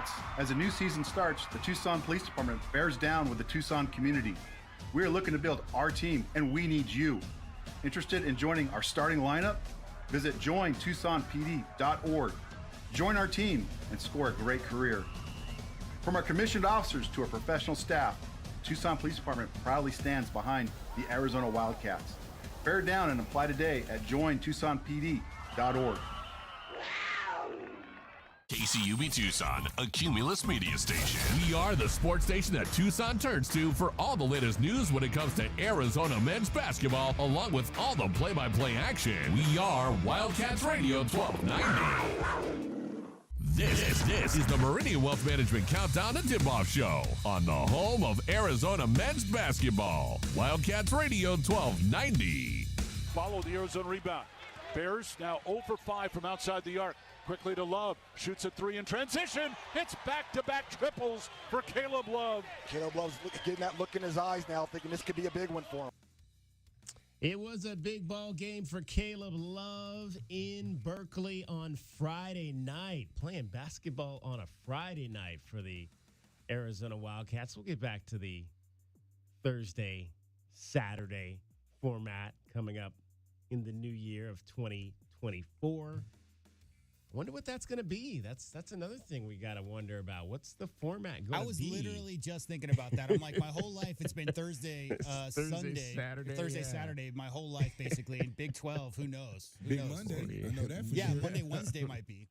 Wildcats. As a new season starts, the Tucson Police Department bears down with the Tucson community. We are looking to build our team, and we need you. Interested in joining our starting lineup? Visit jointucsonpd.org. Join our team and score a great career. From our commissioned officers to our professional staff, Tucson Police Department proudly stands behind the Arizona Wildcats. Bear down and apply today at jointucsonpd.org. KCUB Tucson, a Cumulus media station. We are the sports station that Tucson turns to for all the latest news when it comes to Arizona men's basketball, along with all the play-by-play action. We are Wildcats Radio 1290. This is the Meridian Wealth Management Countdown and Tip-Off Show on the home of Arizona men's basketball. Wildcats Radio 1290. Follow the Arizona rebound. Bears now 0 for 5 from outside the arc. Quickly to Love. Shoots a three in transition. It's back-to-back triples for Caleb Love. Caleb Love's getting that look in his eyes now, thinking this could be a big one for him. It was a big ball game for Caleb Love in Berkeley on Friday night. Playing basketball on a Friday night for the Arizona Wildcats. We'll get back to the Thursday, Saturday format coming up in the new year of 2024. Wonder what that's going to be. That's another thing we got to wonder about. What's the format going to be? I was literally just thinking about that. I'm like, my whole life, it's been Thursday, Sunday, Saturday, my whole life, basically. In Big 12, who knows? Big Monday. I know that for yeah, sure. Monday, Wednesday might be.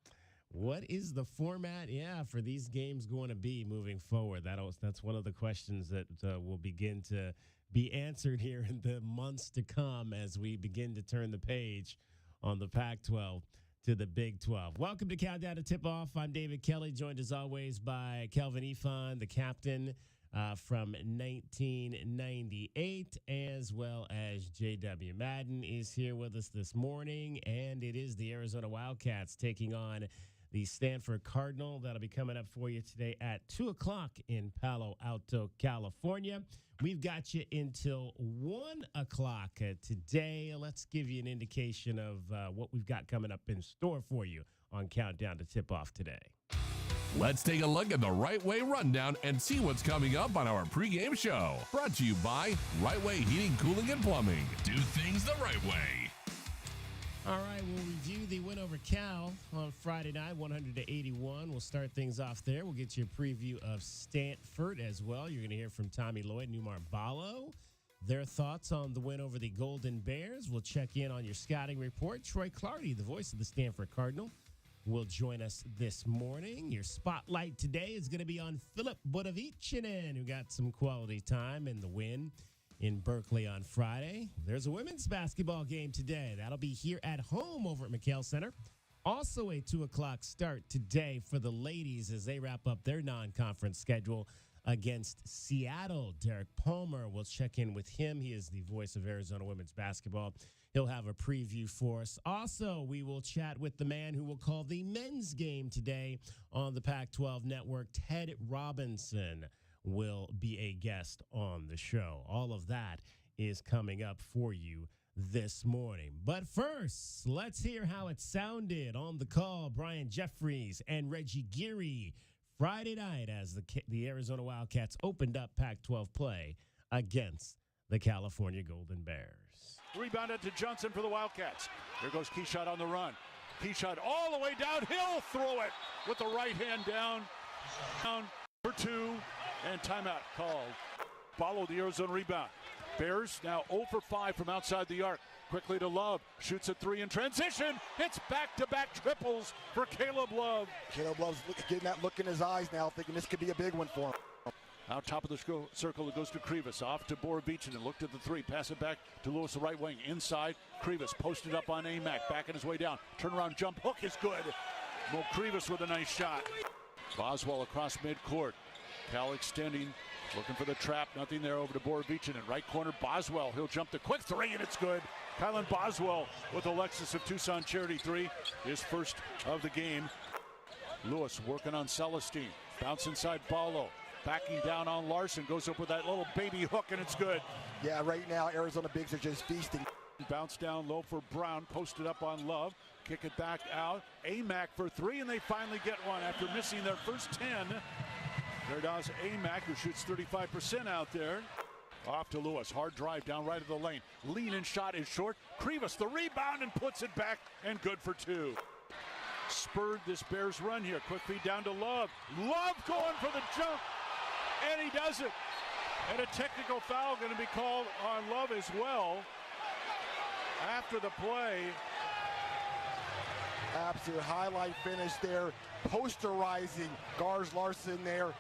What is the format, for these games going to be moving forward? That's one of the questions that will begin to be answered here in the months to come as we begin to turn the page on the Pac-12 to the Big 12. Welcome to Countdown to Tip-Off. I'm David Kelly, joined as always by Kelvin Ifan, the captain from 1998, as well as J.W. Madden is here with us this morning, and it is the Arizona Wildcats taking on the Stanford Cardinal. That'll be coming up for you today at 2 o'clock in Palo Alto, California. We've got you until 1 o'clock today. Let's give you an indication of what we've got coming up in store for you on Countdown to Tip-Off today. Let's take a look at the Right Way Rundown and see what's coming up on our pregame show. Brought to you by Right Way Heating, Cooling, and Plumbing. Do things the right way. All right, we'll review the win over Cal on Friday night, 100-81. We'll start things off there. We'll get you a preview of Stanford as well. You're going to hear from Tommy Lloyd, Newmar Ballo, their thoughts on the win over the Golden Bears. We'll check in on your scouting report. Troy Clardy, the voice of the Stanford Cardinal, will join us this morning. Your spotlight today is going to be on Philip Budavicinen, who got some quality time in the win in Berkeley on Friday. There's a women's basketball game today. That'll be here at home over at McHale Center. Also a 2 o'clock start today for the ladies as they wrap up their non-conference schedule against Seattle. Derek Palmer, will check in with him. He is the voice of Arizona women's basketball. He'll have a preview for us. Also, we will chat with the man who will call the men's game today on the Pac-12 network. Ted Robinson will be a guest on the show. All of that is coming up for you this morning. But first, let's hear how it sounded on the call. Brian Jeffries and Reggie Geary Friday night as the Arizona Wildcats opened up Pac-12 play against the California Golden Bears. Rebounded to Johnson for the Wildcats. There goes Keyshot on the run. Keyshot all the way down. He'll throw it with the right hand down for two. And timeout called. Follow the Arizona rebound. Bears now 0 for 5 from outside the arc. Quickly to Love. Shoots a three in transition. It's back-to-back triples for Caleb Love. Caleb Love's getting that look in his eyes now, thinking this could be a big one for him. Out top of the circle, it goes to Krivas. Off to Borovic and looked at the three. Pass it back to Lewis, the right wing. Inside, Krivas posted up on Amac. Backing his way down. Turnaround jump hook is good. Mo Krivas with a nice shot. Boswell across midcourt. Cal extending, looking for the trap. Nothing there over to Borovic. And in right corner, Boswell. He'll jump the quick three, and it's good. Kylan Boswell with Alexis of Tucson Charity three. His first of the game. Lewis working on Celestine. Bounce inside Ballo. Backing down on Larson. Goes up with that little baby hook, and it's good. Yeah, right now, Arizona Bigs are just feasting. Bounce down low for Brown, posted up on Love, kick it back out. Amack for three, and they finally get one after missing their first 10. There goes Amack, who shoots 35% out there. Off to Lewis, hard drive down right of the lane. Lean and shot is short. Krivas the rebound and puts it back, and good for two. Spurred this Bears run here. Quick feed down to Love. Love going for the jump, and he does it. And a technical foul going to be called on Love as well. After the play. Absolute highlight finish there. Posterizing Gars Larson there.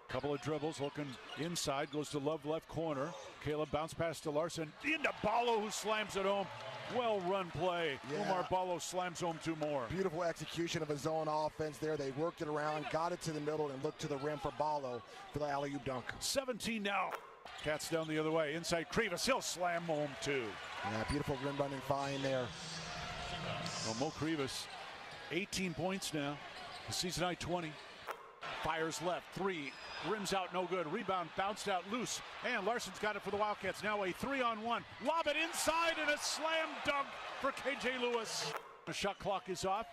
Couple of dribbles, looking inside, goes to Love left corner. Caleb bounce pass to Larson, into Ballo, who slams it home. Well run play. Yeah. Umar Ballo slams home two more. Beautiful execution of a zone offense there. They worked it around, got it to the middle, and looked to the rim for Ballo for the alley-oop dunk. 17 now. Cats down the other way. Inside Krivas, he'll slam home two. Yeah, beautiful rim running fine there. Well, Mo Krivas, 18 points now. The season high 20. Fires left, three, rims out, no good. Rebound bounced out loose, and Larson's got it for the Wildcats. Now a 3-on-1. Lob it inside, and a slam dunk for KJ Lewis. The shot clock is off,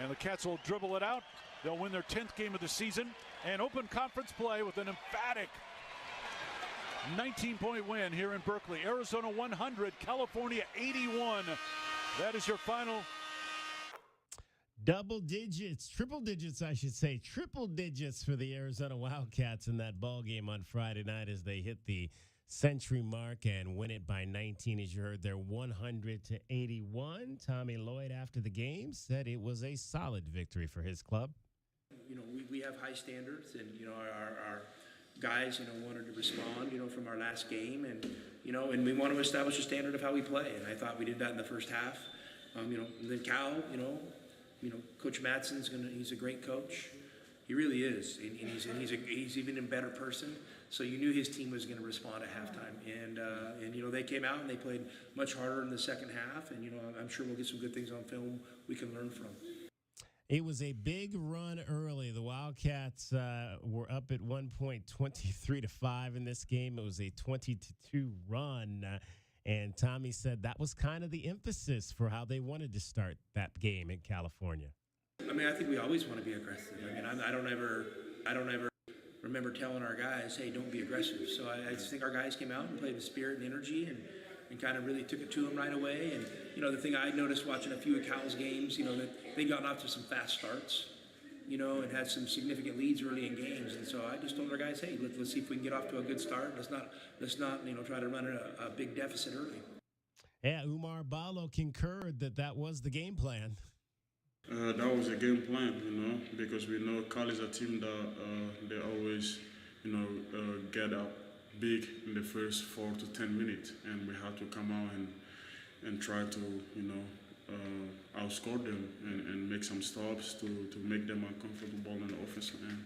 and the Cats will dribble it out. They'll win their 10th game of the season and open conference play with an emphatic 19-point win here in Berkeley. Arizona 100, California 81. That is your final. Double digits, triple digits, I should say, triple digits for the Arizona Wildcats in that ball game on Friday night as they hit the century mark and win it by 19. As you heard, they're 100-81. Tommy Lloyd, after the game, said it was a solid victory for his club. You know, we have high standards, and you know our guys, you know, wanted to respond, you know, from our last game, and you know, and we want to establish a standard of how we play, and I thought we did that in the first half. You know, and then Cal, you know, Coach Madsen's he's a great coach. He really is, and he's even a better person. So you knew his team was going to respond at halftime, and you know, they came out and they played much harder in the second half, and you know, I'm sure we'll get some good things on film we can learn from. It was a big run early. The Wildcats were up at one point 23-5 in this game. It was a 20-2 run. And Tommy said that was kind of the emphasis for how they wanted to start that game in California. I mean, I think we always want to be aggressive. I mean, I don't ever remember telling our guys, hey, don't be aggressive. So I just think our guys came out and played with spirit and energy and kind of really took it to them right away. And, you know, the thing I noticed watching a few of Cal's games, you know, that they got off to some fast starts, you know, and had some significant leads early in games. And so I just told our guys, hey, let's see if we can get off to a good start. Let's not you know, try to run a big deficit early. Yeah, Umar Ballo concurred that was the game plan. That was a game plan, you know, because we know Cal is a team that they always, you know, get up big in the first 4 to 10 minutes, and we had to come out and try to, you know, outscore them and make some stops to make them uncomfortable on the offensive end.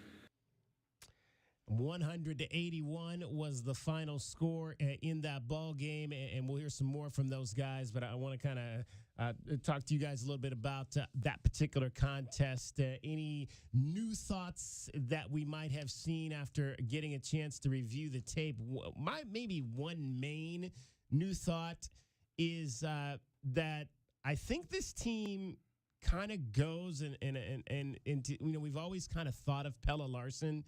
100-81 was the final score in that ball game, and we'll hear some more from those guys. But I want to kind of talk to you guys a little bit about that particular contest. Any new thoughts that we might have seen after getting a chance to review the tape? Maybe one main new thought is that I think this team kind of goes and into, you know, we've always kind of thought of Pelle Larsson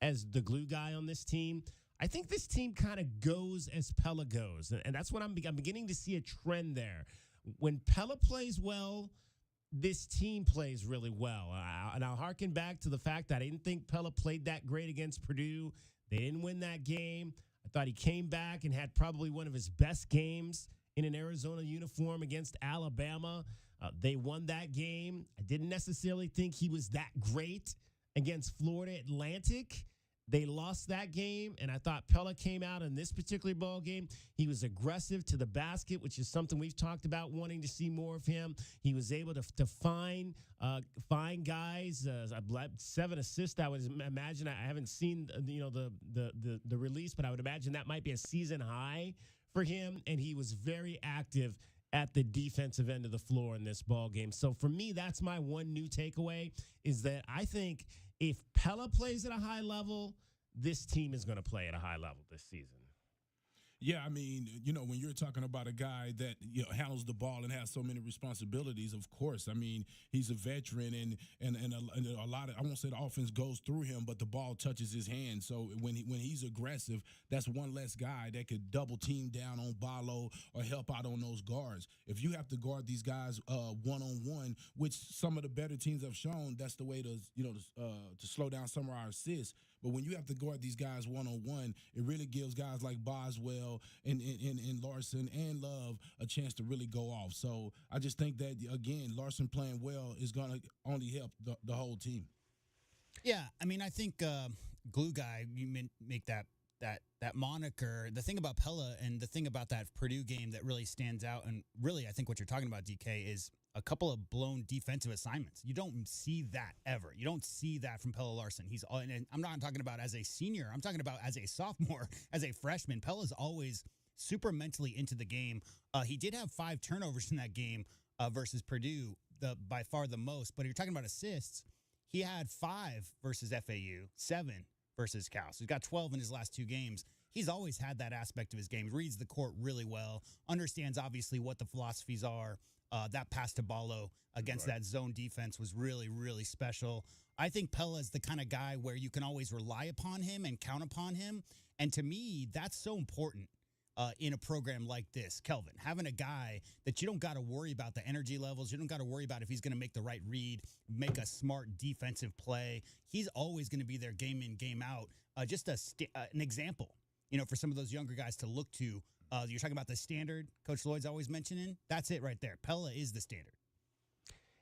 as the glue guy on this team. I think this team kind of goes as Pelle goes, and that's what I'm beginning to see a trend there. When Pelle plays well, this team plays really well. And I'll harken back to the fact that I didn't think Pelle played that great against Purdue. They didn't win that game. I thought he came back and had probably one of his best games in an Arizona uniform against Alabama. They won that game. I didn't necessarily think he was that great against Florida Atlantic. They lost that game, and I thought Pelle came out in this particular ball game. He was aggressive to the basket, which is something we've talked about, wanting to see more of him. He was able to find guys. 7 assists. I would imagine. I haven't seen the release, but I would imagine that might be a season high for him. And he was very active at the defensive end of the floor in this ball game. So for me, that's my one new takeaway, is that I think if Pelle plays at a high level, this team is going to play at a high level this season. Yeah, I mean, when you're talking about a guy that handles the ball and has so many responsibilities, of course. I mean, he's a veteran, and a lot of, I won't say the offense goes through him, but the ball touches his hand. So when he's aggressive, that's one less guy that could double team down on Palo or help out on those guards. If you have to guard these guys one-on-one, which some of the better teams have shown, that's the way to slow down some of our assists. But when you have to guard these guys one-on-one, it really gives guys like Boswell and Larson and Love a chance to really go off. So I just think that, again, Larson playing well is going to only help the whole team. Yeah, I mean, I think glue guy, you make that moniker. The thing about Pella and the thing about that Purdue game that really stands out, and really I think what you're talking about, DK, is a couple of blown defensive assignments. You don't see that ever. You don't see that from Pella Larson. And I'm not talking about as a senior. I'm talking about as a sophomore, as a freshman. Pella's always super mentally into the game. He did have 5 turnovers in that game versus Purdue, by far the most. But if you're talking about assists, he had 5 versus FAU, 7 versus Cal. So he's got 12 in his last 2 games. He's always had that aspect of his game. He reads the court really well, understands obviously what the philosophies are. That pass to Ballo against that zone defense was really, really special. I think Pella is the kind of guy where you can always rely upon him and count upon him. And to me, that's so important in a program like this, Kelvin. Having a guy that you don't got to worry about the energy levels. You don't got to worry about if he's going to make the right read, make a smart defensive play. He's always going to be there game in, game out. Just an example, for some of those younger guys to look to. You're talking about the standard Coach Lloyd's always mentioning. That's it right there. Pella is the standard.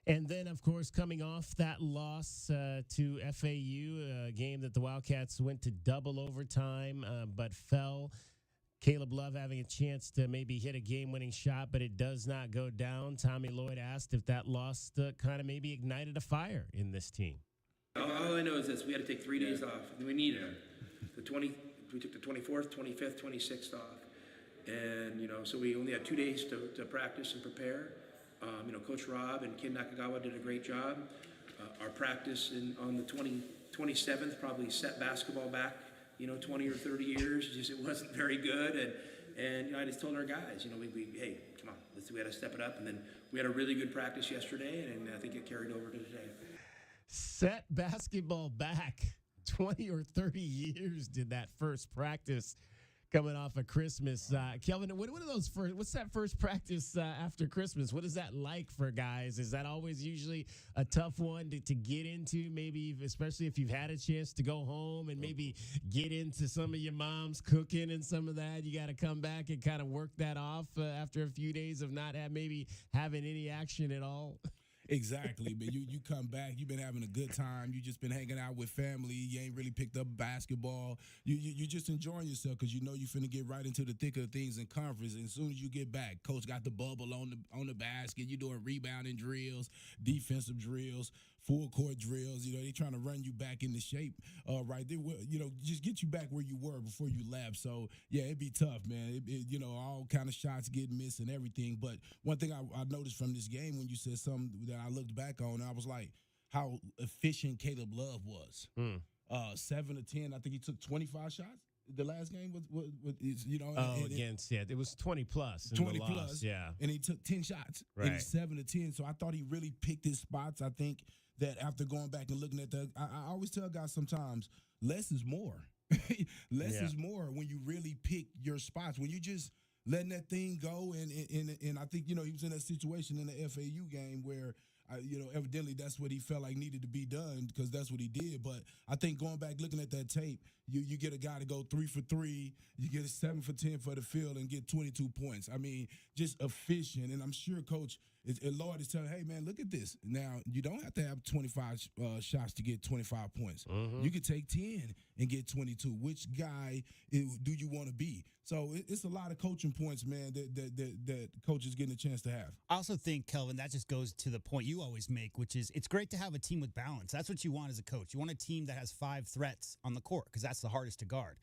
And then, of course, coming off that loss to FAU, a game that the Wildcats went to double overtime but fell. Caleb Love having a chance to maybe hit a game-winning shot, but it does not go down. Tommy Lloyd asked if that loss kind of maybe ignited a fire in this team. All I know is this. We had to take 3 days off, and we needed it. We took the 24th, 25th, 26th off. And, so we only had 2 days to practice and prepare. Coach Rob and Ken Nakagawa did a great job. Our practice on the 27th probably set basketball back, 20 or 30 years. Just it wasn't very good. And I just told our guys, hey, come on, we had to step it up. And then we had a really good practice yesterday, and I think it carried over to today. Set basketball back 20 or 30 years did that first practice. Coming off of Christmas. Kelvin, what are those first? What's that first practice after Christmas? What is that like for guys? Is that always usually a tough one to get into, maybe especially if you've had a chance to go home and maybe get into some of your mom's cooking and some of that? You got to come back and kind of work that off after a few days of not maybe having any action at all? Exactly, but you come back, you've been having a good time, you just been hanging out with family, you ain't really picked up basketball, you just enjoying yourself because you finna get right into the thick of things in conference. And as soon as you get back, coach got the bubble on the basket, you're doing rebounding drills, defensive drills, full court drills. They trying to run you back into shape right there. Just get you back where you were before you left. So yeah, it'd be tough, man. All kind of shots get missed and everything. But one thing I noticed from this game when you said something that I looked back on, I was like, how efficient Caleb Love was. 7 of 10. I think he took 25 shots. The last game was it was 20 plus. 20 plus, yeah. And he took 10 shots. Right. And he's 7 of 10. So I thought he really picked his spots. I think that after going back and looking at I always tell guys sometimes less is more. Less is more when you really pick your spots. When you just letting that thing go, and I think he was in that situation in the FAU game where evidently that's what he felt like needed to be done because that's what he did. But I think going back looking at that tape, you get a guy to go 3 for 3, you get a 7 for 10 for the field and get 22 points. I mean, just efficient. And I'm sure Coach Lloyd is telling, hey man, look at this. Now you don't have to have 25 shots to get 25 points. Mm-hmm. You could take 10 and get 22. Which guy do you want to be? So it's a lot of coaching points, man, that coaches getting a chance to have. I also think, Kelvin, that just goes to the point you always make, which is it's great to have a team with balance. That's what you want as a coach. You want a team that has 5 threats on the court because that's the hardest to guard.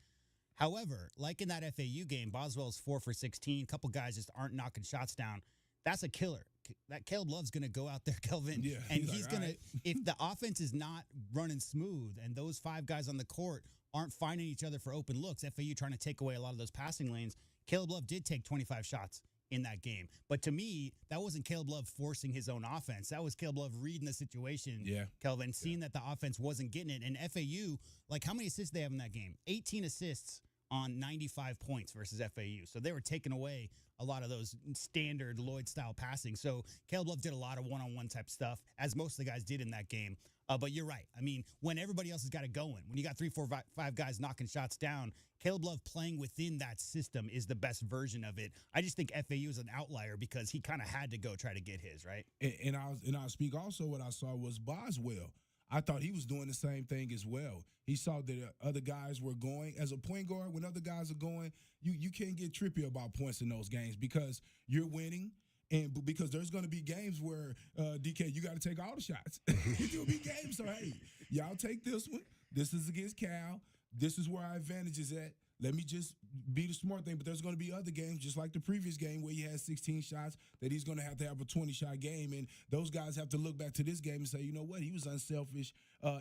However, like in that FAU game, Boswell's 4 for 16. A couple guys just aren't knocking shots down. That's a killer. That Caleb Love's going to go out there, Kelvin, and he's going to – if the offense is not running smooth and those 5 guys on the court aren't finding each other for open looks. FAU trying to take away a lot of those passing lanes. Caleb Love did take 25 shots in that game. But to me, that wasn't Caleb Love forcing his own offense. That was Caleb Love reading the situation, Kelvin, seeing that the offense wasn't getting it. And FAU, like how many assists they have in that game? 18 assists on 95 points versus FAU. So they were taking away a lot of those standard Lloyd-style passing. So Caleb Love did a lot of one-on-one type stuff, as most of the guys did in that game. But you're right. I mean, when everybody else has got it going, when you got 3, 4, 5 guys knocking shots down, Caleb Love playing within that system is the best version of it. I just think FAU is an outlier because he kind of had to go try to get his, right? And I'll speak also what I saw was Boswell. I thought he was doing the same thing as well. He saw that other guys were going. As a point guard, when other guys are going, you can't get trippy about points in those games because you're winning. And because there's going to be games where, DK, you got to take all the shots. There'll be games. So, hey, y'all take this one. This is against Cal. This is where our advantage is at. Let me just be the smart thing. But there's going to be other games, just like the previous game where he had 16 shots, that he's going to have a 20-shot game. And those guys have to look back to this game and say, you know what, he was unselfish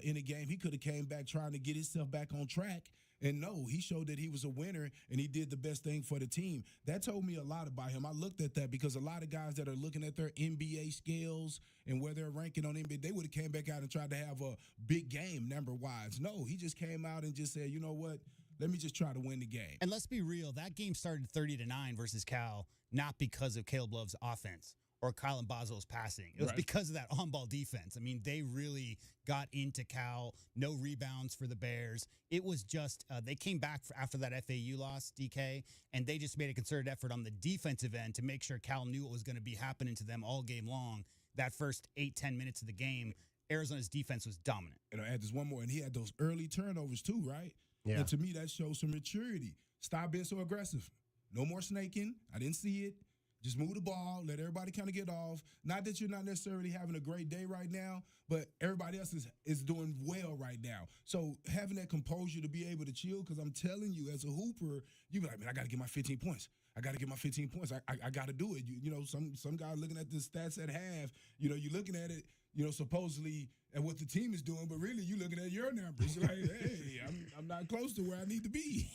in a game. He could have came back trying to get himself back on track. And no, he showed that he was a winner and he did the best thing for the team. That told me a lot about him. I looked at that because a lot of guys that are looking at their NBA scales and where they're ranking on NBA, they would have came back out and tried to have a big game number-wise. No, he just came out and just said, you know what, let me just try to win the game. And let's be real, that game started 30-9 versus Cal, not because of Caleb Love's offense or Kyle and Boswell's passing. It was because of that on-ball defense. I mean, they really got into Cal. No rebounds for the Bears. It was just they came back after that FAU loss, DK, and they just made a concerted effort on the defensive end to make sure Cal knew what was going to be happening to them all game long. That first 8-10 minutes of the game, Arizona's defense was dominant. And I add this one more, and he had those early turnovers too, right? Yeah. And to me, that shows some maturity. Stop being so aggressive. No more snaking. I didn't see it. Just move the ball, let everybody kind of get off. Not that you're not necessarily having a great day right now, but everybody else is doing well right now. So having that composure to be able to chill, because I'm telling you, as a hooper, you be like, man, I got to get my 15 points. I got to get my 15 points. I got to do it. You know, some guy looking at the stats at half, you know, you're looking at it, you know, supposedly at what the team is doing, but really you looking at your numbers. You're like, hey, I'm not close to where I need to be.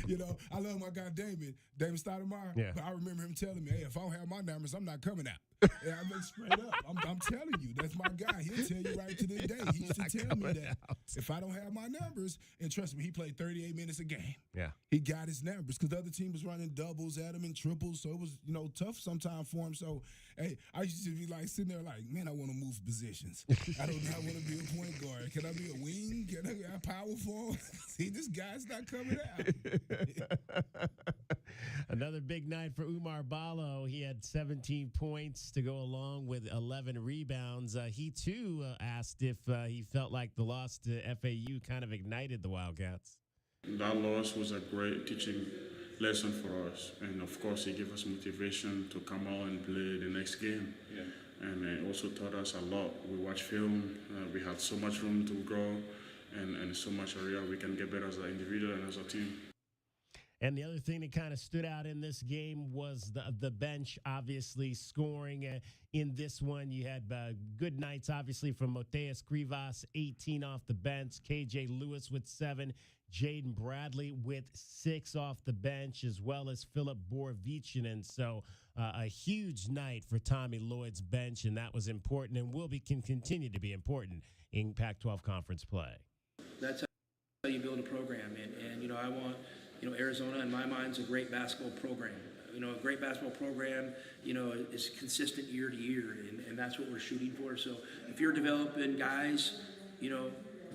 You know, I love my guy Damon Stoudemire. Yeah. But I remember him telling me, hey, if I don't have my numbers, I'm not coming out. Yeah, I'm straight up. I'm telling you, that's my guy. He'll tell you right to this day. He used to tell me that if I don't have my numbers, and trust me, he played 38 minutes a game. Yeah. He got his numbers because the other team was running doubles at him and triples, so it was, you know, tough sometimes for him. So, hey, I used to be like sitting there like, man, I want to move positions. I do not want to be a point guard. Can I be a wing? Can I be a power forward? See, this guy's not coming out. Another big night for Umar Ballo. He had 17 points to go along with 11 rebounds. He, too, asked if he felt like the loss to FAU kind of ignited the Wildcats. That loss was a great teaching lesson for us. And, of course, it gave us motivation to come out and play the next game. Yeah. And it also taught us a lot. We watched film. We had so much room to grow and so much area we can get better as an individual and as a team. And the other thing that kind of stood out in this game was the bench, obviously, scoring. In this one, you had good nights, obviously, from Mateus Krivas, 18 off the bench, KJ Lewis with 7, Jaden Bradley with 6 off the bench, as well as Philip Borovichinen. So a huge night for Tommy Lloyd's bench, and that was important and can continue to be important in Pac-12 conference play. That's how you build a program. And you know, I want... You know, Arizona, in my mind, is a great basketball program. You know, a great basketball program, you know, is consistent year to year, and that's what we're shooting for. So if you're developing guys, you know,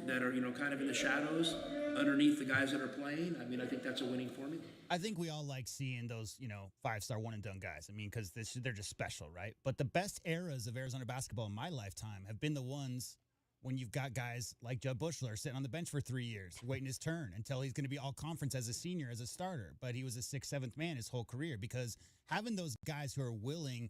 that are, you know, kind of in the shadows underneath the guys that are playing, I mean, I think that's a winning formula. I think we all like seeing those, you know, 5-star one-and-done guys. I mean, because they're just special, right? But the best eras of Arizona basketball in my lifetime have been the ones when you've got guys like Judd Bushler sitting on the bench for 3 years, waiting his turn until he's going to be all conference as a senior, as a starter. But he was a 6th, 7th man his whole career, because having those guys who are willing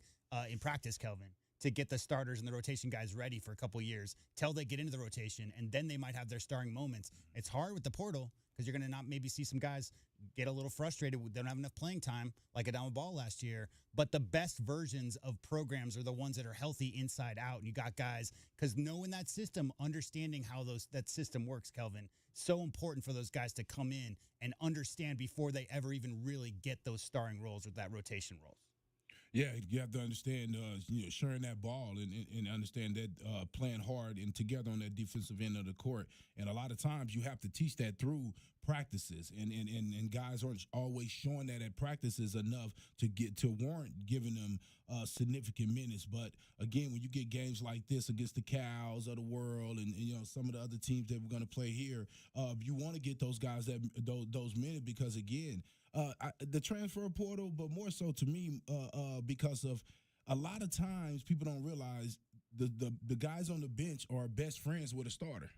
in practice, Kelvin, to get the starters and the rotation guys ready for a couple years till they get into the rotation, and then they might have their starring moments. It's hard with the portal because you're going to not maybe see some guys get a little frustrated. They don't have enough playing time like Adama Ball last year. But the best versions of programs are the ones that are healthy inside out. And you got guys, because knowing that system, understanding how that system works, Kelvin, so important for those guys to come in and understand before they ever even really get those starring roles or that rotation roles. Yeah, you have to understand, sharing that ball and understand that playing hard and together on that defensive end of the court. And a lot of times you have to teach that through practices, and guys aren't always showing that at practices enough to warrant giving them significant minutes. But again, when you get games like this against the Cows of the world, and some of the other teams that we're going to play here, you want to get those guys those minutes because again. The transfer portal, but more so to me, because of a lot of times people don't realize the guys on the bench are best friends with a starter,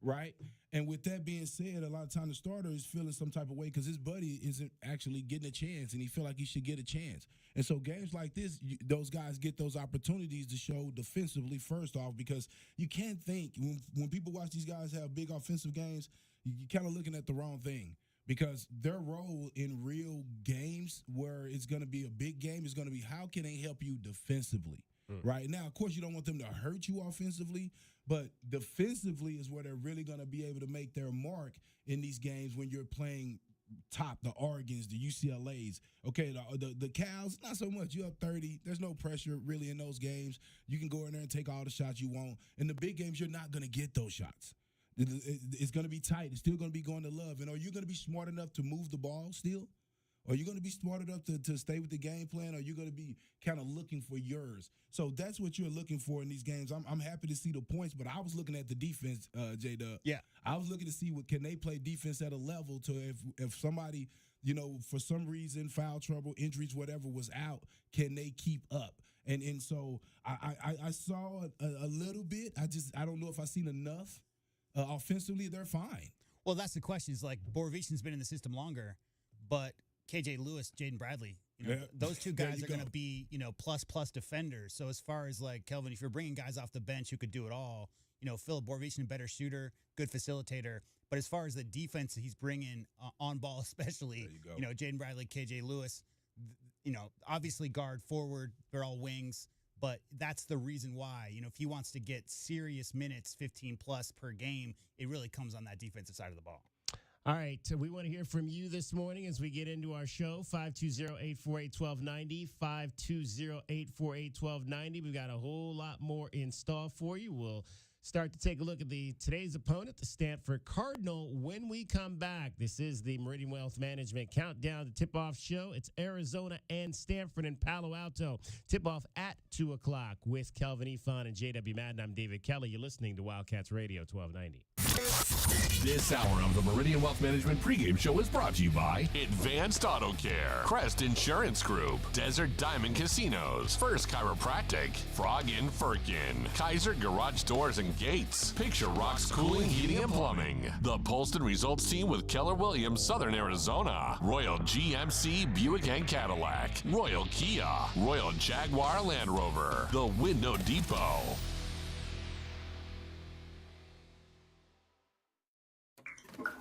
right? And with that being said, a lot of times the starter is feeling some type of way because his buddy isn't actually getting a chance, and he feel like he should get a chance. And so games like this, those guys get those opportunities to show defensively first off, because you can't think when people watch these guys have big offensive games, you're kind of looking at the wrong thing. Because their role in real games where it's going to be a big game is going to be how can they help you defensively, right? Now, of course, you don't want them to hurt you offensively, but defensively is where they're really going to be able to make their mark in these games when you're playing top, the Oregons, the UCLAs. Okay, the Cows, not so much. You're up 30. There's no pressure really in those games. You can go in there and take all the shots you want. In the big games, you're not going to get those shots. It's going to be tight. It's still going to be going to love. And are you going to be smart enough to move the ball still? Are you going to be smart enough to stay with the game plan? Or are you going to be kind of looking for yours? So that's what you're looking for in these games. I'm happy to see the points, but I was looking at the defense, J-Dub. Yeah. I was looking to see can they play defense at a level to if somebody, for some reason, foul trouble, injuries, whatever was out, can they keep up? And so I saw a little bit. I don't know if I've seen enough. Offensively, they're fine. Well, that's the question. Is like Borovicin's been in the system longer, but KJ Lewis, Jaden Bradley, those two guys are going to be, plus defenders. So as far as like Kelvin, if you're bringing guys off the bench who could do it all, Philip Borovicin, a better shooter, good facilitator. But as far as the defense that he's bringing on ball, especially, Jaden Bradley, KJ Lewis, obviously guard, forward, they're all wings. But that's the reason why, if he wants to get serious minutes, 15 plus per game, it really comes on that defensive side of the ball. All right. We want to hear from you this morning as we get into our show. 520-848-1290, 520-848-1290. We've got a whole lot more in store for you. We'll start to take a look at today's opponent, the Stanford Cardinal, when we come back. This is the Meridian Wealth Management Countdown to Tip-Off Show. It's Arizona and Stanford and Palo Alto. Tip-off at 2 o'clock with Kelvin Efon and J.W. Madden. I'm David Kelly. You're listening to Wildcats Radio 1290. This hour of the Meridian Wealth Management pregame show is brought to you by Advanced Auto Care, Crest Insurance Group, Desert Diamond Casinos, First Chiropractic, Frog in Firkin, Kaiser Garage Doors and Gates, Picture Rocks Cooling, Heating and Plumbing, the Polston Results Team with Keller Williams, Southern Arizona, Royal GMC Buick and Cadillac, Royal Kia, Royal Jaguar Land Rover, the Window Depot.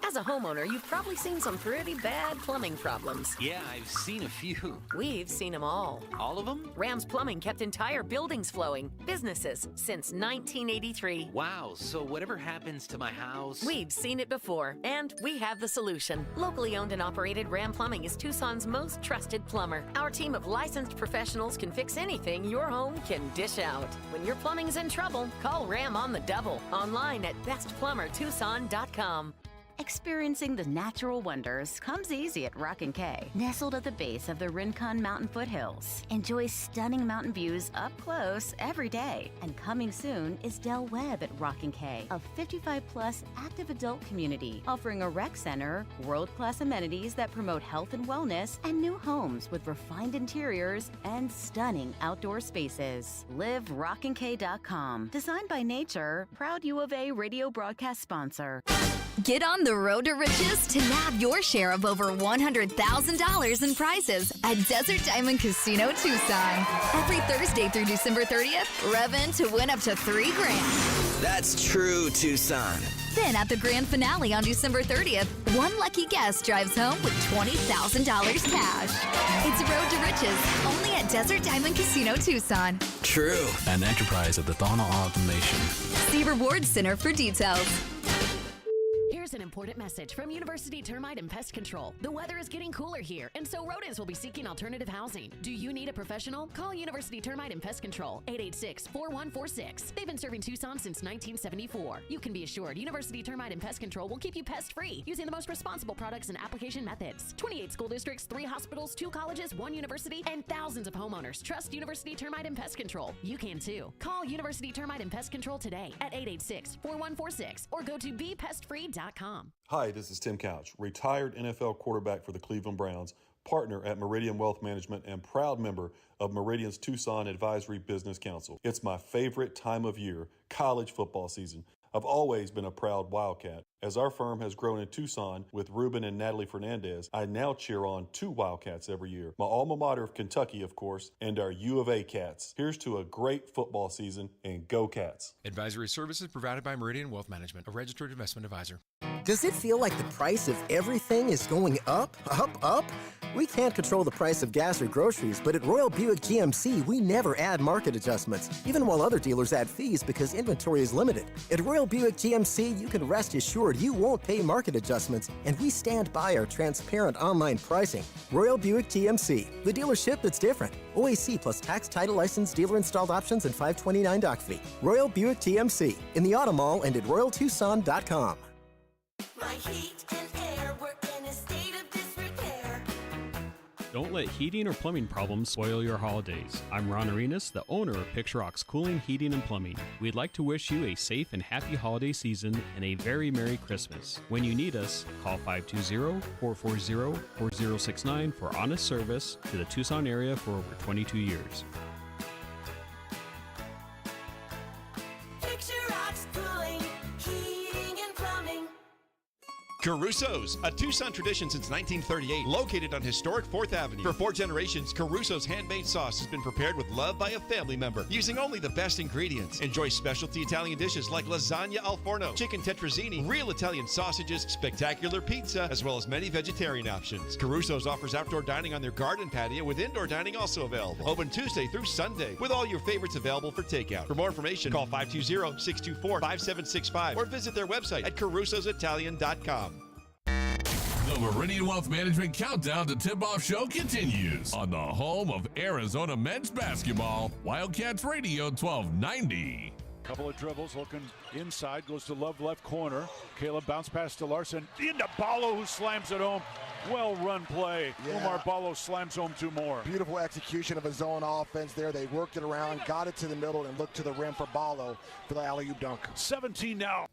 As a homeowner, you've probably seen some pretty bad plumbing problems. Yeah, I've seen a few. We've seen them all. All of them? Rams Plumbing kept entire buildings flowing. Businesses since 1983. Wow, so whatever happens to my house... We've seen it before, and we have the solution. Locally owned and operated, Ram Plumbing is Tucson's most trusted plumber. Our team of licensed professionals can fix anything your home can dish out. When your plumbing's in trouble, call Ram on the double. Online at bestplumbertucson.com. Experiencing the natural wonders comes easy at Rock & Kay. Nestled at the base of the Rincon Mountain foothills. Enjoy stunning mountain views up close every day. And coming soon is Del Webb at Rock & Kay, a 55-plus active adult community offering a rec center, world-class amenities that promote health and wellness, and new homes with refined interiors and stunning outdoor spaces. Live RockandK.com. Designed by Nature, proud U of A radio broadcast sponsor. Get on the road to riches to nab your share of over $100,000 in prizes at Desert Diamond Casino Tucson. Every Thursday through December 30th, rev in to win up to $3,000. That's true, Tucson. Then at the grand finale on December 30th, one lucky guest drives home with $20,000 cash. It's Road to Riches, only at Desert Diamond Casino Tucson. True. An enterprise of the Thornhill Automation. See Rewards Center for details. Here's an important message from University Termite and Pest Control. The weather is getting cooler here, and so rodents will be seeking alternative housing. Do you need a professional? Call University Termite and Pest Control, 886-4146. They've been serving Tucson since 1974. You can be assured University Termite and Pest Control will keep you pest-free using the most responsible products and application methods. 28 school districts, 3 hospitals, 2 colleges, 1 university, and thousands of homeowners trust University Termite and Pest Control. You can too. Call University Termite and Pest Control today at 886-4146 or go to bepestfree.com. Hi, this is Tim Couch, retired NFL quarterback for the Cleveland Browns, partner at Meridian Wealth Management, and proud member of Meridian's Tucson Advisory Business Council. It's my favorite time of year, college football season. I've always been a proud Wildcat. As our firm has grown in Tucson with Ruben and Natalie Fernandez, I now cheer on 2 Wildcats every year. My alma mater of Kentucky, of course, and our U of A Cats. Here's to a great football season, and go Cats. Advisory services provided by Meridian Wealth Management, a registered investment advisor. Does it feel like the price of everything is going up, up, up? We can't control the price of gas or groceries, but at Royal Buick GMC, we never add market adjustments, even while other dealers add fees because inventory is limited. At Royal Buick GMC, you can rest assured you won't pay market adjustments, and we stand by our transparent online pricing. Royal Buick GMC, the dealership that's different. OAC plus tax, title, license, dealer installed options, and $529 doc fee. Royal Buick GMC, in the Auto Mall and at RoyalTucson.com. My heat and air were in a state of disrepair. Don't let heating or plumbing problems spoil your holidays. I'm Ron Arenas, the owner of Picture Rocks Cooling, Heating, and Plumbing. We'd like to wish you a safe and happy holiday season and a very Merry Christmas. When you need us, call 520-440-4069 for honest service to the Tucson area for over 22 years. Picture Rocks Cooling, Heating, and Plumbing. Caruso's, a Tucson tradition since 1938, located on historic 4th Avenue. For 4 generations, Caruso's handmade sauce has been prepared with love by a family member, using only the best ingredients. Enjoy specialty Italian dishes like lasagna al forno, chicken tetrazzini, real Italian sausages, spectacular pizza, as well as many vegetarian options. Caruso's offers outdoor dining on their garden patio with indoor dining also available. Open Tuesday through Sunday, with all your favorites available for takeout. For more information, call 520-624-5765 or visit their website at carusositalian.com. The Meridian Wealth Management Countdown to Tip-Off Show continues on the home of Arizona men's basketball, Wildcats Radio 1290. Couple of dribbles, looking inside, goes to Love left corner. Caleb bounce pass to Larson, into Ballo, who slams it home. Well-run play. Yeah. Umar Ballo slams home 2 more. Beautiful execution of a zone offense there. They worked it around, got it to the middle, and looked to the rim for Ballo for the alley-oop dunk. 17 now.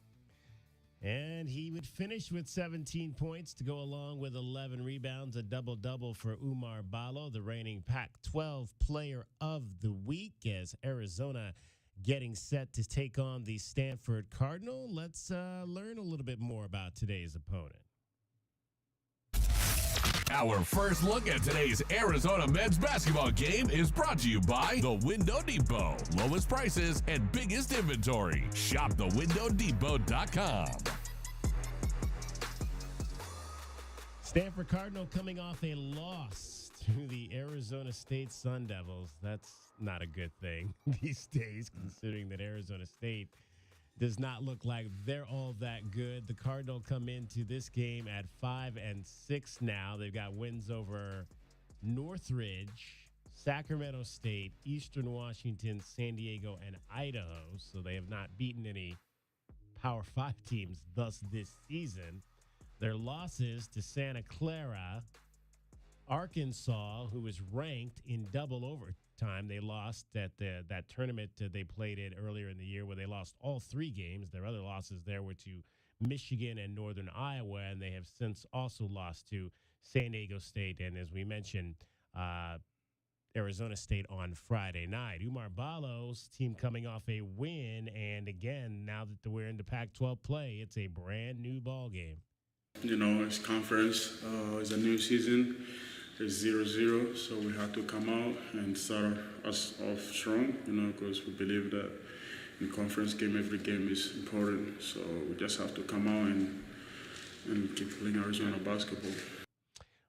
And he would finish with 17 points to go along with 11 rebounds, a double-double for Umar Ballo, the reigning Pac-12 Player of the Week, as Arizona getting set to take on the Stanford Cardinal. Let's learn a little bit more about today's opponent. Our first look at today's Arizona men's basketball game is brought to you by The Window Depot. Lowest prices and biggest inventory. Shop thewindowdepot.com. Stanford Cardinal coming off a loss to the Arizona State Sun Devils. That's not a good thing these days, considering that Arizona State does not look like they're all that good. The Cardinal come into this game at 5-6 now. They've got wins over Northridge, Sacramento State, Eastern Washington, San Diego, and Idaho. So they have not beaten any Power 5 teams thus this season. Their losses to Santa Clara, Arkansas, who was ranked in double overtime. They lost at that tournament they played it earlier in the year where they lost all 3 games. Their other losses there were to Michigan and Northern Iowa, and they have since also lost to San Diego State. And as we mentioned, Arizona State on Friday night. Umar Ballo's team coming off a win, and again, now that we're into Pac-12 play, it's a brand new ball game. You know, it's conference, it's a new season. It's 0-0, so we have to come out and start us off strong, you know, because we believe that in conference game, every game is important. So we just have to come out and keep playing Arizona basketball.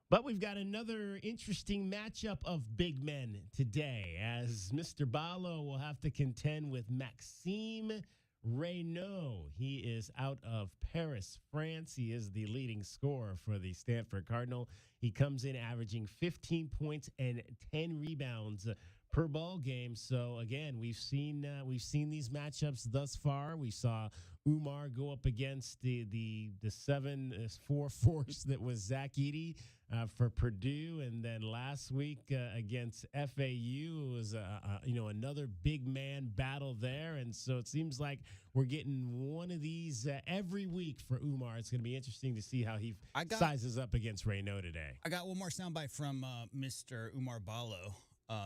But we've got another interesting matchup of big men today, as Mr. Balo will have to contend with Maxime Reynaud. He is out of Paris, France. He is the leading scorer for the Stanford Cardinal. He comes in averaging 15 points and 10 rebounds per ball game. So again, we've seen these matchups thus far. We saw Umar go up against the 7-4 force that was Zach Edey for Purdue, and then last week against FAU, it was another big man battle there. And so it seems like we're getting one of these every week for Umar. It's going to be interesting to see how he sizes up against Reynaud today. I got one more soundbite from Mr. Umar Balo.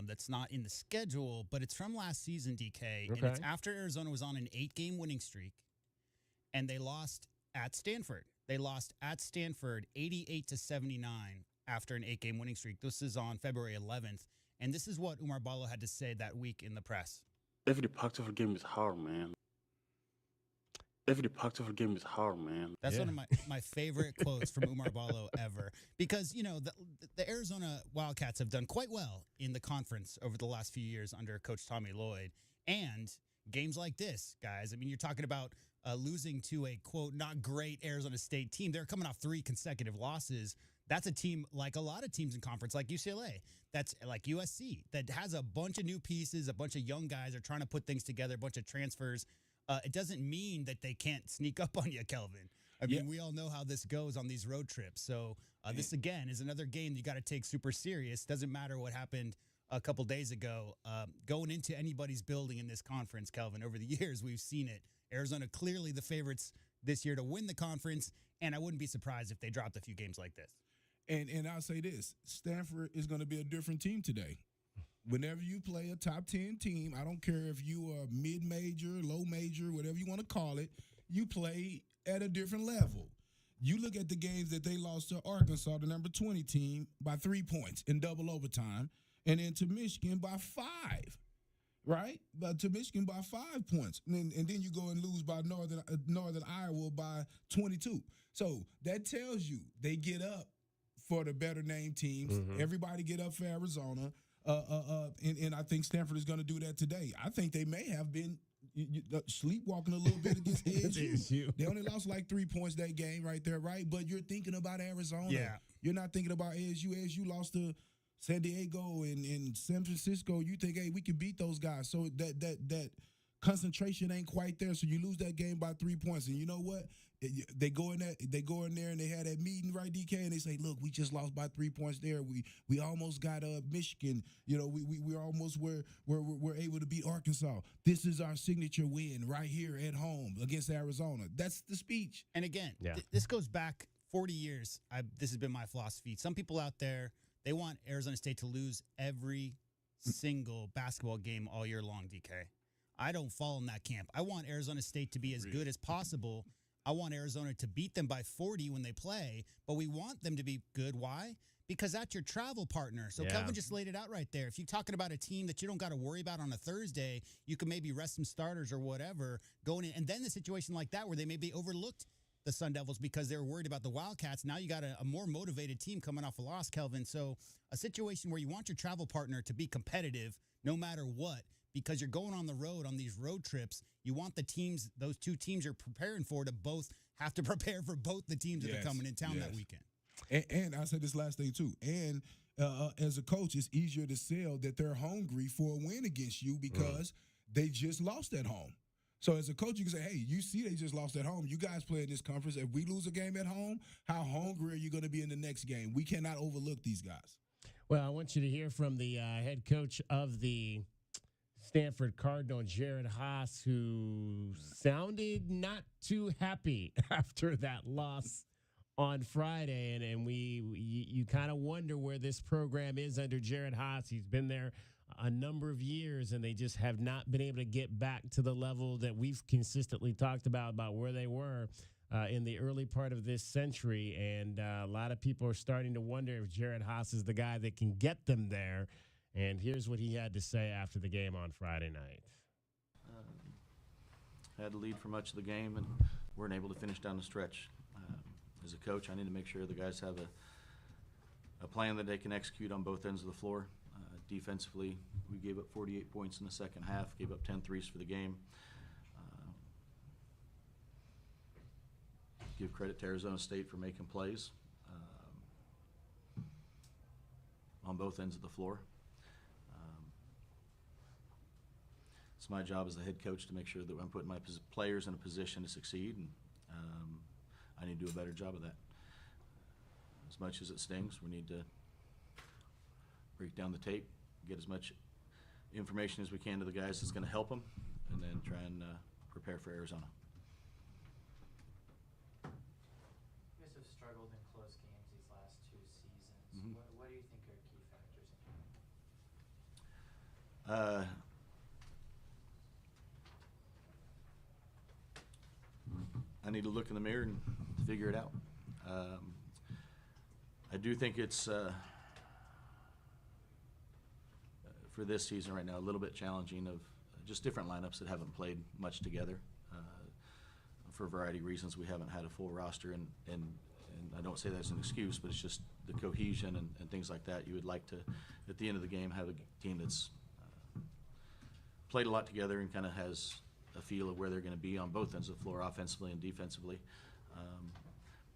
That's not in the schedule, but it's from last season, DK. Okay. And it's after Arizona was on an 8-game winning streak, and they lost at Stanford. They lost at Stanford 88-79 after an 8-game winning streak. This is on February 11th, and this is what Umar Balo had to say that week in the press. Every part of the game is hard, man. Every part of the game is hard, man. That's one of my favorite quotes from Umar Balo ever. Because, you know, the Arizona Wildcats have done quite well in the conference over the last few years under Coach Tommy Lloyd. And games like this, guys, I mean, you're talking about losing to a, quote, not great Arizona State team. They're coming off 3 consecutive losses. That's a team like a lot of teams in conference, like UCLA, that's like USC, that has a bunch of new pieces, a bunch of young guys are trying to put things together, a bunch of transfers. It doesn't mean that they can't sneak up on you, Kelvin. I mean, we all know how this goes on these road trips. So this, again, is another game you got to take super serious. Doesn't matter what happened a couple days ago. Going into anybody's building in this conference, Kelvin, over the years, we've seen it. Arizona clearly the favorites this year to win the conference, and I wouldn't be surprised if they dropped a few games like this. And I'll say this, Stanford is going to be a different team today. Whenever you play a top 10 team, I don't care if you are mid-major, low-major, whatever you want to call it, you play at a different level. You look at the games that they lost to Arkansas, the number 20 team, by 3 points in double overtime, and then to Michigan by 5, right? But to Michigan by 5 points. And then you go and lose by Northern Iowa by 22. So that tells you they get up for the better named teams. Mm-hmm. Everybody get up for Arizona. And I think Stanford is going to do that today. I think they may have been sleepwalking a little bit against ASU. They only lost like 3 points that game right there, right? But you're thinking about Arizona. Yeah. You're not thinking about ASU. ASU lost to San Diego and San Francisco. You think, hey, we can beat those guys. So that concentration ain't quite there. So you lose that game by 3 points. And you know what? They go in there and they had that meeting, right, DK, and they say, look, we just lost by 3 points there. We almost got Michigan. You know, we almost were able to beat Arkansas. This is our signature win right here at home against Arizona. That's the speech. And again, this goes back 40 years. This has been my philosophy. Some people out there, they want Arizona State to lose every single basketball game all year long, DK. I don't fall in that camp. I want Arizona State to be as good as possible. I want Arizona to beat them by 40 when they play, but we want them to be good. Why? Because that's your travel partner. So Kelvin just laid it out right there. If you're talking about a team that you don't got to worry about on a Thursday, you can maybe rest some starters or whatever going in. And then the situation like that where they maybe overlooked the Sun Devils because they were worried about the Wildcats. Now you got a more motivated team coming off a loss, Kelvin. So a situation where you want your travel partner to be competitive no matter what, because you're going on the road on these road trips. You want the teams, those two teams you're preparing for, to both have to prepare for both the teams that are coming in town that weekend. And I said this last thing too. And as a coach, it's easier to sell that they're hungry for a win against you because they just lost at home. So as a coach, you can say, hey, you see they just lost at home. You guys play in this conference. If we lose a game at home, how hungry are you going to be in the next game? We cannot overlook these guys. Well, I want you to hear from the head coach of the Stanford Cardinal, Jared Haas, who sounded not too happy after that loss on Friday. And you kind of wonder where this program is under Jared Haas. He's been there a number of years, and they just have not been able to get back to the level that we've consistently talked about where they were in the early part of this century, and a lot of people are starting to wonder if Jared Haas is the guy that can get them there. And here's what he had to say after the game on Friday night. Had the lead for much of the game and weren't able to finish down the stretch. As a coach, I need to make sure the guys have a plan that they can execute on both ends of the floor. Defensively, we gave up 48 points in the second half, gave up 10 threes for the game. Give credit to Arizona State for making plays on both ends of the floor. It's my job as the head coach to make sure that I'm putting my players in a position to succeed, and I need to do a better job of that. As much as it stings, we need to break down the tape, get as much information as we can to the guys that's going to help them, and then try and prepare for Arizona. You guys have struggled in close games these last 2 seasons. What do you think are key factors in that? I need to look in the mirror and figure it out. I do think it's for this season right now a little bit challenging of just different lineups that haven't played much together. For a variety of reasons, we haven't had a full roster, and I don't say that as an excuse, but it's just the cohesion and things like that. You would like to, at the end of the game, have a team that's played a lot together and kind of has a feel of where they're going to be on both ends of the floor, offensively and defensively.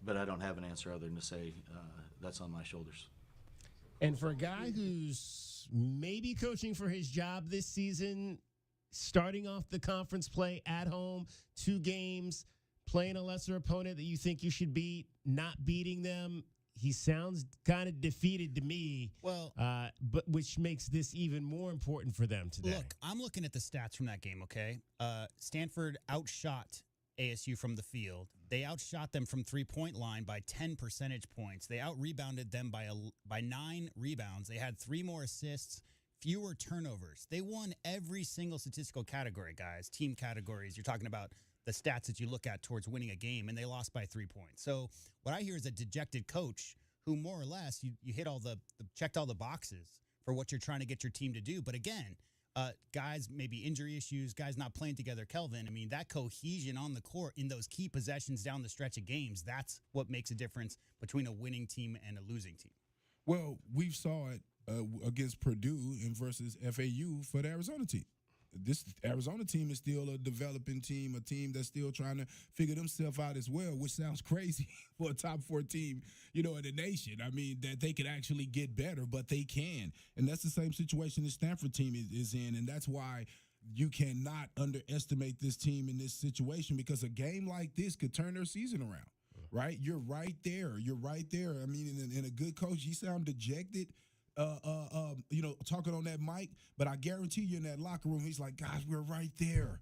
But I don't have an answer other than to say that's on my shoulders. And for a guy who's maybe coaching for his job this season, starting off the conference play at home, 2 games, playing a lesser opponent that you think you should beat, not beating them, he sounds kind of defeated to me. Well, but which makes this even more important for them today. Look, I'm looking at the stats from that game, okay? Stanford outshot ASU from the field. They outshot them from three-point line by 10 percentage points. They out-rebounded them by 9 rebounds. They had 3 more assists, fewer turnovers. They won every single statistical category, guys, team categories. You're talking about the stats that you look at towards winning a game, and they lost by 3 points. So what I hear is a dejected coach who more or less you hit all checked all the boxes for what you're trying to get your team to do. But again, guys, maybe injury issues, guys not playing together, Kelvin. I mean, that cohesion on the court in those key possessions down the stretch of games, that's what makes a difference between a winning team and a losing team. Well, we saw it against Purdue and versus FAU for the Arizona team. This Arizona team is still a developing team, a team that's still trying to figure themselves out as well, which sounds crazy for a top 4 team, in the nation. I mean, that they could actually get better, but they can. And that's the same situation the Stanford team is in, and that's why you cannot underestimate this team in this situation, because a game like this could turn their season around, right? You're right there. You're right there. I mean, in a good coach, you sound dejected, talking on that mic, but I guarantee you in that locker room, he's like, guys, we're right there.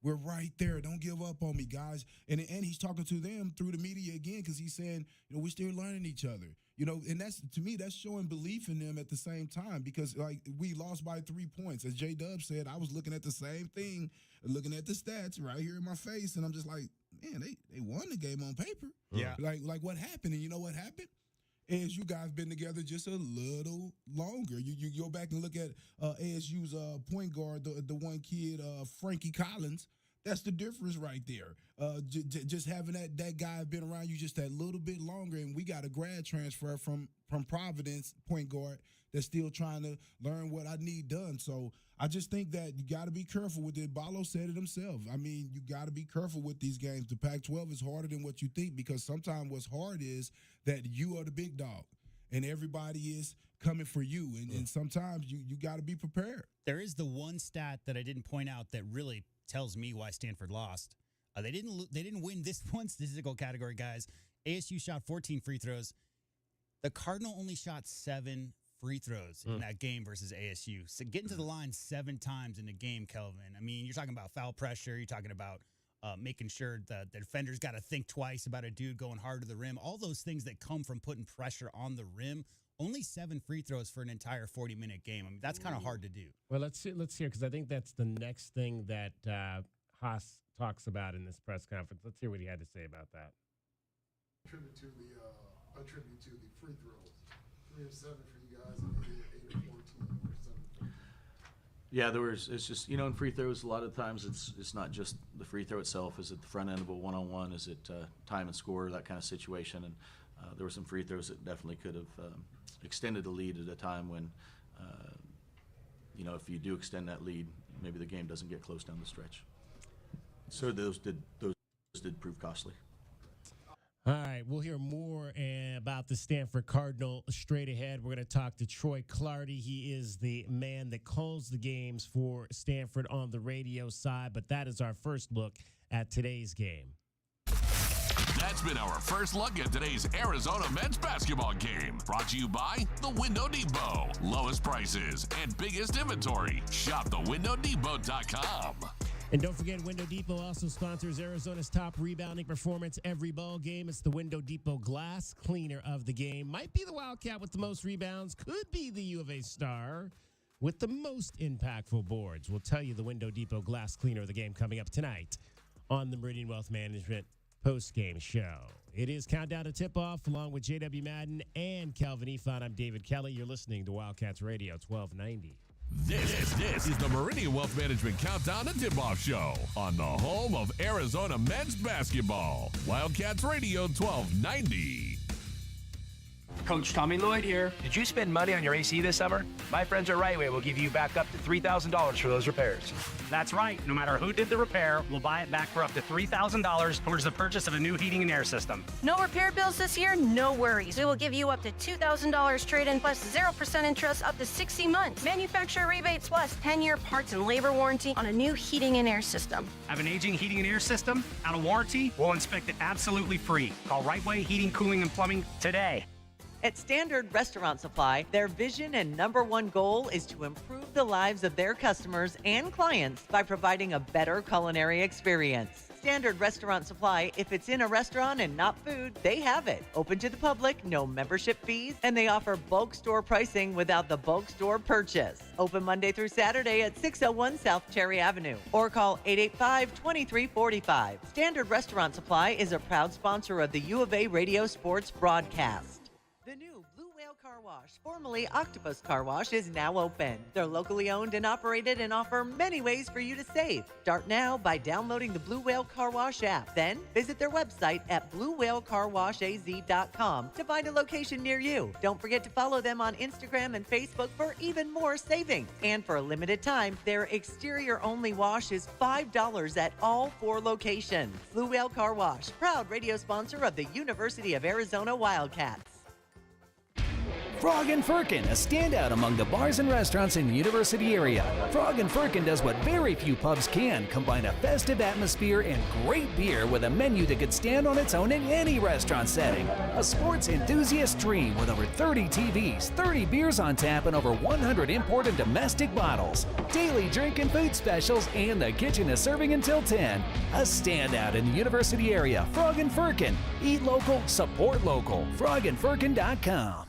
We're right there. Don't give up on me, guys. And he's talking to them through the media again, because he's saying, we're still learning each other. And that's, to me, that's showing belief in them at the same time, because we lost by 3 points. As J-Dub said, I was looking at the same thing, looking at the stats right here in my face, and I'm just like, man, they won the game on paper. Yeah. Like what happened? And you know what happened? Is you guys been together just a little longer. You go back and look at ASU's point guard, the one kid, Frankie Collins. That's the difference right there. Just having that guy been around you just that little bit longer, and we got a grad transfer from Providence, point guard, that's still trying to learn what I need done. So I just think that you got to be careful with it. Balo said it himself. I mean, you got to be careful with these games. The Pac-12 is harder than what you think, because sometimes what's hard is that you are the big dog and everybody is coming for you. And sometimes you got to be prepared. There is the one stat that I didn't point out that really tells me why Stanford lost. They didn't win this one statistical category, guys. ASU shot 14 free throws. The Cardinal only shot 7 free throws in that game versus ASU. So getting to the line 7 times in the game, Kelvin. I mean, you're talking about foul pressure. You're talking about making sure that the defender's got to think twice about a dude going hard to the rim. All those things that come from putting pressure on the rim. Only 7 free throws for an entire 40-minute game. I mean, that's kind of hard to do. Well, let's hear, because I think that's the next thing that Haas talks about in this press conference. Let's hear what he had to say about that. Attribute to the free throws. 3 of 7 for you guys, and 8 of 14 or 7. Yeah, it's just, in free throws, a lot of times it's not just the free throw itself. Is it the front end of a one-on-one? Is it time and score, that kind of situation? And there were some free throws that definitely could have extended the lead at a time when, if you do extend that lead, maybe the game doesn't get close down the stretch. So those did prove costly. All right, we'll hear more about the Stanford Cardinal straight ahead. We're going to talk to Troy Clardy. He is the man that calls the games for Stanford on the radio side, but that is our first look at today's game. That's been our first look at today's Arizona men's basketball game. Brought to you by The Window Depot. Lowest prices and biggest inventory. Shop thewindow.depot.com. And don't forget, Window Depot also sponsors Arizona's top rebounding performance every ball game. It's the Window Depot glass cleaner of the game. Might be the Wildcat with the most rebounds. Could be the U of A star with the most impactful boards. We'll tell you the Window Depot glass cleaner of the game coming up tonight on the Meridian Wealth Management post-game show. It is Countdown to Tip-Off along with J.W. Madden and Calvin Efon. I'm David Kelly. You're listening to Wildcats Radio 1290. This is the Meridian Wealth Management Countdown to Tip-Off Show on the home of Arizona men's basketball. Wildcats Radio 1290. Coach Tommy Lloyd here. Did you spend money on your AC this summer? My friends at Rightway will give you back up to $3,000 for those repairs. That's right. No matter who did the repair, we'll buy it back for up to $3,000 towards the purchase of a new heating and air system. No repair bills this year? No worries. We will give you up to $2,000 trade-in plus 0% interest up to 60 months. Manufacturer rebates plus 10-year parts and labor warranty on a new heating and air system. Have an aging heating and air system? Out of warranty? We'll inspect it absolutely free. Call Rightway Heating, Cooling, and Plumbing today. At Standard Restaurant Supply, their vision and #1 goal is to improve the lives of their customers and clients by providing a better culinary experience. Standard Restaurant Supply, if it's in a restaurant and not food, they have it. Open to the public, no membership fees, and they offer bulk store pricing without the bulk store purchase. Open Monday through Saturday at 601 South Cherry Avenue or call 885-2345. Standard Restaurant Supply is a proud sponsor of the U of A Radio Sports broadcast. The new Blue Whale Car Wash, formerly Octopus Car Wash, is now open. They're locally owned and operated and offer many ways for you to save. Start now by downloading the Blue Whale Car Wash app. Then visit their website at bluewhalecarwashaz.com to find a location near you. Don't forget to follow them on Instagram and Facebook for even more savings. And for a limited time, their exterior-only wash is $5 at all 4 locations. Blue Whale Car Wash, proud radio sponsor of the University of Arizona Wildcats. Frog and Firkin, a standout among the bars and restaurants in the university area. Frog and Firkin does what very few pubs can, combine a festive atmosphere and great beer with a menu that could stand on its own in any restaurant setting. A sports enthusiast dream with over 30 TVs, 30 beers on tap, and over 100 import and domestic bottles. Daily drink and food specials, and the kitchen is serving until 10. A standout in the university area. Frog and Firkin. Eat local, support local. frogandfirkin.com.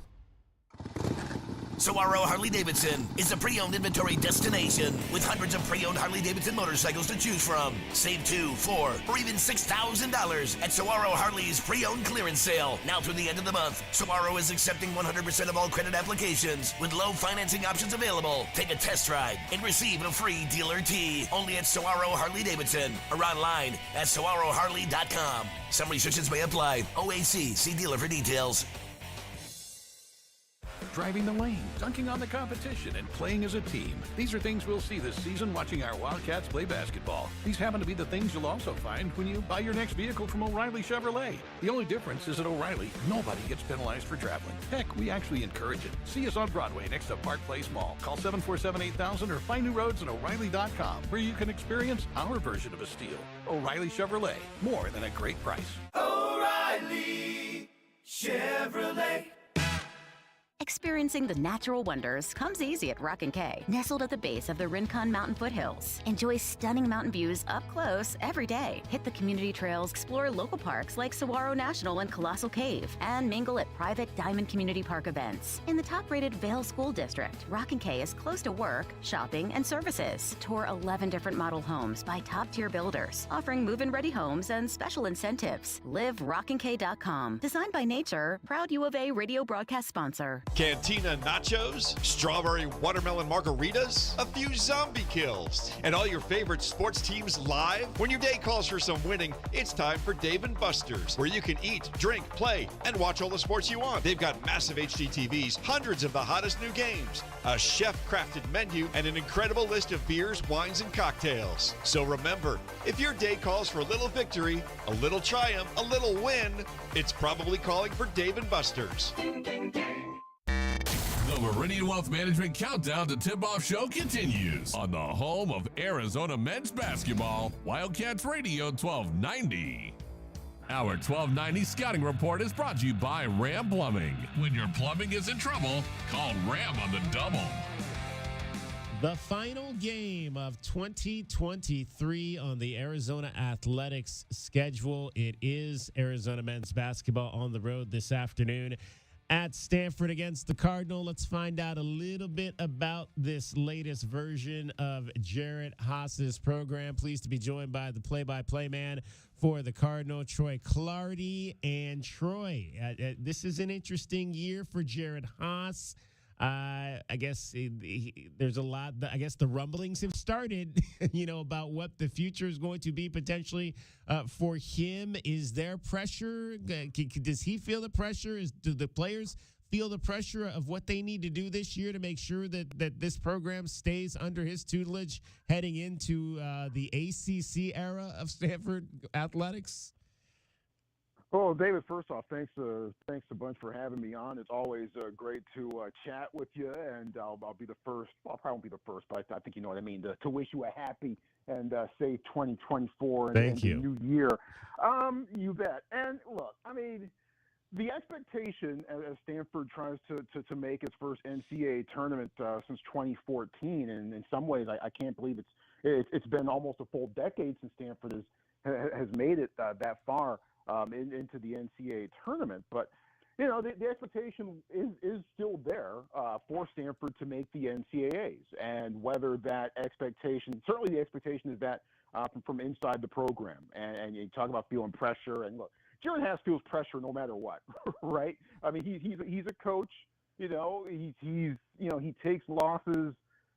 Saguaro Harley-Davidson is a pre-owned inventory destination with hundreds of pre-owned Harley-Davidson motorcycles to choose from. Save $2,000, $4,000, or even $6,000 at Saguaro Harley's pre-owned clearance sale. Now through the end of the month, Saguaro is accepting 100% of all credit applications with low financing options available. Take a test ride and receive a free dealer tee. Only at Saguaro Harley-Davidson or online at saguaroharley.com. Some restrictions may apply. OAC, see dealer for details. Driving the lane, dunking on the competition, and playing as a team. These are things we'll see this season watching our Wildcats play basketball. These happen to be the things you'll also find when you buy your next vehicle from O'Reilly Chevrolet. The only difference is at O'Reilly, nobody gets penalized for traveling. Heck, we actually encourage it. See us on Broadway next to Park Place Mall. Call 747-8000 or find new roads at O'Reilly.com, where you can experience our version of a steal. O'Reilly Chevrolet, more than a great price. O'Reilly Chevrolet. Experiencing the natural wonders comes easy at Rock and Kay, nestled at the base of the Rincon Mountain foothills. Enjoy stunning mountain views up close every day. Hit the community trails, explore local parks like Saguaro National and Colossal Cave, and mingle at private Diamond Community Park events. In the top-rated Vail School District, Rock and Kay is close to work, shopping, and services. Tour 11 different model homes by top-tier builders, offering move-in-ready homes and special incentives. Live rockandkay.com. Designed by Nature, proud U of A radio broadcast sponsor. Cantina nachos, strawberry watermelon margaritas, a few zombie kills, and all your favorite sports teams live? When your day calls for some winning, it's time for Dave & Buster's, where you can eat, drink, play, and watch all the sports you want. They've got massive HD TVs, hundreds of the hottest new games, a chef-crafted menu, and an incredible list of beers, wines, and cocktails. So remember, if your day calls for a little victory, a little triumph, a little win, it's probably calling for Dave & Buster's. The Meridian Wealth Management Countdown to Tip-Off Show continues on the home of Arizona men's basketball, Wildcats Radio 1290. Our 1290 scouting report is brought to you by Ram Plumbing. When your plumbing is in trouble, call Ram on the double. The final game of 2023 on the Arizona Athletics schedule. It is Arizona men's basketball on the road this afternoon at Stanford against the Cardinal. Let's find out a little bit about this latest version of Jared Haas's program. Pleased to be joined by the play-by-play man for the Cardinal, Troy Clardy. And Troy, this is an interesting year for Jared Haas. I guess there's a lot. I guess the rumblings have started, about what the future is going to be potentially for him. Is there pressure? Does he feel the pressure? Do the players feel the pressure of what they need to do this year to make sure that this program stays under his tutelage heading into the ACC era of Stanford athletics? Well, David, first off, thanks a bunch for having me on. It's always great to chat with you, and I'll be the first. Well, I probably won't be the first, but I think you know what I mean. To wish you a happy and safe 2024 and the new year. You bet. And look, I mean, the expectation as Stanford tries to make its first NCAA tournament since 2014, and in some ways, I can't believe it's been almost a full decade since Stanford has made it that far. Into the NCAA tournament, but the expectation is still there for Stanford to make the NCAAs, and whether that expectation, certainly the expectation is that from inside the program, and you talk about feeling pressure, and look, Jared Haas feels pressure no matter what, right? I mean, he's a coach, he takes losses.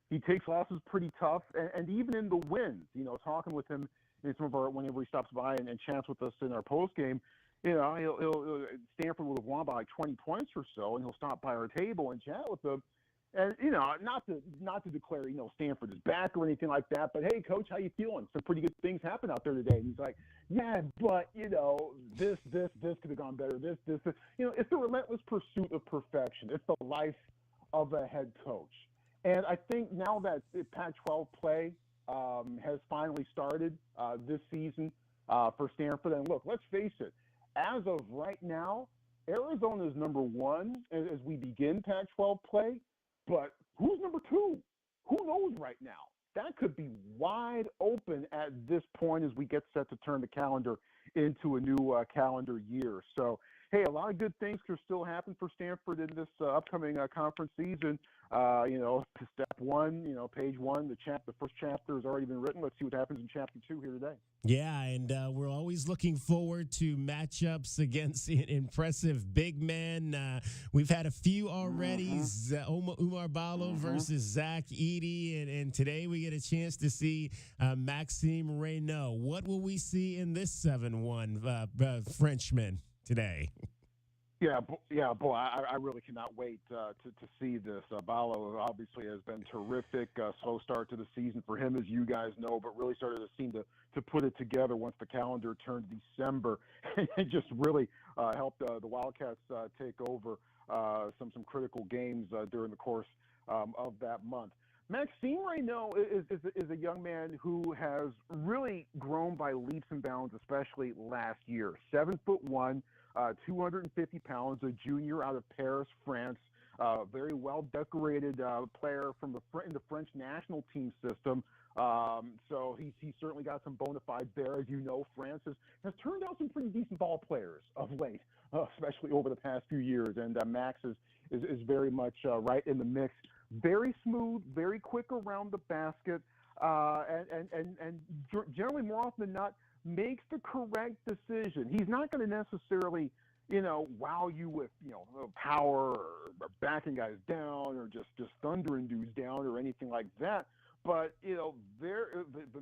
He takes losses pretty tough, and even in the wins, talking with him in some of our, whenever he stops by and chats with us in our post game, he'll Stanford will have won by like 20 points or so, and he'll stop by our table and chat with them, and not to declare Stanford is back or anything like that, but hey, coach, how you feeling? Some pretty good things happened out there today, and he's like, yeah, but this could have gone better. This, it's the relentless pursuit of perfection. It's the life of a head coach, and I think now that Pac-12 play has finally started this season for Stanford. And look, let's face it, as of right now, Arizona is number one as we begin Pac-12 play, but who's number two? Who knows right now? That could be wide open at this point as we get set to turn the calendar into a new calendar year. So, hey, a lot of good things could still happen for Stanford in this upcoming conference season. Step one, page one, the first chapter has already been written. Let's see what happens in chapter 2 here today. Yeah, and we're always looking forward to matchups against impressive big men. We've had a few already, Umar Balo versus Zach Edey, and today we get a chance to see Maxime Reynaud. What will we see in this 7-1 Frenchman today? Yeah, boy, I really cannot wait to see this. Balo obviously has been terrific. Slow start to the season for him, as you guys know, but really started to seem to put it together once the calendar turned December, and just really helped the Wildcats take over some critical games during the course of that month. Maxime Reynaud is a young man who has really grown by leaps and bounds, especially last year. 7'1", 250 pounds, a junior out of Paris, France. very well decorated player from in the French national team system. So he's certainly got some bona fides there. As you know, France has turned out some pretty decent ball players of late, especially over the past few years. And Max is very much right in the mix. Very smooth, very quick around the basket, and generally more often than not makes the correct decision. He's not going to necessarily, wow you with, power or backing guys down or just thundering dudes down or anything like that. But,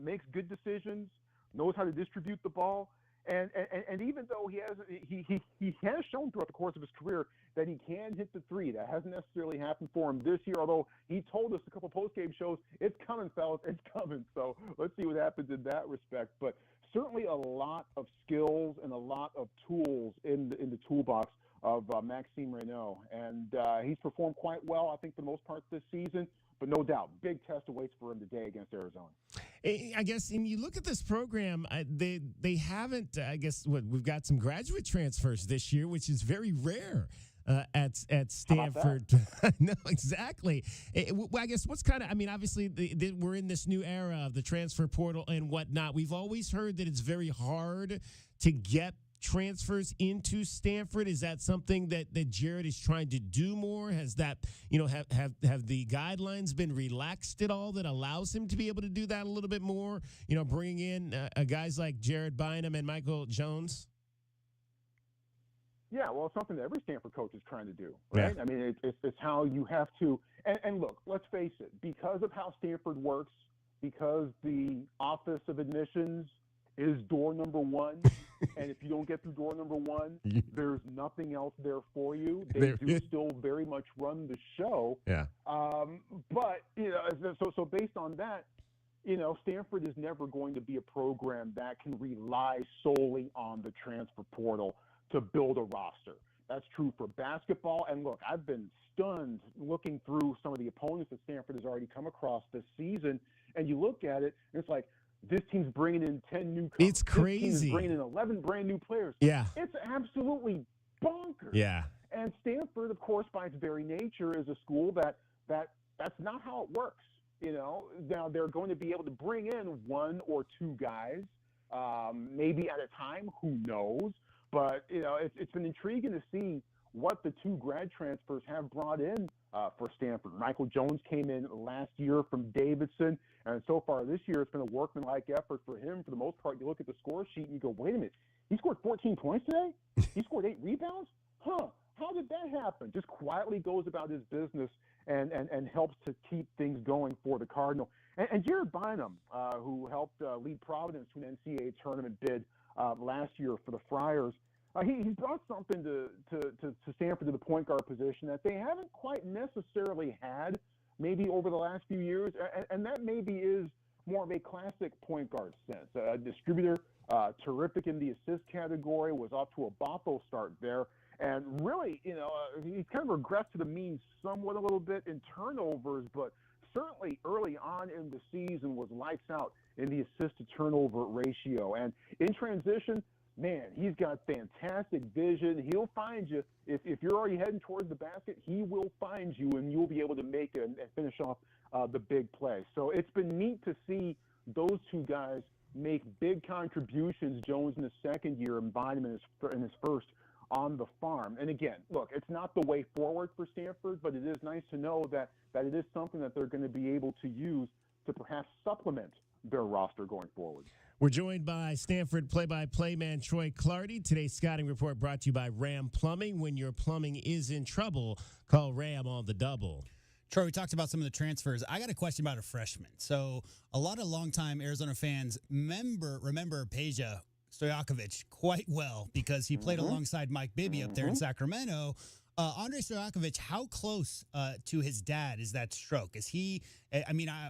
makes good decisions, knows how to distribute the ball. And even though he has shown throughout the course of his career that he can hit the three, that hasn't necessarily happened for him this year, although he told us a couple post-game shows, it's coming, fellas, it's coming. So let's see what happens in that respect. But certainly a lot of skills and a lot of tools in the toolbox of Maxime Reynaud. And he's performed quite well, I think, for the most part this season. But no doubt, big test awaits for him today against Arizona. I guess, and you look at this program, they haven't, I guess, we've got some graduate transfers this year, which is very rare at Stanford. No, exactly. I guess what's kind of, obviously we're in this new era of the transfer portal and whatnot. We've always heard that it's very hard to get transfers into Stanford. Is that something that Jared is trying to do more? Has that, have the guidelines been relaxed at all that allows him to be able to do that a little bit more? Bringing in guys like Jared Bynum and Michael Jones? Yeah, well, it's something that every Stanford coach is trying to do, right? Yeah. It's how you have to, and look, let's face it, because of how Stanford works, because the Office of Admissions is door number one, and if you don't get through door number one, there's nothing else there for you. They do still very much run the show. Yeah. But, so based on that, Stanford is never going to be a program that can rely solely on the transfer portal to build a roster. That's true for basketball. And look, I've been stunned looking through some of the opponents that Stanford has already come across this season, and you look at it, and it's like, this team's bringing in 10 new coaches. It's crazy. This team's bringing in 11 brand new players. Yeah. It's absolutely bonkers. Yeah. And Stanford, of course, by its very nature, is a school that's not how it works. Now they're going to be able to bring in one or two guys, maybe at a time, who knows? But, it's been intriguing to see what the two grad transfers have brought in for Stanford. Michael Jones came in last year from Davidson, and so far this year it's been a workmanlike effort for him. For the most part, you look at the score sheet and you go, wait a minute, he scored 14 points today? He scored 8 rebounds? How did that happen? Just quietly goes about his business and helps to keep things going for the Cardinal. And Jared Bynum, who helped lead Providence to an NCAA tournament bid last year for the Friars, he brought something to Stanford, to the point guard position, that they haven't quite necessarily had maybe over the last few years, and that maybe is more of a classic point guard sense. A distributor, terrific in the assist category, was off to a boffo start there, and really, he's kind of regressed to the mean somewhat a little bit in turnovers, but certainly early on in the season was lights out in the assist to turnover ratio. And in transition, man, he's got fantastic vision. He'll find you. If you're already heading towards the basket, he will find you, and you'll be able to make and finish off the big play. So it's been neat to see those two guys make big contributions, Jones in his second year and Bynum in his first on the farm. And again, look, it's not the way forward for Stanford, but it is nice to know that it is something that they're going to be able to use to perhaps supplement their roster going forward. We're joined by Stanford play-by-play man Troy Clardy. Today's scouting report brought to you by Ram Plumbing. When your plumbing is in trouble, call Ram on the double. Troy, we talked about some of the transfers. I got a question about a freshman. So a lot of longtime Arizona fans remember Peja Stojakovic quite well because he played alongside Mike Bibby up there in Sacramento. Andre Stojakovic, how close to his dad is that stroke? Is he?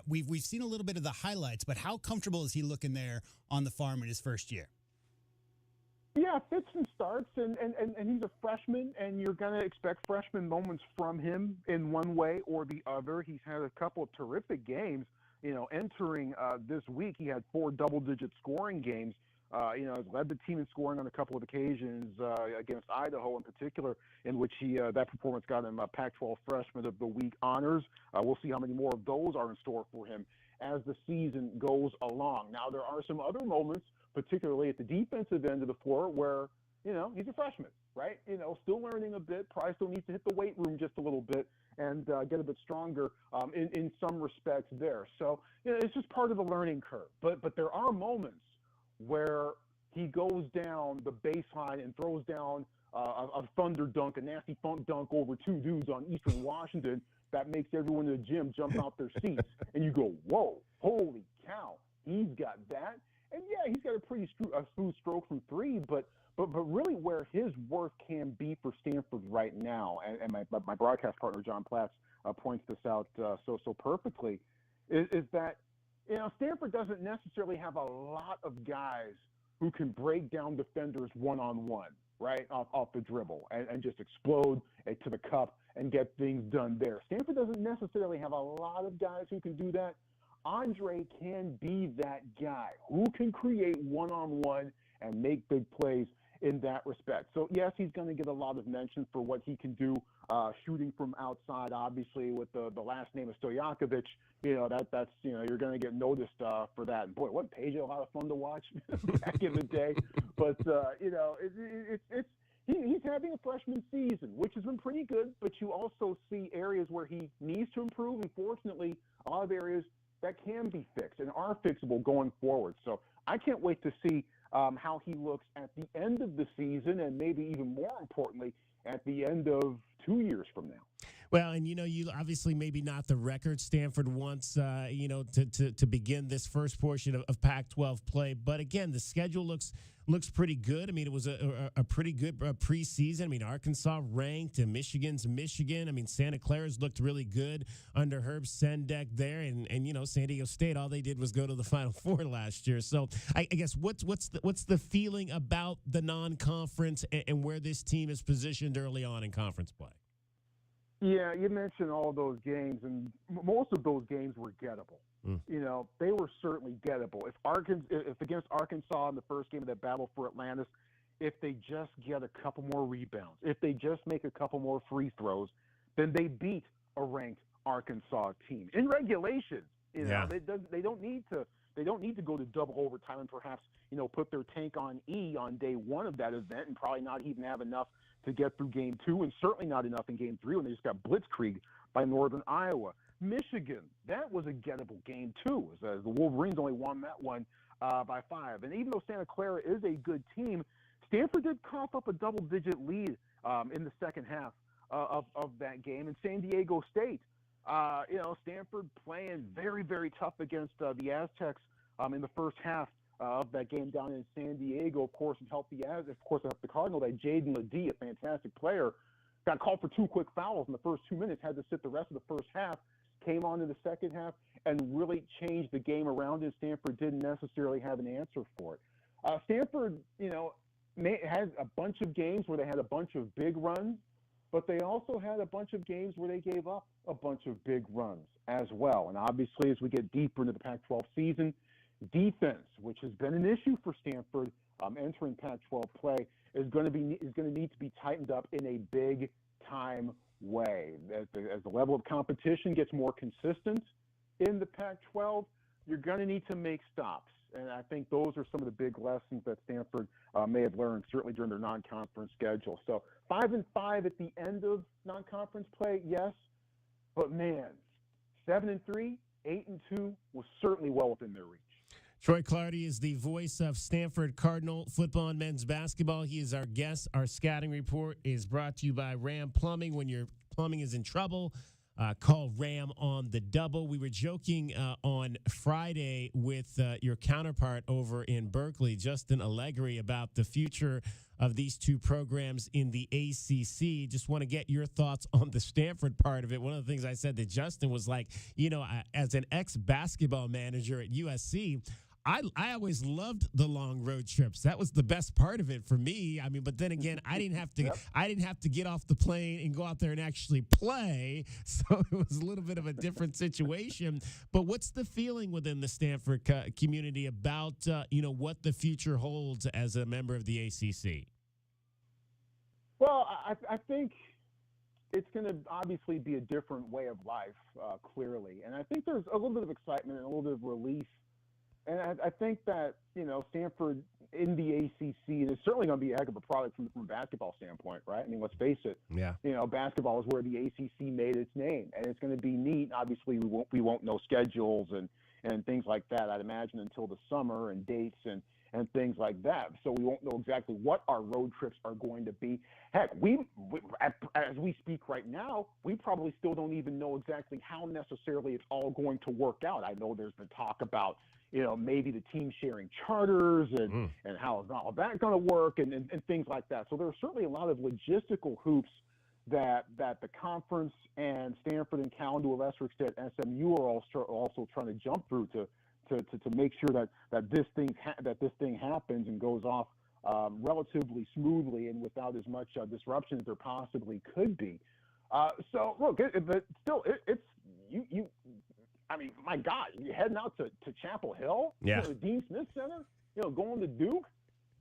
We've seen a little bit of the highlights, but how comfortable is he looking there on the farm in his first year? Yeah, fits and starts, and he's a freshman, and you're going to expect freshman moments from him in one way or the other. He's had a couple of terrific games. Entering this week, he had 4 double-digit scoring games Has led the team in scoring on a couple of occasions against Idaho in particular, in which that performance got him Pac-12 Freshman of the Week honors. We'll see how many more of those are in store for him as the season goes along. Now, there are some other moments, particularly at the defensive end of the floor, where he's a freshman, right? Still learning a bit. Probably still needs to hit the weight room just a little bit and get a bit stronger in some respects there. So it's just part of the learning curve. But there are moments where he goes down the baseline and throws down a thunder dunk, a nasty funk dunk over two dudes on Eastern Washington that makes everyone in the gym jump out their seats. And you go, whoa, holy cow, he's got that. And yeah, he's got a pretty smooth stroke from three, but really where his worth can be for Stanford right now, and my broadcast partner John Platts points this out so perfectly, is that Stanford doesn't necessarily have a lot of guys who can break down defenders one-on-one, right, off the dribble and just explode to the cup and get things done there. Stanford doesn't necessarily have a lot of guys who can do that. Andre can be that guy who can create one-on-one and make big plays in that respect. So, yes, he's going to get a lot of mention for what he can do shooting from outside, obviously, with the last name of Stojakovic. That's you're going to get noticed for that. And, boy, wasn't Peja a lot of fun to watch back in the day? But, he's having a freshman season, which has been pretty good, but you also see areas where he needs to improve, and fortunately, a lot of areas that can be fixed and are fixable going forward. So I can't wait to see how he looks at the end of the season, and maybe even more importantly, at the end of 2 years from now. Well, and you obviously maybe not the record Stanford wants, to begin this first portion of Pac-12 play. But again, the schedule looks pretty good. I mean, it was a pretty good preseason. I mean, Arkansas ranked, and Michigan's Michigan. I mean, Santa Clara's looked really good under Herb Sendek there, and San Diego State. All they did was go to the Final Four last year. So I guess what's the feeling about the non-conference and where this team is positioned early on in conference play? Yeah, you mentioned all those games, and most of those games were gettable. They were certainly gettable. If against Arkansas in the first game of that battle for Atlantis, if they just get a couple more rebounds, if they just make a couple more free throws, then they beat a ranked Arkansas team in regulation. They don't need to go to double overtime and perhaps put their tank on E on day one of that event, and probably not even have enough to get through game two, and certainly not enough in game three when they just got blitzkrieg by Northern Iowa. Michigan, that was a gettable game too. The Wolverines only won that one by 5. And even though Santa Clara is a good team, Stanford did cough up a double-digit lead in the second half of that game. And San Diego State, Stanford playing very, very tough against the Aztecs in the first half of that game down in San Diego. Of course, it helped the Cardinal. That Jaden Ledee, a fantastic player, got called for 2 quick fouls in the first 2 minutes, had to sit the rest of the first half, came on in the second half, and really changed the game around it. Stanford didn't necessarily have an answer for it. Stanford, had a bunch of games where they had a bunch of big runs, but they also had a bunch of games where they gave up a bunch of big runs as well. And obviously, as we get deeper into the Pac-12 season, defense, which has been an issue for Stanford entering Pac-12 play, is going to need to be tightened up in a big-time way. As the level of competition gets more consistent in the Pac-12, you're going to need to make stops. And I think those are some of the big lessons that Stanford may have learned, certainly during their non-conference schedule. So 5-5 at the end of non-conference play, yes, but man, 7-3, 8-2 was certainly well within their reach. Troy Clardy is the voice of Stanford Cardinal football and men's basketball. He is our guest. Our scouting report is brought to you by Ram Plumbing. When your plumbing is in trouble, call Ram on the double. We were joking on Friday with your counterpart over in Berkeley, Justin Allegri, about the future of these two programs in the ACC. Just want to get your thoughts on the Stanford part of it. One of the things I said to Justin was like, as an ex-basketball manager at USC, I always loved the long road trips. That was the best part of it for me. I mean, but then again, I didn't have to get off the plane and go out there and actually play. So it was a little bit of a different situation. But what's the feeling within the Stanford community about what the future holds as a member of the ACC? Well, I think it's going to obviously be a different way of life, clearly. And I think there's a little bit of excitement and a little bit of relief. And I think that, Stanford in the ACC is certainly going to be a heck of a product from a basketball standpoint, right? I mean, let's face it. Yeah. Basketball is where the ACC made its name. And it's going to be neat. Obviously, we won't know schedules and things like that, I'd imagine, until the summer and dates and things like that. So we won't know exactly what our road trips are going to be. Heck, as we speak right now, we probably still don't even know exactly how necessarily it's all going to work out. I know there's been talk about, maybe the team sharing charters and how is all that going to work and things like that. So there are certainly a lot of logistical hoops that the conference and Stanford and Cal, and to a lesser extent SMU are also trying to jump through to make sure that this thing happens and goes off relatively smoothly and without as much disruption as there possibly could be. So look, but still, it's you. I mean, my God, you're heading out to Chapel Hill, the Dean Smith Center, going to Duke,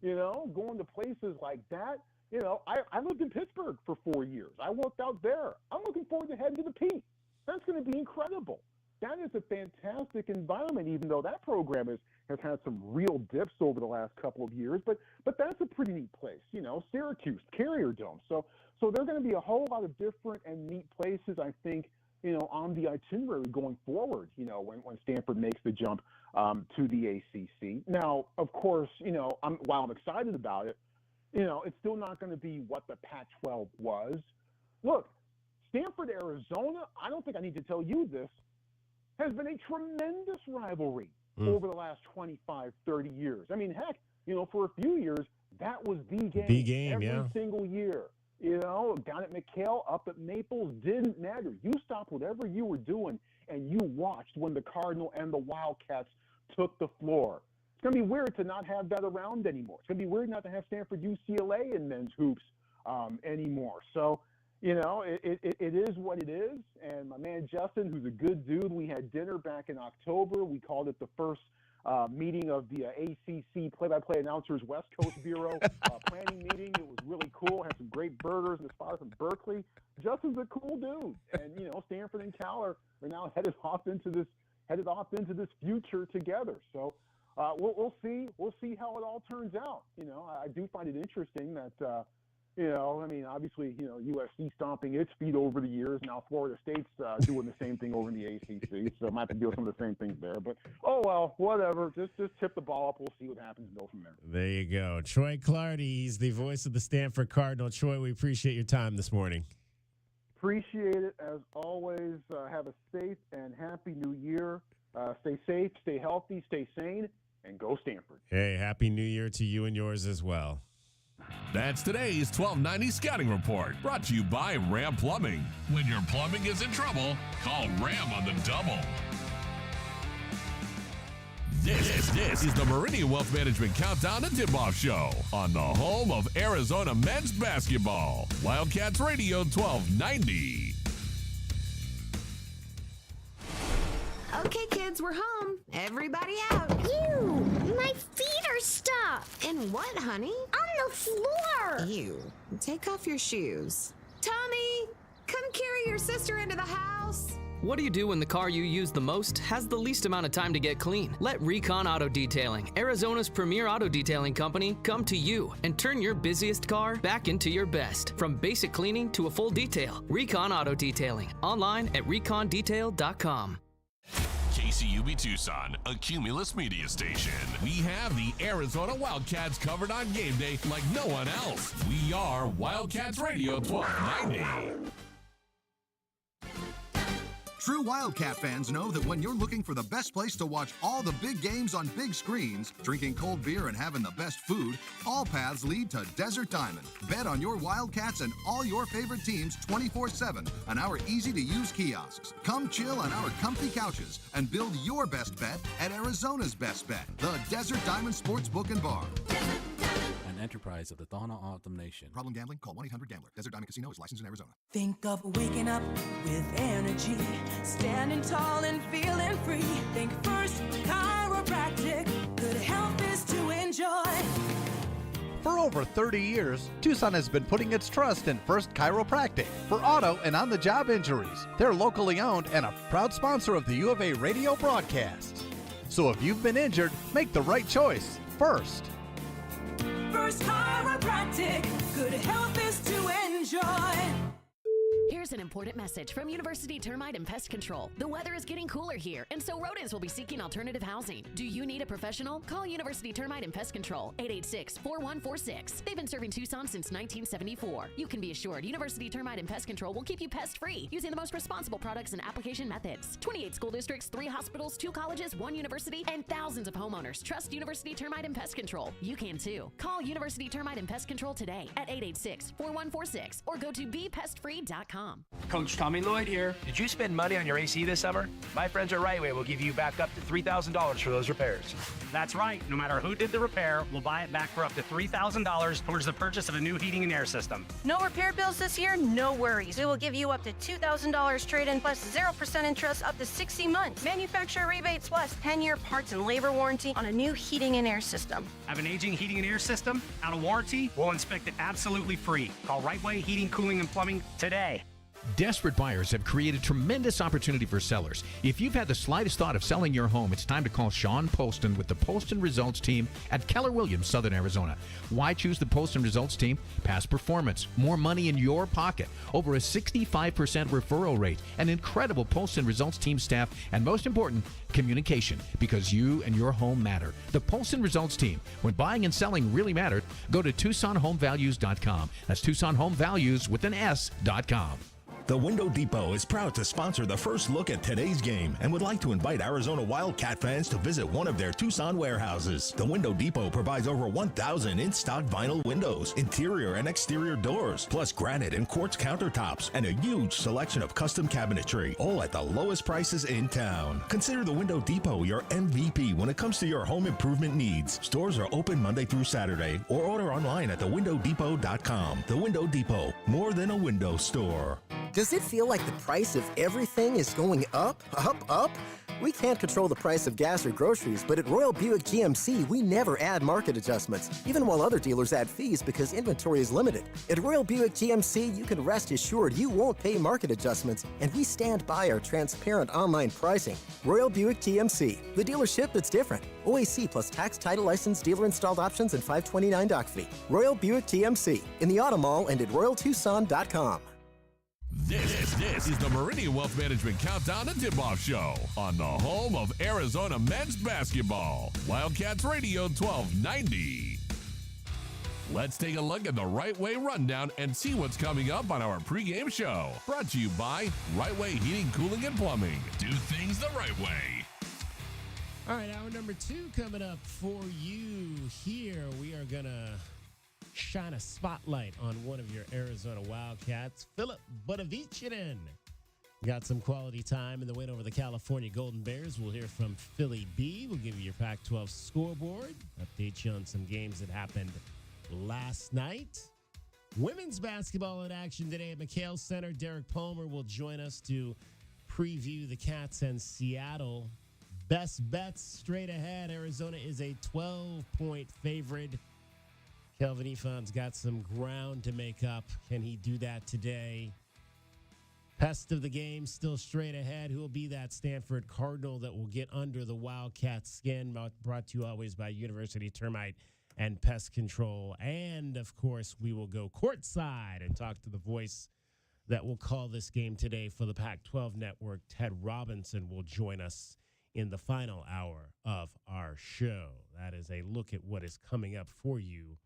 going to places like that. I lived in Pittsburgh for 4 years. I worked out there. I'm looking forward to heading to the Peak. That's going to be incredible. That is a fantastic environment, even though that program has had some real dips over the last couple of years. But that's a pretty neat place, Syracuse, Carrier Dome. So there are going to be a whole lot of different and neat places, I think, on the itinerary going forward, when Stanford makes the jump to the ACC. Now, of course, while I'm excited about it, it's still not going to be what the Pac-12 was. Look, Stanford, Arizona, I don't think I need to tell you this, has been a tremendous rivalry over the last 25, 30 years. I mean, heck, for a few years, that was the game. Every single year. Down at McHale, up at Maples, didn't matter. You stopped whatever you were doing, and you watched when the Cardinal and the Wildcats took the floor. It's going to be weird to not have that around anymore. It's going to be weird not to have Stanford UCLA in men's hoops anymore. So, it is what it is. And my man Justin, who's a good dude, we had dinner back in October. We called it the first meeting of the ACC play-by-play announcers West Coast Bureau planning meeting. It was really cool. Had some great burgers and a spot from Berkeley. Justin's a cool dude, and Stanford and Cal are now headed off into this future together. So we'll see how it all turns out. I do find it interesting that. Obviously, USC stomping its feet over the years. Now Florida State's doing the same thing over in the ACC, so might have to deal with some of the same things there. But, oh, well, whatever. Just tip the ball up. We'll see what happens and go from there. There you go. Troy Clardy, he's the voice of the Stanford Cardinal. Troy, we appreciate your time this morning. Appreciate it, as always. Have a safe and happy new year. Stay safe, stay healthy, stay sane, and go Stanford. Hey, happy new year to you and yours as well. That's today's 1290 Scouting Report, brought to you by Ram Plumbing. When your plumbing is in trouble, call Ram on the double. This is the Meridian Wealth Management Countdown to Tipoff Show on the home of Arizona men's basketball. Wildcats Radio 1290. Okay, kids, we're home. Everybody out. Ew, my feet are stuck. In what, honey? On the floor. Ew. Take off your shoes. Tommy, come carry your sister into the house. What do you do when the car you use the most has the least amount of time to get clean? Let Recon Auto Detailing, Arizona's premier auto detailing company, come to you and turn your busiest car back into your best. From basic cleaning to a full detail, Recon Auto Detailing. Online at recondetail.com. KCUB Tucson, a Cumulus media station. We have the Arizona Wildcats covered on game day like no one else. We are Wildcats Radio 1290. True Wildcat fans know that when you're looking for the best place to watch all the big games on big screens, drinking cold beer and having the best food, all paths lead to Desert Diamond. Bet on your Wildcats and all your favorite teams 24/7 on our easy-to-use kiosks. Come chill on our comfy couches and build your best bet at Arizona's best bet, the Desert Diamond Sportsbook and Bar. An enterprise of the Thana Autumn Nation. Problem gambling? Call 1-800-GAMBLER. Desert Diamond Casino is licensed in Arizona. Think of waking up with energy, standing tall and feeling free. Think first, chiropractic, good health is to enjoy. For over 30 years, Tucson has been putting its trust in First Chiropractic for auto and on-the-job injuries. They're locally owned and a proud sponsor of the U of A radio broadcasts. So if you've been injured, make the right choice first. First Chiropractic, good health is to enjoy. Here's an important message from University Termite and Pest Control. The weather is getting cooler here, and so rodents will be seeking alternative housing. Do you need a professional? Call University Termite and Pest Control, 886-4146. They've been serving Tucson since 1974. You can be assured University Termite and Pest Control will keep you pest-free using the most responsible products and application methods. 28 school districts, 3 hospitals, 2 colleges, 1 university, and thousands of homeowners trust University Termite and Pest Control. You can too. Call University Termite and Pest Control today at 886-4146 or go to bepestfree.com. Coach Tommy Lloyd here. Did you spend money on your AC this summer? My friends at Rightway will give you back up to $3,000 for those repairs. That's right. No matter who did the repair, we'll buy it back for up to $3,000 towards the purchase of a new heating and air system. No repair bills this year? No worries. We will give you up to $2,000 trade-in plus 0% interest up to 60 months. Manufacturer rebates plus 10-year parts and labor warranty on a new heating and air system. Have an aging heating and air system? Out of warranty? We'll inspect it absolutely free. Call Rightway Heating, Cooling, and Plumbing today. Desperate buyers have created tremendous opportunity for sellers. If you've had the slightest thought of selling your home, it's time to call Sean Poston with the Poston Results Team at Keller Williams, Southern Arizona. Why choose the Poston Results Team? Past performance, more money in your pocket, over a 65% referral rate, an incredible Poston Results Team staff, and most important, communication, because you and your home matter. The Poston Results Team. When buying and selling really mattered, go to TucsonHomeValues.com. That's TucsonHomeValues with an S.com. The Window Depot is proud to sponsor the first look at today's game and would like to invite Arizona Wildcat fans to visit one of their Tucson warehouses. The Window Depot provides over 1,000 in-stock vinyl windows, interior and exterior doors, plus granite and quartz countertops, and a huge selection of custom cabinetry, all at the lowest prices in town. Consider the Window Depot your MVP when it comes to your home improvement needs. Stores are open Monday through Saturday, or order online at thewindowdepot.com. The Window Depot, more than a window store. Does it feel like the price of everything is going up, up, up? We can't control the price of gas or groceries, but at Royal Buick GMC, we never add market adjustments, even while other dealers add fees because inventory is limited. At Royal Buick GMC, you can rest assured you won't pay market adjustments, and we stand by our transparent online pricing. Royal Buick GMC, the dealership that's different. OAC plus tax, title, license, dealer-installed options, and $529 doc fee. Royal Buick GMC, in the Auto Mall and at RoyalTucson.com. This is the Meridian Wealth Management Countdown and Tipoff Show on the home of Arizona men's basketball. Wildcats Radio 1290. Let's take a look at the Right Way Rundown and see what's coming up on our pregame show. Brought to you by Right Way Heating, Cooling, and Plumbing. Do things the right way. All right, hour number 2 coming up for you here. We are going to shine a spotlight on one of your Arizona Wildcats, Philip Bonavichinen. Got some quality time in the win over the California Golden Bears. We'll hear from Philly B. We'll give you your Pac-12 scoreboard, update you on some games that happened last night. Women's basketball in action today at McHale Center. Derek Palmer will join us to preview the Cats and Seattle. Best bets straight ahead. Arizona is a 12-point favorite. Kelvin Efon's got some ground to make up. Can he do that today? Pest of the game still straight ahead. Who will be that Stanford Cardinal that will get under the Wildcat skin? Brought to you always by University Termite and Pest Control. And, of course, we will go courtside and talk to the voice that will call this game today for the Pac-12 Network. Ted Robinson will join us in the final hour of our show. That is a look at what is coming up for you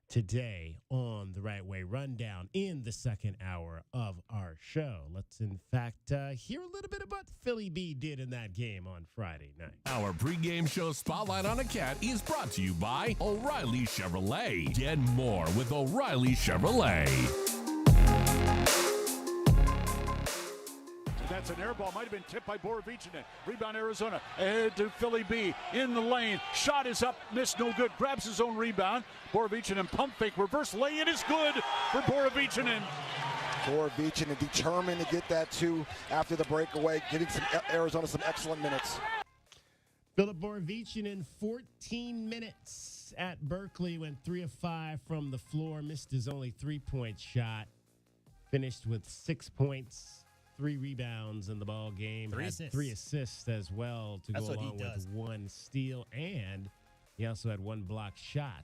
today on the Right Way Rundown in the second hour of our show. Let's, in fact, hear a little bit about what Philly B did in that game on Friday night. Our pregame show Spotlight on a Cat is brought to you by O'Reilly Chevrolet. Get more with O'Reilly Chevrolet. That's an air ball. Might have been tipped by Borovichinen. Rebound Arizona. Ahead to Philly B. In the lane. Shot is up. Missed. No good. Grabs his own rebound. Borovichinen pump fake. Reverse lay-in is good for Borovichinen. Borovichinen determined to get that two after the breakaway. Giving Arizona some excellent minutes. Philip Borovichinen, 14 minutes at Berkeley. Went 3 of 5 from the floor. Missed his only three-point shot. Finished with 6 points. 3 rebounds in the ball game. Had 3 assists as well to go along with 1 steal, and he also had 1 block shot.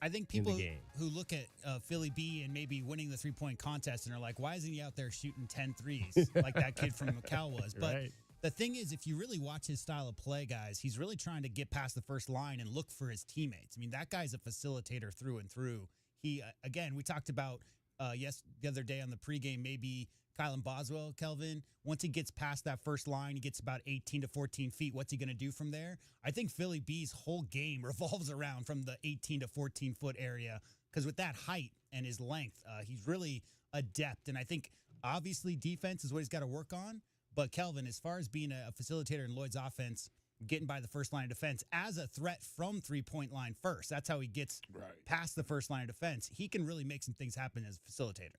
I think people who look at Philly B and maybe winning the three-point contest and are like, why isn't he out there shooting 10 threes like that kid from Cal was? But the thing is, if you really watch his style of play, guys, he's really trying to get past the first line and look for his teammates. I mean, that guy's a facilitator through and through. He, again, we talked about the other day on the pregame, maybe Kylan Boswell, Kelvin, once he gets past that first line, he gets about 18 to 14 feet. What's he going to do from there? I think Philly B's whole game revolves around from the 18 to 14-foot area because with that height and his length, he's really adept. And I think, obviously, defense is what he's got to work on. But, Kelvin, as far as being a facilitator in Lloyd's offense, getting by the first line of defense as a threat from three-point line first, that's how he gets past the first line of defense. He can really make some things happen as a facilitator.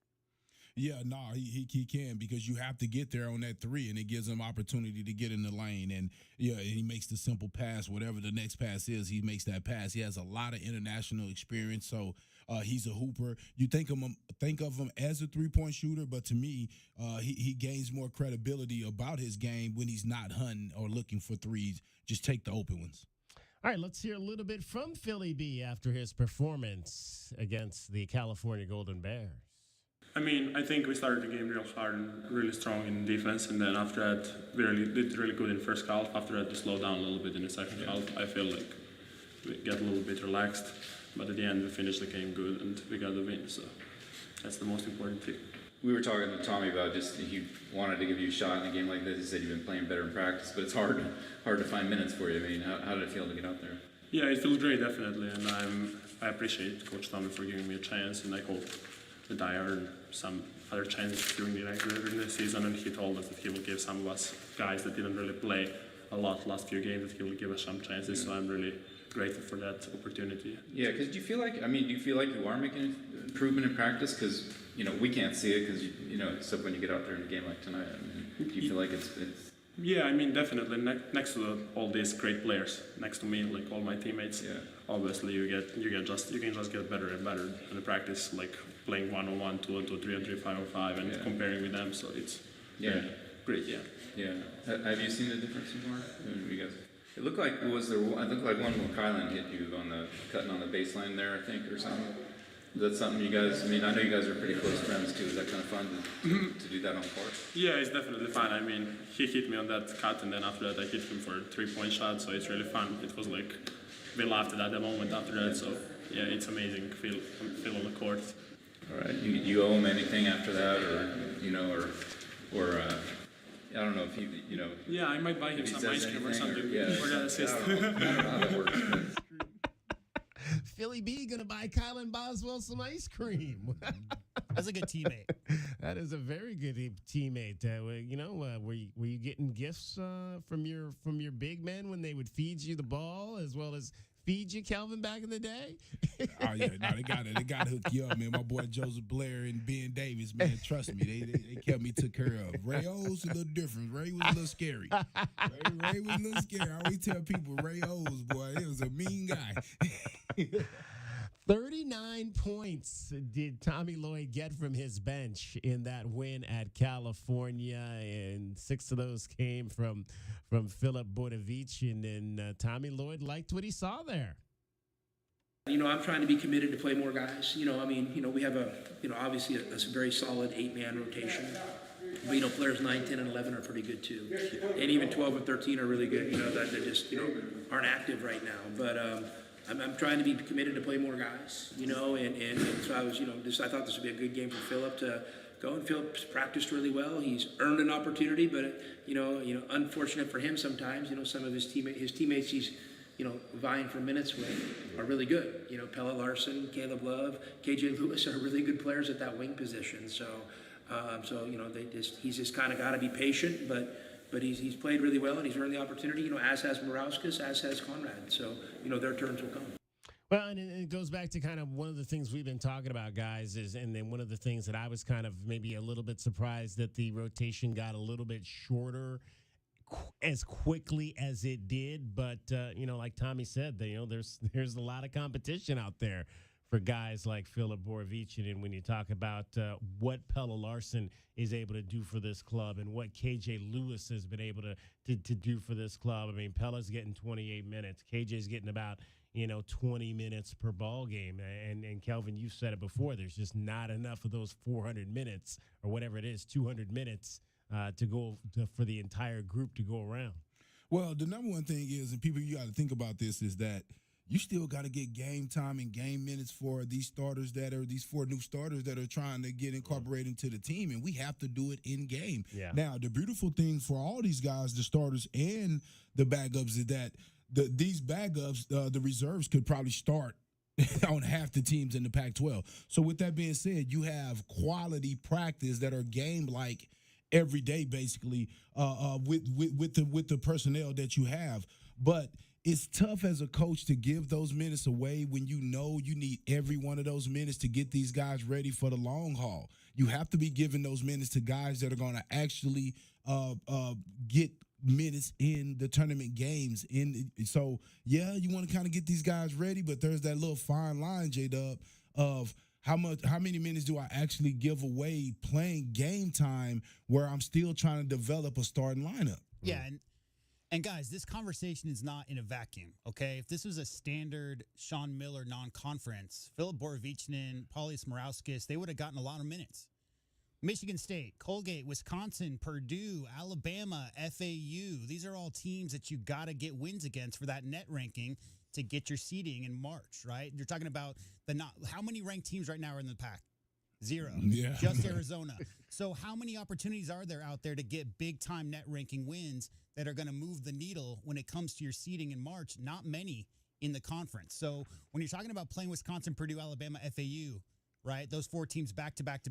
Yeah, no, he can because you have to get there on that 3, and it gives him opportunity to get in the lane. And, yeah, he makes the simple pass. Whatever the next pass is, he makes that pass. He has a lot of international experience, so he's a hooper. You think of him as a three-point shooter, but to me, he gains more credibility about his game when he's not hunting or looking for threes. Just take the open ones. All right, let's hear a little bit from Philly B after his performance against the California Golden Bears. I mean, I think we started the game real hard and really strong in defense, and then after that, we did really good in the first half. After that, we slowed down a little bit in the second half. I feel like we get a little bit relaxed, but at the end, we finished the game good and we got the win, so that's the most important thing. We were talking to Tommy about just he wanted to give you a shot in a game like this. He said you've been playing better in practice, but it's hard to find minutes for you. I mean, how did it feel to get out there? Yeah, it feels great, definitely, and I appreciate Coach Tommy for giving me a chance, and I hope that I earned some other chances during the season, and he told us that he will give some of us guys that didn't really play a lot last few games, that he will give us some chances, so I'm really grateful for that opportunity. Yeah, because do you feel like you are making improvement in practice? Because, we can't see it because, except when you get out there in a game like tonight. I mean, do you feel like it's Yeah, I mean, definitely. Next to all these great players, next to me, like all my teammates, obviously you can just get better and better in the practice, like playing 1-on-1, 2-on-2, 3-on-3, 5-on-5, and comparing with them. So it's great. Yeah. Have you seen the difference in Mark? You guys, it looked like one where Kylan hit you on the cutting on the baseline there, I think, or something. Is that something you guys? I mean, I know you guys are pretty close friends too. Is that kind of fun to do that on the court? Yeah, it's definitely fun. I mean, he hit me on that cut, and then after that, I hit him for a 3-point shot. So it's really fun. It was like we laughed at the moment after that. So yeah, it's amazing. Feel on the court. All right. You owe him anything after that, or I don't know if you know. Yeah, I might buy him some ice cream or something. Yeah, for that assist. I don't know how that works. Philly B gonna buy Kylan Boswell some ice cream. That's a good teammate. That is a very good teammate. Were you getting gifts from your big men when they would feed you the ball as well as feed you, Kelvin, back in the day? Oh yeah, no, they got to hook you up, man. My boy Joseph Blair and Ben Davis, man, trust me, they kept me took care of. Ray O's a little different. Ray was a little scary. Ray was a little scary. I always tell people Ray O's, boy, he was a mean guy. 39 points did Tommy Lloyd get from his bench in that win at California, and 6 of those came from Philip Borovichinen, and Tommy Lloyd liked what he saw there. I'm trying to be committed to play more guys. We have obviously a very solid 8-man rotation. But, players 9, 10, and 11 are pretty good too. And even 12 and 13 are really good, that just, aren't active right now. But I'm trying to be committed to play more guys, and so I was, I thought this would be a good game for Philip to Phil's practiced really well. He's earned an opportunity, but unfortunate for him sometimes. Some of his teammates he's vying for minutes with are really good. Pella Larson, Caleb Love, KJ Lewis are really good players at that wing position. So he's just kind of got to be patient, but he's played really well and he's earned the opportunity. As has Morauskas, as has Conrad. So their turns will come. Well, and it goes back to kind of one of the things we've been talking about, guys, and then one of the things that I was kind of maybe a little bit surprised that the rotation got a little bit shorter as quickly as it did. But, like Tommy said, there's a lot of competition out there for guys like Filip Borovic. And when you talk about what Pella Larson is able to do for this club and what KJ Lewis has been able to do for this club, I mean, Pella's getting 28 minutes. KJ's getting about 20 minutes per ball game. And Kelvin, you said it before, there's just not enough of those 400 minutes or whatever it is, 200 minutes for the entire group to go around. Well, the number one thing is, and people, you got to think about this, is that you still got to get game time and game minutes for these these 4 new starters that are trying to get incorporated into the team, and we have to do it in game. Yeah. Now, the beautiful thing for all these guys, the starters and the backups, is that these backups, the reserves could probably start on half the teams in the Pac-12. So with that being said, you have quality practice that are game-like every day, basically, with the personnel that you have. But it's tough as a coach to give those minutes away when you know you need every one of those minutes to get these guys ready for the long haul. You have to be giving those minutes to guys that are going to actually get minutes in the tournament games. So, yeah, you want to kind of get these guys ready, but there's that little fine line, J-Dub, of how many minutes do I actually give away playing game time where I'm still trying to develop a starting lineup? Yeah, and guys, this conversation is not in a vacuum, okay? If this was a standard Sean Miller non-conference, Filip Borovic, Paulius Morauskas, they would have gotten a lot of minutes. Michigan State, Colgate, Wisconsin, Purdue, Alabama, FAU. These are all teams that you got to get wins against for that net ranking to get your seeding in March, right? You're talking about how many ranked teams right now are in the pack? 0. Yeah. Just Arizona. So how many opportunities are there out there to get big-time net ranking wins that are going to move the needle when it comes to your seeding in March? Not many in the conference. So when you're talking about playing Wisconsin, Purdue, Alabama, FAU, right, those 4 teams back-to-back,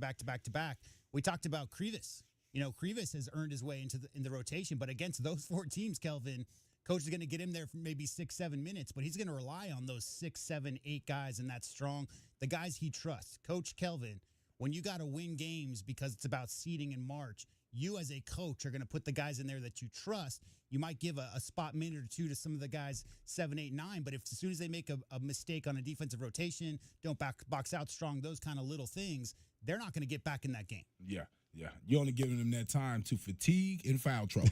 we talked about Krivas. Krivas has earned his way in the rotation, but against those 4 teams, Kelvin, coach is going to get him there for maybe 6-7 minutes, but he's going to rely on those 6, 7, 8 guys, and that's strong. The guys he trusts. Coach Kelvin, when you got to win games because it's about seeding in March, you as a coach are going to put the guys in there that you trust. You might give a spot minute or 2 to some of the guys 7, 8, 9, but as soon as they make a mistake on a defensive rotation, don't box out strong, those kind of little things, they're not going to get back in that game. Yeah. Yeah, you're only giving them that time to fatigue and foul trouble.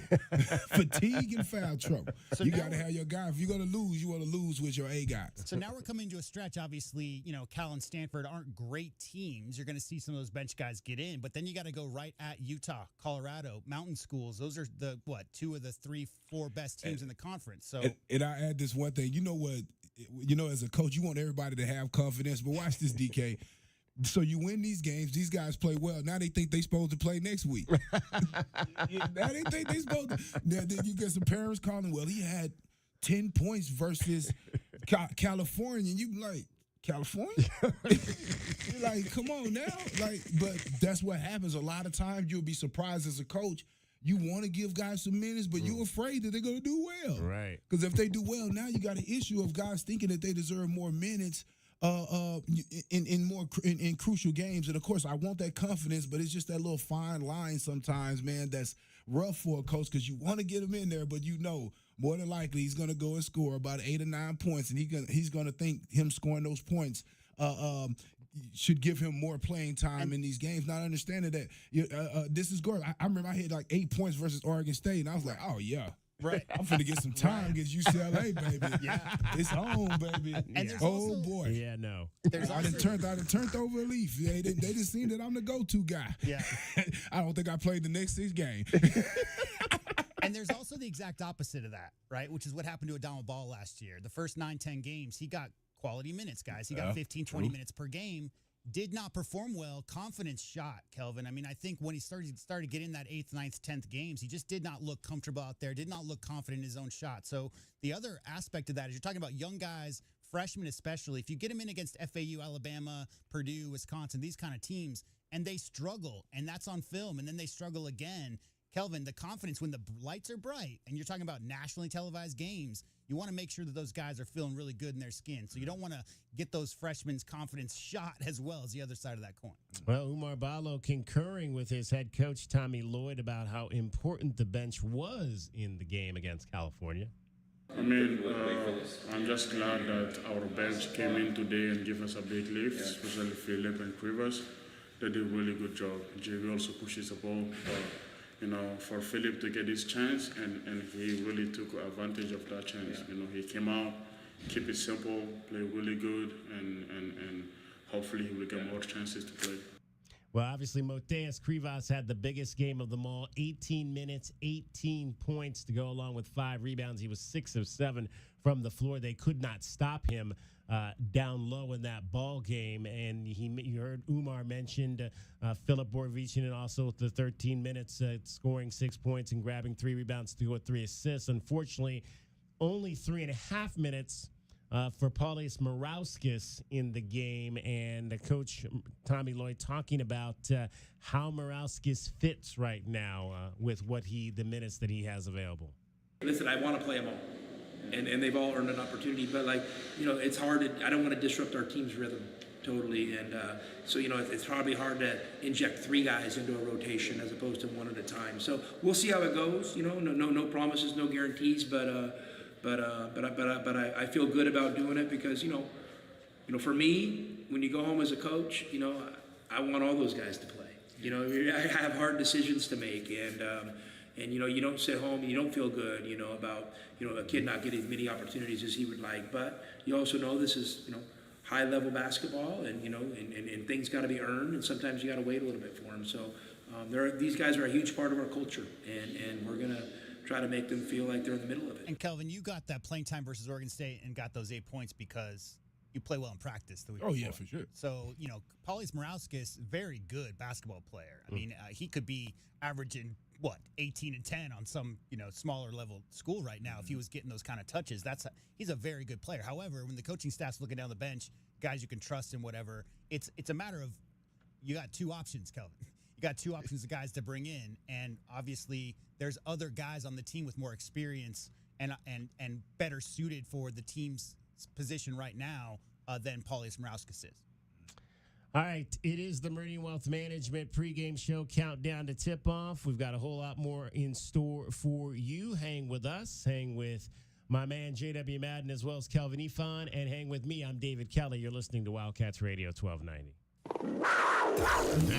Fatigue and foul trouble. So you got to have your guy. If you're going to lose, you want to lose with your A guys. So now we're coming to a stretch. Obviously, Cal and Stanford aren't great teams. You're going to see some of those bench guys get in, but then you got to go right at Utah, Colorado, mountain schools. Those are the 2 of the 3, 4 best teams in the conference. So, and I add this one thing. You know what? As a coach, you want everybody to have confidence, but watch this, DK. So you win these games. These guys play well. Now they think they supposed to play next week. Now they think they supposed to. Now you get some parents calling, well, he had 10 points versus California. And you be like, California? You're like, come on now. But that's what happens. A lot of times you'll be surprised as a coach. You want to give guys some minutes, but you're afraid that they're going to do well. Right. Because if they do well, now you got an issue of guys thinking that they deserve more minutes in crucial games. And of course I want that confidence, but it's just that little fine line sometimes, man, that's rough for a coach, because you want to get him in there, but more than likely he's going to go and score about 8 or 9 points, and he's going to think him scoring those points should give him more playing time in these games, not understanding that this is Gordon. I remember I hit like 8 points versus Oregon State, and I was like, oh yeah. Right. I'm finna get some time against UCLA, baby. Yeah. It's on, baby. And boy. Yeah, no. I done turned over a leaf. They just seen that I'm the go-to guy. Yeah. I don't think I played the next 6 games. And there's also the exact opposite of that, right? Which is what happened to Adama Ball last year. The first 9, 10 games, he got quality minutes, guys. He got 15, 20 minutes per game. did not perform well. Confidence shot, Kelvin. I mean, I think when he started getting that 8th, 9th, 10th games, he just did not look comfortable out there, did not look confident in his own shot. So the other aspect of that is you're talking about young guys, freshmen especially. If you get them in against FAU, Alabama, Purdue, Wisconsin, these kind of teams, and they struggle, and that's on film, and then they struggle again, Kelvin, the confidence when the lights are bright, and you're talking about nationally televised games, you want to make sure that those guys are feeling really good in their skin. So you don't want to get those freshmen's confidence shot as well as the other side of that coin. Well, Umar Balo concurring with his head coach, Tommy Lloyd, about how important the bench was in the game against California. I mean, I'm just glad that our bench came in today and gave us a big lift, especially Philip and Quivers. They did a really good job. JV also pushes the ball, for Philip to get his chance, and he really took advantage of that chance. He came out, keep it simple, play really good, and hopefully he will get more chances to play. Well, obviously, Moteas Krivas had the biggest game of them all. 18 minutes, 18 points to go along with 5 rebounds. He was 6 of 7 from the floor. They could not stop him down low in that ball game. And you heard Umar mentioned Filip Borovicin, and also the 13 minutes scoring 6 points and grabbing 3 rebounds to go with 3 assists. Unfortunately, only 3.5 minutes for Paulius Morauskas in the game, and the coach Tommy Lloyd talking about how Morauskas fits right now with the minutes that he has available. Listen, I want to play them all, and they've all earned an opportunity. But it's hard. I don't want to disrupt our team's rhythm totally, and so it's probably hard to inject 3 guys into a rotation as opposed to 1 at a time. So we'll see how it goes. No promises, no guarantees, but I feel good about doing it because for me, when you go home as a coach, I want all those guys to play. I have hard decisions to make, and you don't sit home and you don't feel good, about a kid not getting as many opportunities as he would like. But you also know this is high level basketball, and and things got to be earned, and sometimes you got to wait a little bit for them. So these guys are a huge part of our culture, and we're gonna try to make them feel like they're in the middle of it. And Kelvin, you got that playing time versus Oregon State and got those 8 points because you play well in practice the week before. Yeah, for sure. So, Paulius Morauskas, very good basketball player. I mean, he could be averaging, 18 and 10 on some, smaller level school right now if he was getting those kind of touches. He's a very good player. However, when the coaching staff's looking down the bench, guys you can trust and whatever, it's a matter of you got 2 options, Kelvin. You got 2 options of guys to bring in, and obviously there's other guys on the team with more experience and better suited for the team's position right now than Paulius Morauskas is. All right, it is the Meridian Wealth Management pregame show countdown to tip-off. We've got a whole lot more in store for you. Hang with us. Hang with my man J.W. Madden as well as Kelvin Ifan, and hang with me. I'm David Kelly. You're listening to Wildcats Radio 1290.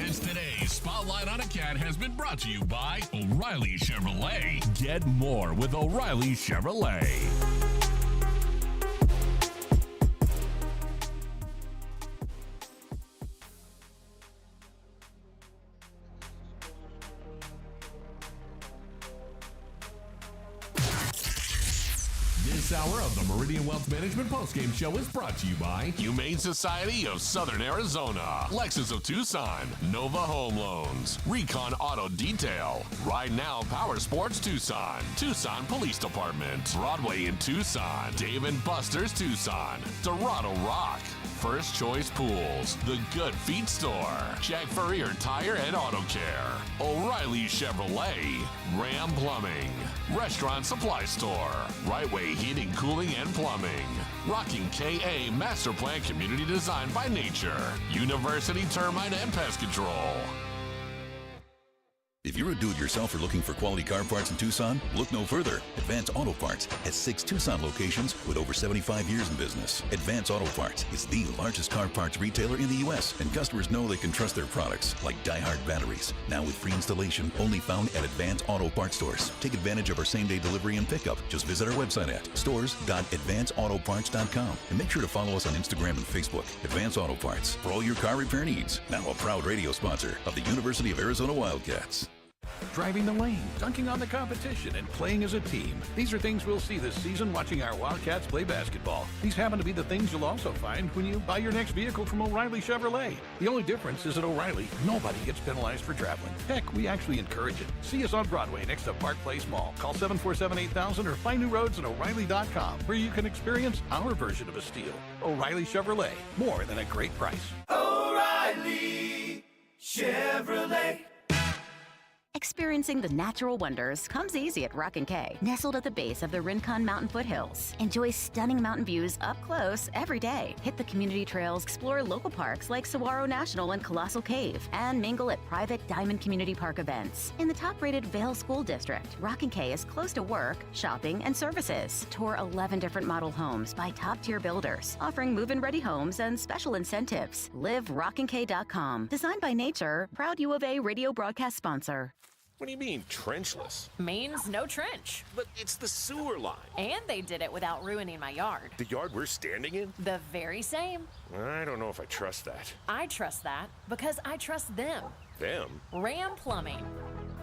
As today's Spotlight on a Cat has been brought to you by O'Reilly Chevrolet. Get more with O'Reilly Chevrolet. This hour of the Meridian Wealth Management postgame show is brought to you by Humane Society of Southern Arizona, Lexus of Tucson, Nova Home Loans, Recon Auto Detail, Ride Now Power Sports Tucson, Tucson Police Department, Broadway in Tucson, Dave & Buster's Tucson, Dorado Rock, First Choice Pools, The Good Feet Store, Jack Furrier Tire and Auto Care, O'Reilly Chevrolet, Ram Plumbing, Restaurant Supply Store, Right Way Heating, Cooling, and Plumbing, Rocking KA Master Plan Community Design by Nature, University Termite and Pest Control. If you're a do-it-yourselfer looking for quality car parts in Tucson, look no further. Advance Auto Parts has 6 Tucson locations with over 75 years in business. Advance Auto Parts is the largest car parts retailer in the U.S., and customers know they can trust their products, like Die-Hard batteries. Now with free installation, only found at Advance Auto Parts stores. Take advantage of our same-day delivery and pickup. Just visit our website at stores.advanceautoparts.com. And make sure to follow us on Instagram and Facebook. Advance Auto Parts, for all your car repair needs. Now a proud radio sponsor of the University of Arizona Wildcats. driving the lane, dunking on the competition, and playing as a team. These are things we'll see this season watching our Wildcats play basketball. These happen to be the things you'll also find when you buy your next vehicle from O'Reilly Chevrolet. The only difference is at O'Reilly, nobody gets penalized for traveling. Heck, we actually encourage it. See us on Broadway next to Park Place Mall. Call 747-8000 or find new roads at O'Reilly.com, where you can experience our version of a steal. O'Reilly Chevrolet, more than a great price. O'Reilly Chevrolet. Experiencing the natural wonders comes easy at Rock & Kay. Nestled at the base of the Rincon Mountain foothills. Enjoy stunning mountain views up close every day. Hit the community trails, explore local parks like Saguaro National and Colossal Cave, and mingle at private Diamond Community Park events. In the top-rated Vail School District, Rock & Kay is close to work, shopping, and services. Tour 11 different model homes by top-tier builders, offering move-in ready homes and special incentives. Live RockandK.com. Designed by Nature, proud U of A radio broadcast sponsor. What do you mean, trenchless? Means no trench. But it's the sewer line. And they did it without ruining my yard. The yard we're standing in? The very same. I don't know if I trust that. I trust that because I trust them. Them? Ram Plumbing.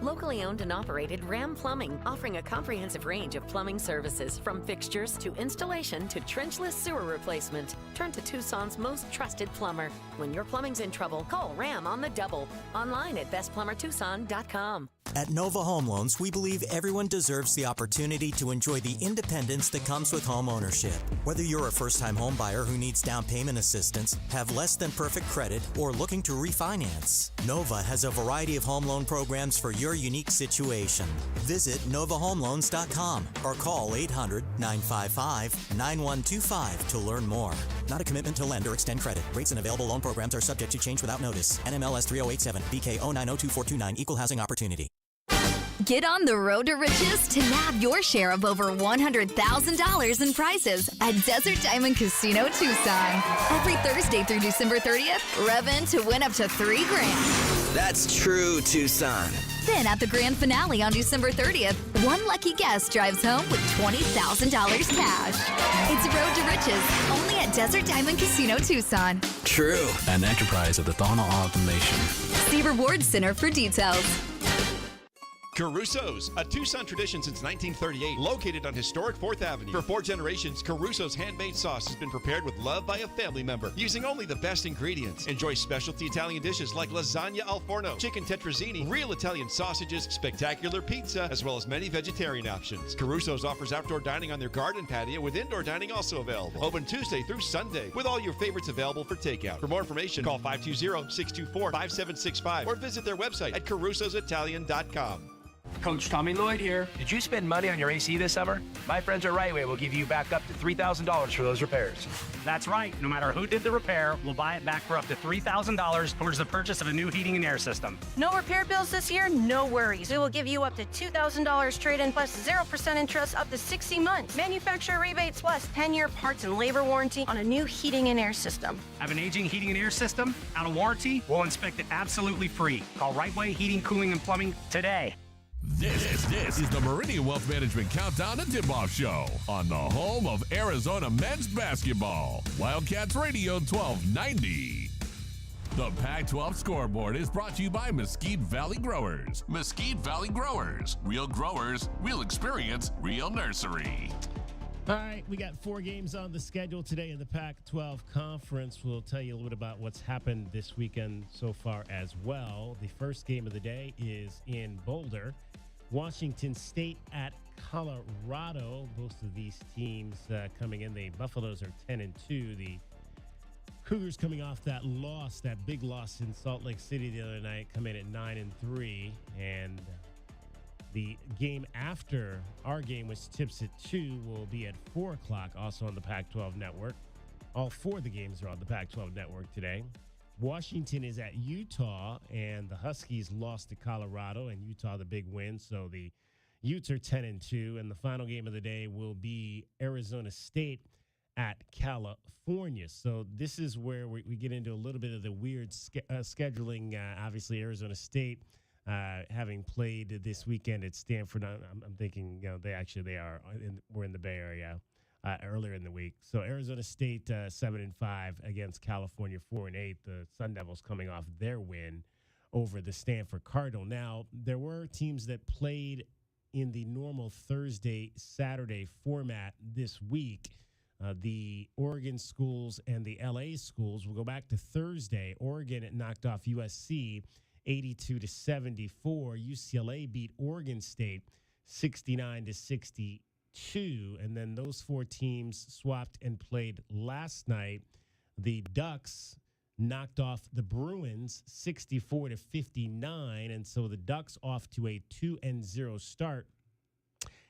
Locally owned and operated Ram Plumbing, offering a comprehensive range of plumbing services from fixtures to installation to trenchless sewer replacement. Turn to Tucson's most trusted plumber. When your plumbing's in trouble, call Ram on the double. Online at bestplumbertucson.com. At Nova Home Loans, we believe everyone deserves the opportunity to enjoy the independence that comes with home ownership. Whether you're a first-time home buyer who needs down payment assistance, have less than perfect credit, or looking to refinance, Nova has a variety of home loan programs for your unique situation. Visit novahomeloans.com or call 800-955-9125 to learn more. Not a commitment to lend or extend credit. Rates and available loan programs are subject to change without notice. NMLS 3087, BK 0902429, Equal Housing Opportunity. Get on the road to riches to nab your share of over $100,000 in prizes at Desert Diamond Casino Tucson. Every Thursday through December 30th, rev in to win up to $3,000. That's true, Tucson. Then at the grand finale on December 30th, one lucky guest drives home with $20,000 cash. It's Road to Riches, only at Desert Diamond Casino Tucson. True. An enterprise of the Thornhill Automation. See Rewards Center for details. Caruso's, a Tucson tradition since 1938, located on historic 4th Avenue. For 4 generations, Caruso's handmade sauce has been prepared with love by a family member, using only the best ingredients. Enjoy specialty Italian dishes like lasagna al forno, chicken tetrazzini, real Italian sausages, spectacular pizza, as well as many vegetarian options. Caruso's offers outdoor dining on their garden patio, with indoor dining also available. Open Tuesday through Sunday, with all your favorites available for takeout. For more information, call 520-624-5765 or visit their website at carusositalian.com. Coach Tommy Lloyd here. Did you spend money on your AC this summer? My friends at Rightway will give you back up to $3,000 for those repairs. That's right. No matter who did the repair, we'll buy it back for up to $3,000 towards the purchase of a new heating and air system. No repair bills this year? No worries. We will give you up to $2,000 trade-in plus 0% interest up to 60 months. Manufacturer rebates plus 10-year parts and labor warranty on a new heating and air system. Have an aging heating and air system? Out of warranty? We'll inspect it absolutely free. Call Rightway Heating, Cooling, and Plumbing today. This is the Meridian Wealth Management Countdown and Tipoff Show on the home of Arizona men's basketball. Wildcats Radio 1290. The Pac-12 scoreboard is brought to you by Mesquite Valley Growers. Mesquite Valley Growers. Real growers, real experience, real nursery. All right, we got 4 games on the schedule today in the Pac-12 Conference. We'll tell you a little bit about what's happened this weekend so far as well. The first game of the day is in Boulder. Washington State at Colorado. Both of these teams coming in. The Buffaloes are 10-2. The Cougars coming off that loss, that big loss in Salt Lake City the other night, come in at 9-3. And the game after our game, which tips at 2, will be at 4 o'clock, also on the Pac-12 Network. All 4 of the games are on the Pac-12 Network today. Washington is at Utah, and the Huskies lost to Colorado, and Utah the big win. So the Utes are 10-2, and the final game of the day will be Arizona State at California. So this is where we get into a little bit of the weird scheduling. Obviously, Arizona State having played this weekend at Stanford. I'm thinking, we're in the Bay Area. Earlier in the week. So Arizona State 7-5 against California 4-8. The Sun Devils coming off their win over the Stanford Cardinal. Now, there were teams that played in the normal Thursday, Saturday format this week. The Oregon schools and the LA schools will go back to Thursday. Oregon knocked off USC 82-74. UCLA beat Oregon State 69-62. And then those four teams swapped and played last night. The Ducks knocked off the Bruins 64-59. And so the Ducks off to a 2-0 start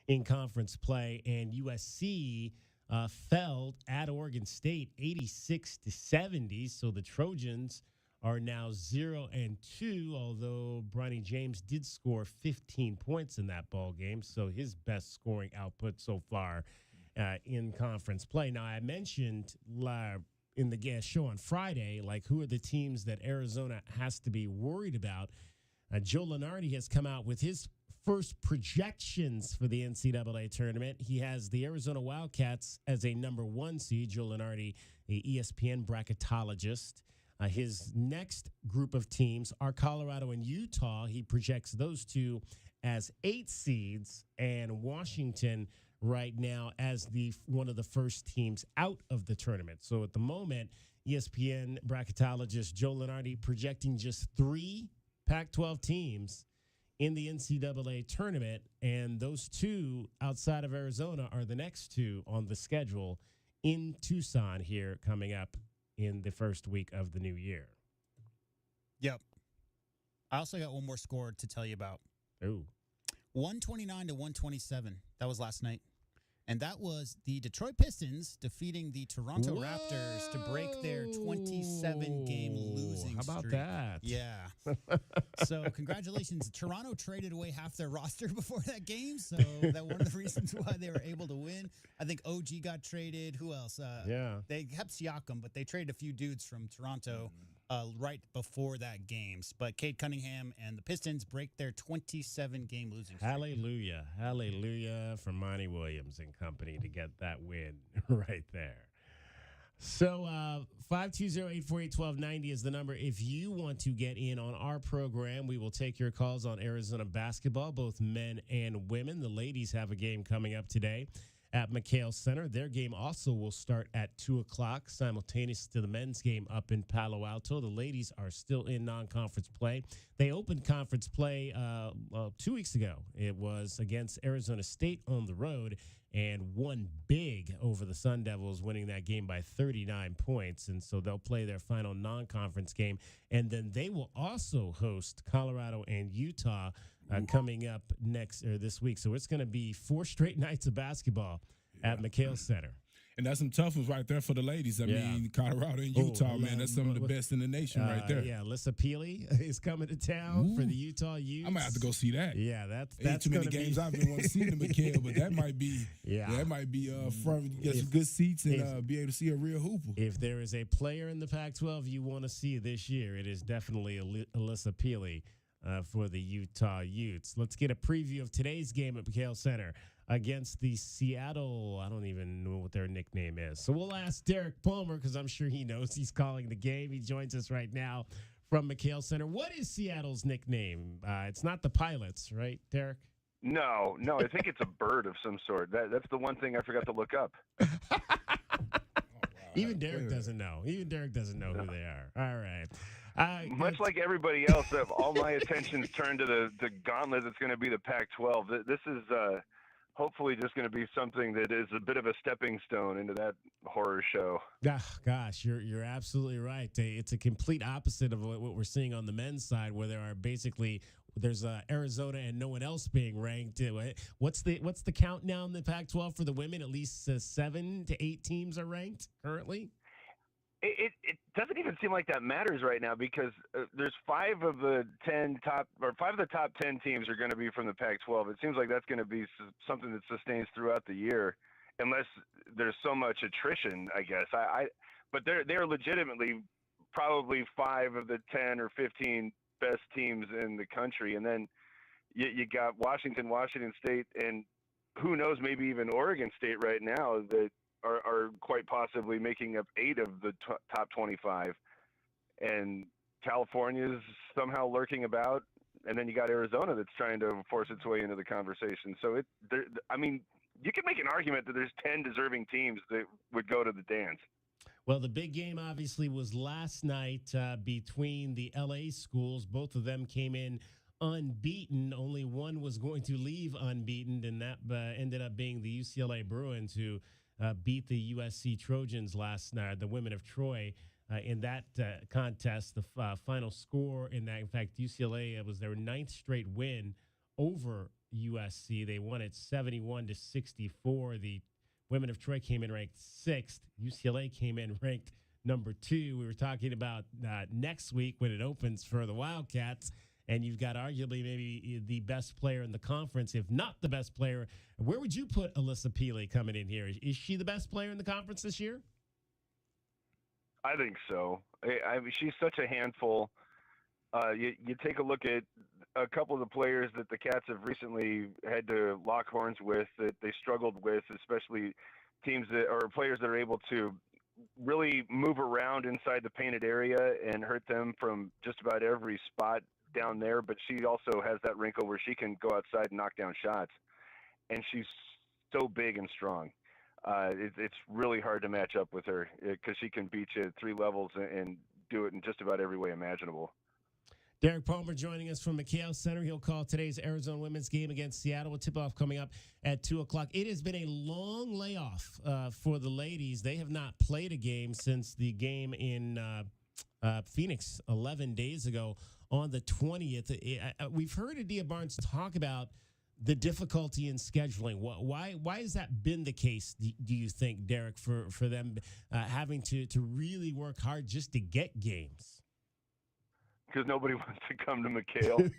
in conference play. And USC fell at Oregon State 86-70. So the Trojans are now 0-2, although Bronny James did score 15 points in that ball game, so his best scoring output so far in conference play. Now, I mentioned in the guest show on Friday, like, who are the teams that Arizona has to be worried about? Joe Lunardi has come out with his first projections for the NCAA tournament. He has the Arizona Wildcats as a number 1 seed. Joe Lunardi, a ESPN bracketologist. His next group of teams are Colorado and Utah. He projects those two as 8 seeds, and Washington right now as one of the first teams out of the tournament. So at the moment, ESPN bracketologist Joe Lunardi projecting just 3 Pac-12 teams in the NCAA tournament, and those 2 outside of Arizona are the next 2 on the schedule in Tucson here coming up in the first week of the new year. Yep. I also got one more score to tell you about. Ooh. 129-127. That was last night. And that was the Detroit Pistons defeating the Toronto Raptors to break their 27-game losing streak. How about that? Yeah. So congratulations. Toronto traded away half their roster before that game, so that one of the reasons why they were able to win. I think OG got traded. Who else? Yeah. They kept Siakam, but they traded a few dudes from Toronto right before that game. But Cade Cunningham and the Pistons break their 27-game losing streak. Hallelujah. Hallelujah for Monty Williams and company to get that win right there. So 520-848-1290 is the number. If you want to get in on our program, we will take your calls on Arizona basketball, both men and women. The ladies have a game coming up today at McHale Center. Their game also will start at 2 o'clock, simultaneous to the men's game up in Palo Alto. The ladies are still in non-conference play. They opened conference play 2 weeks ago. It was against Arizona State on the road and won big over the Sun Devils, winning that game by 39 points. And so they'll play their final non-conference game. And then they will also host Colorado and Utah coming up this week. So it's going to be 4 straight nights of basketball at McHale Center. And that's some tough ones right there for the ladies. I mean, Colorado and Utah, man, that's some of the best in the nation right there. Yeah, Alyssa Peely is coming to town for the Utah Utes. I might have to go see that. Yeah, that's too many games I've been wanting to see in the McHale, but that might be front, get some good seats and be able to see a real hooper. If there is a player in the Pac-12 you want to see this year, it is definitely Alyssa Peely for the Utah Utes. Let's get a preview of today's game at McHale Center against the Seattle, I don't even know what their nickname is. So we'll ask Derek Palmer because I'm sure he knows. He's calling the game. He joins us right now from McHale Center. What is Seattle's nickname? It's not the Pilots, right, Derek? No, I think it's a bird of some sort. That's the one thing I forgot to look up. Even Derek doesn't know. Even Derek doesn't know who they are. All right. Much like everybody else, all my attention's turned to the gauntlet that's going to be the Pac-12. This is hopefully just going to be something that is a bit of a stepping stone into that horror show. Gosh, you're absolutely right. It's a complete opposite of what we're seeing on the men's side, where there's Arizona and no one else being ranked. What's the count now in the Pac-12 for the women? At least 7 to 8 teams are ranked currently. It doesn't even seem like that matters right now because there's 5 of the top 10 teams are going to be from the Pac-12. It seems like that's going to be something that sustains throughout the year, unless there's so much attrition, I guess. But they're legitimately probably 5 of the 10 or 15 best teams in the country, and then you got Washington State, and who knows, maybe even Oregon State right now that are quite possibly making up 8 of the top 25. And California's somehow lurking about, and then you got Arizona that's trying to force its way into the conversation. So I mean, you can make an argument that there's 10 deserving teams that would go to the dance. Well, the big game obviously was last night between the LA schools. Both of them came in unbeaten. Only one was going to leave unbeaten, and that ended up being the UCLA Bruins, who beat the USC Trojans last night, the women of Troy. In that contest, the final score in that, in fact, UCLA, it was their 9th straight win over USC. They won it 71-64. The women of Troy came in ranked 6th. UCLA came in ranked number 2. We were talking about next week when it opens for the Wildcats, and you've got arguably maybe the best player in the conference, if not the best player. Where would you put Alyssa Peely coming in here? Is she the best player in the conference this year? I think so. I mean, she's such a handful. You take a look at a couple of the players that the Cats have recently had to lock horns with that they struggled with, especially teams that or players that are able to really move around inside the painted area and hurt them from just about every spot down there. But she also has that wrinkle where she can go outside and knock down shots. And she's so big and strong. It's really hard to match up with her because she can beat you at 3 levels and do it in just about every way imaginable. Derek Palmer joining us from McHale Center. He'll call today's Arizona women's game against Seattle with tip-off coming up at 2 o'clock. It has been a long layoff for the ladies. They have not played a game since the game in Phoenix 11 days ago on the 20th. We've heard Adia Barnes talk about the difficulty in scheduling. Why has that been the case, do you think, Derek, for them having to really work hard just to get games? Because nobody wants to come to McHale.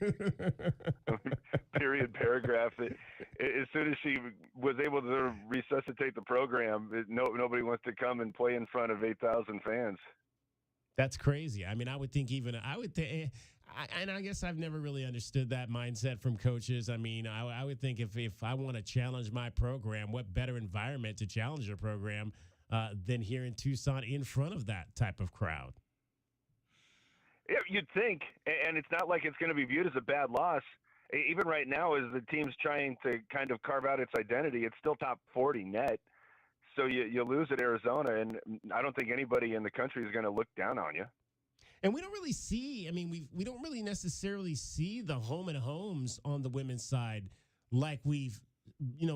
Period, paragraph. As soon as she was able to resuscitate the program, nobody wants to come and play in front of 8,000 fans. That's crazy. I mean, I would think, and I guess I've never really understood that mindset from coaches. I mean, I would think if I want to challenge my program, what better environment to challenge your program than here in Tucson in front of that type of crowd? Yeah, you'd think, and it's not like it's going to be viewed as a bad loss. Even right now, as the team's trying to kind of carve out its identity, it's still top 40 net. So you lose at Arizona, and I don't think anybody in the country is going to look down on you. And we don't really see, we don't really necessarily see the home and homes on the women's side like we've,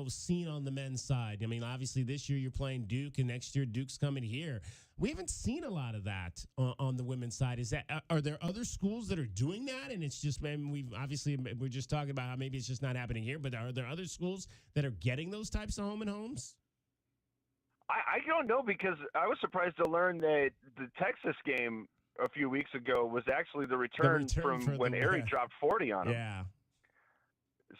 seen on the men's side. I mean, obviously this year you're playing Duke, and next year Duke's coming here. We haven't seen a lot of that on the women's side. Are there other schools that are doing that? And it's just, we're just talking about how maybe it's just not happening here, but are there other schools that are getting those types of home and homes? I don't know, because I was surprised to learn that the Texas game a few weeks ago was actually the return from when Erie dropped 40 on them. Yeah.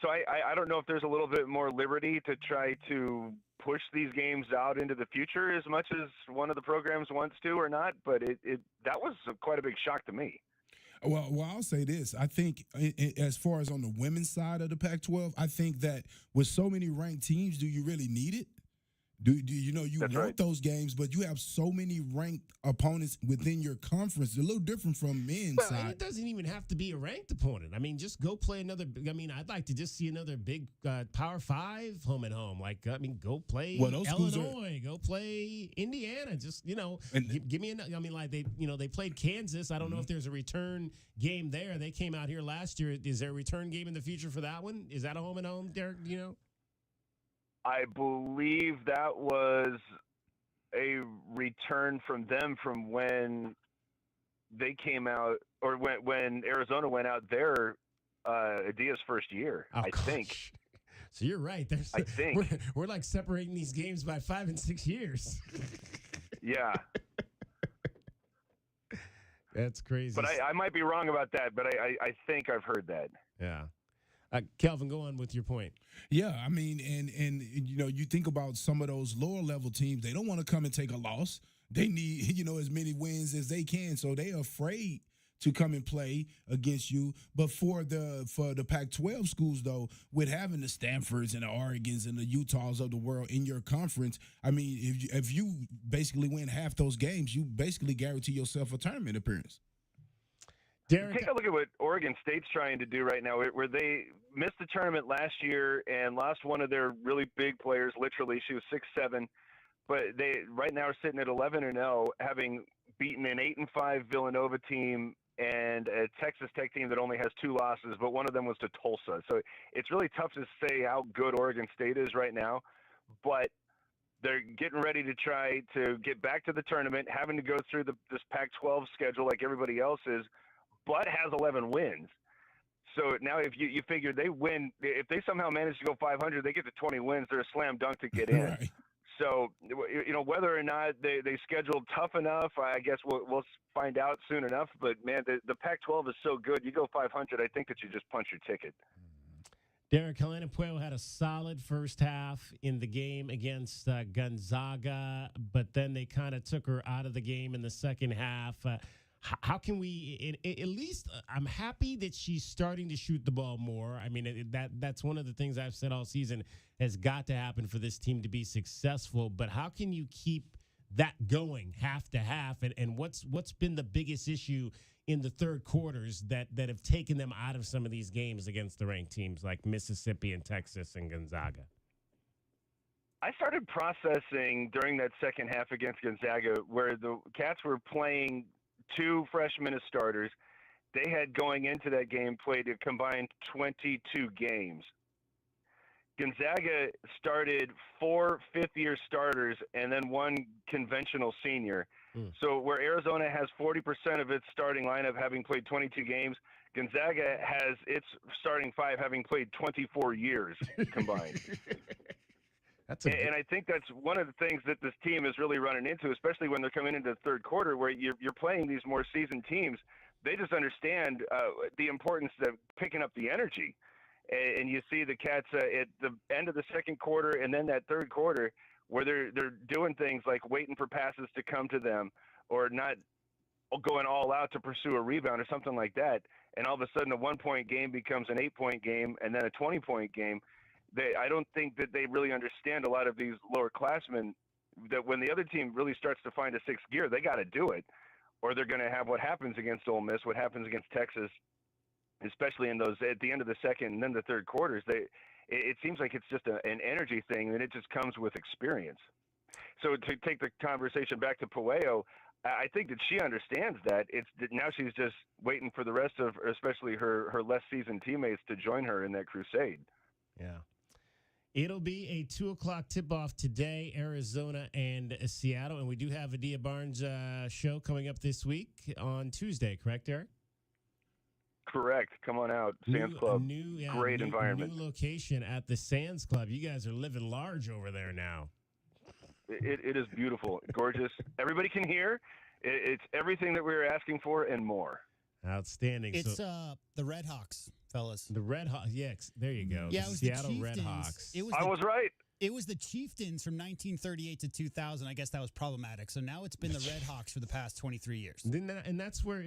So I don't know if there's a little bit more liberty to try to push these games out into the future as much as one of the programs wants to or not, but that was quite a big shock to me. Well, I'll say this. I think as far as on the women's side of the Pac-12, I think that with so many ranked teams, do you really need it? Do you want right. those games, but you have so many ranked opponents within your conference. They're a little different from men's side. And it doesn't even have to be a ranked opponent. I mean, just go play another. I'd like to just see another big Power 5 home and home. Go play Illinois, go play Indiana. Just give me another. They played Kansas. I don't know if there's a return game there. They came out here last year. Is there a return game in the future for that one? Is that a home and home, Derek? Do you know? I believe that was a return from them from when they came out, or when Arizona went out there, Adia's first year, I think. So you're right. I think. We're like separating these games by 5 and 6 years. Yeah. That's crazy. But I might be wrong about that, but I think I've heard that. Yeah. Kelvin, go on with your point. Yeah, I mean, and you think about some of those lower level teams, they don't want to come and take a loss. They need, as many wins as they can, so they're afraid to come and play against you. But for the Pac-12 schools, though, with having the Stanfords and the Oregons and the Utahs of the world in your conference, I mean, if you basically win half those games, you basically guarantee yourself a tournament appearance. Derek, take a look at what Oregon State's trying to do right now, where they missed the tournament last year and lost one of their really big players. Literally, she was 6'7", but they right now are sitting at 11-0, having beaten an 8-5 Villanova team and a Texas Tech team that only has 2 losses, but one of them was to Tulsa. So it's really tough to say how good Oregon State is right now, but they're getting ready to try to get back to the tournament, having to go through this Pac-12 schedule like everybody else is, but has 11 wins. So now if you figure they win, if they somehow manage to go 500, they get to 20 wins, they're a slam dunk to get in. Right. So, whether or not they scheduled tough enough, I guess we'll find out soon enough. But, man, the Pac-12 is so good. You go 500, I think that you just punch your ticket. Derek, Helena Puello had a solid first half in the game against Gonzaga, but then they kind of took her out of the game in the second half. How can we, at least I'm happy that she's starting to shoot the ball more. I mean, that's one of the things I've said all season has got to happen for this team to be successful. But how can you keep that going half to half? And what's been the biggest issue in the third quarters that have taken them out of some of these games against the ranked teams like Mississippi and Texas and Gonzaga? I started processing during that second half against Gonzaga where the Cats were playing 2 freshmen as starters. They had, going into that game, played a combined 22 games. Gonzaga started 4 fifth-year starters and then 1 conventional senior. So where Arizona has 40% of its starting lineup having played 22 games, Gonzaga has its starting 5 having played 24 years combined. And I think that's one of the things that this team is really running into, especially when they're coming into the third quarter, where you're playing these more seasoned teams. They just understand the importance of picking up the energy. And you see the Cats at the end of the second quarter and then that third quarter where they're doing things like waiting for passes to come to them or not going all out to pursue a rebound or something like that. And all of a sudden a 1-point game becomes an 8-point game and then a 20-point game. I don't think that they really understand a lot of these lower classmen that when the other team really starts to find a sixth gear, they got to do it, or they're going to have what happens against Ole Miss, what happens against Texas, especially in those at the end of the second and then the third quarters. It seems like it's just an energy thing, and it just comes with experience. So to take the conversation back to Puello, I think that she understands that. It's that now she's just waiting for the rest of, especially her less seasoned teammates, to join her in that crusade. Yeah. It'll be a 2:00 tip-off today, Arizona and Seattle. And we do have a Dia Barnes show coming up this week on Tuesday, correct, Eric? Correct. Come on out. Sands Club. Great environment. New location at the Sands Club. You guys are living large over there now. It is beautiful. Gorgeous. Everybody can hear. It's everything that we were asking for and more. Outstanding. It's the Red Hawks, fellas. The Red Hawks. Yes, there you go. Yeah, the it was Seattle the Red Chieftains. Hawks. I was right. It was the Chieftains from 1938 to 2000. I guess that was problematic. So now it's been the Red Hawks for the past 23 years. And that's where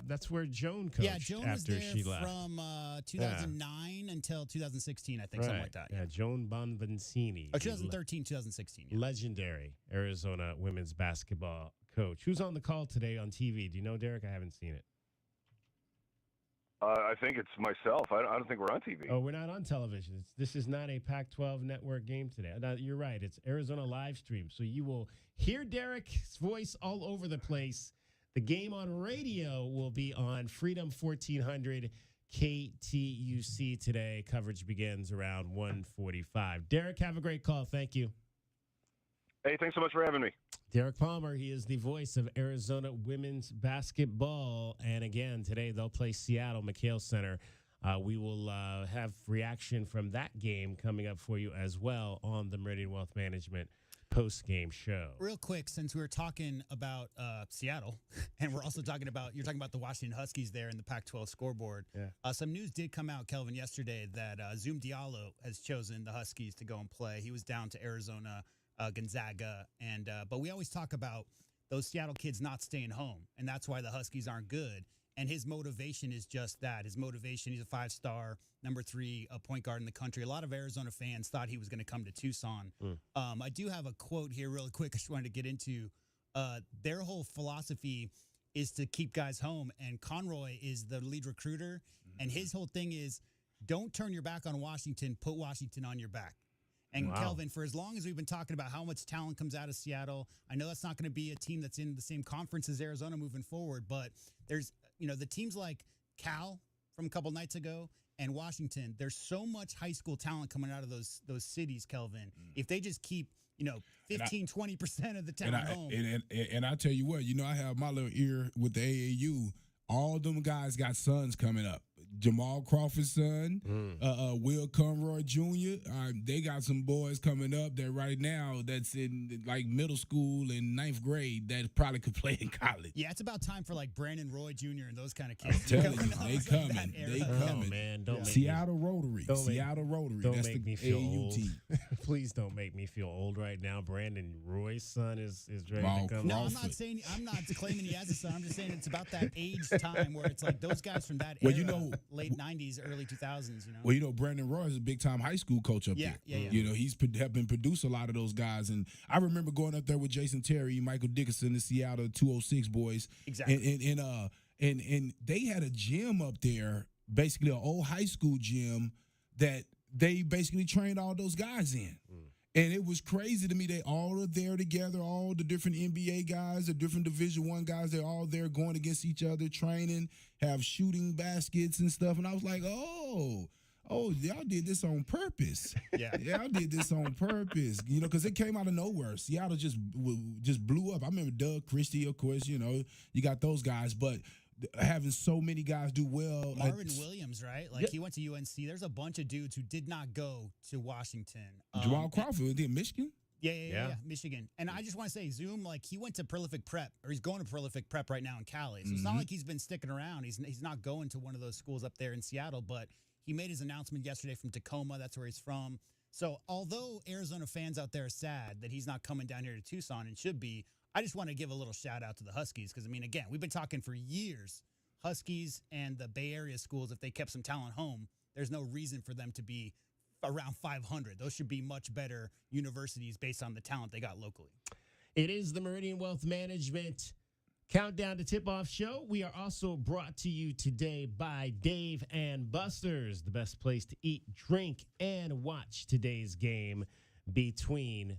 that's where Joan coached. Yeah, Joan was after there she left. from 2009 until 2016, I think, something like that. Yeah, Joan Bonvincini. Oh, 2013, 2016. Yeah. Legendary Arizona women's basketball coach. Who's on the call today on TV? Do you know, Derek? I haven't seen it. I think it's myself. I don't think we're on TV. Oh, we're not on television. This is not a Pac-12 network game today. No, you're right. It's Arizona live stream. So you will hear Derek's voice all over the place. The game on radio will be on Freedom 1400 KTUC today. Coverage begins around 1:45. Derek, have a great call. Thank you. Hey, thanks so much for having me. Derek Palmer, he is the voice of Arizona women's basketball. And again, today they'll play Seattle, McHale Center. We will have reaction from that game coming up for you as well on the Meridian Wealth Management post-game show. Real quick, since we were talking about Seattle, and we're also talking about, you're talking about the Washington Huskies there in the Pac-12 scoreboard. Yeah. Some news did come out, Kelvin, yesterday that Zoom Diallo has chosen the Huskies to go and play. He was down to Arizona, Gonzaga, and but we always talk about those Seattle kids not staying home, and that's why the Huskies aren't good. And his motivation is just that. His motivation, he's a 5-star, number 3 point guard in the country. A lot of Arizona fans thought he was going to come to Tucson. I do have a quote here really quick I just wanted to get into. Their whole philosophy is to keep guys home. And Conroy is the lead recruiter. And his whole thing is don't turn your back on Washington, put Washington on your back. And Kelvin, for as long as we've been talking about how much talent comes out of Seattle, I know that's not going to be a team that's in the same conference as Arizona moving forward, but there's, the teams like Cal from a couple nights ago and Washington, there's so much high school talent coming out of those cities, Kelvin. If they just keep, 15, 20% of the talent home. And I tell you what, I have my little ear with the AAU. All them guys got sons coming up. Jamal Crawford's son, Will Conroy Jr. They got some boys coming up that right now that's in like middle school and 9th grade that probably could play in college. Yeah, it's about time for like Brandon Roy Jr. and those kind of kids. I'm telling you, they coming. They coming. Oh, man, don't Seattle Rotary. Seattle Rotary. Don't That's make the me feel AAU old. team. Please don't make me feel old right now. Brandon Roy's son is ready to come. No, I'm not claiming he has a son. I'm just saying it's about that age time where it's like those guys from that Well, era, late 90s, early 2000s, Well, Brandon Roy is a big-time high school coach up there. Yeah. He's have been produced a lot of those guys. And I remember going up there with Jason Terry, Michael Dickinson, the Seattle 206 boys. Exactly. And they had a gym up there, basically an old high school gym that they basically trained all those guys in. And it was crazy to me. They all are there together, all the different NBA guys, the different Division I guys, they're all there going against each other, training, have shooting baskets and stuff. And I was like, oh, y'all did this on purpose. Yeah. Y'all did this on purpose, because it came out of nowhere. Seattle just blew up. I remember Doug Christie, of course, you got those guys, but having so many guys do well. Marvin Williams, right? He went to UNC. There's a bunch of dudes who did not go to Washington. Jamal Crawford did Michigan? Yeah, Michigan. And I just want to say, Zoom, he went to Prolific Prep, or he's going to Prolific Prep right now in Cali. So it's not like he's been sticking around. He's not going to one of those schools up there in Seattle, but he made his announcement yesterday from Tacoma. That's where he's from. So although Arizona fans out there are sad that he's not coming down here to Tucson and should be, I just want to give a little shout out to the Huskies because, again, we've been talking for years. Huskies and the Bay Area schools, if they kept some talent home, there's no reason for them to be around 500. Those should be much better universities based on the talent they got locally. It is the Meridian Wealth Management Countdown to Tip-Off show. We are also brought to you today by Dave and Buster's, the best place to eat, drink, and watch today's game between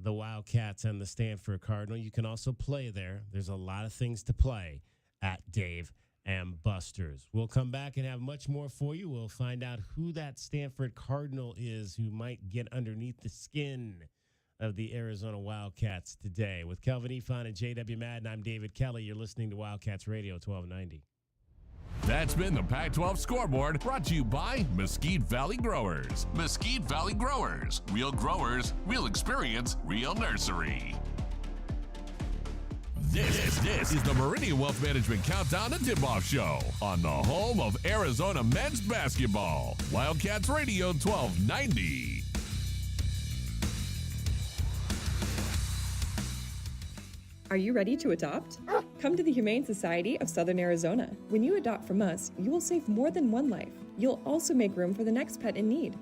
the Wildcats and the Stanford Cardinal. You can also play there. There's a lot of things to play at Dave and Buster's. We'll come back and have much more for you. We'll find out who that Stanford Cardinal is who might get underneath the skin of the Arizona Wildcats today. With Kelvin Efon and J.W. Madden, I'm David Kelly. You're listening to Wildcats Radio 1290. That's been the Pac-12 Scoreboard, brought to you by Mesquite Valley Growers. Mesquite Valley Growers. Real growers, real experience, real nursery. This is the Meridian Wealth Management Countdown to Tip-Off show on the home of Arizona men's basketball. Wildcats Radio 1290. Are you ready to adopt? Come to the Humane Society of Southern Arizona. When you adopt from us, you will save more than one life. You'll also make room for the next pet in need.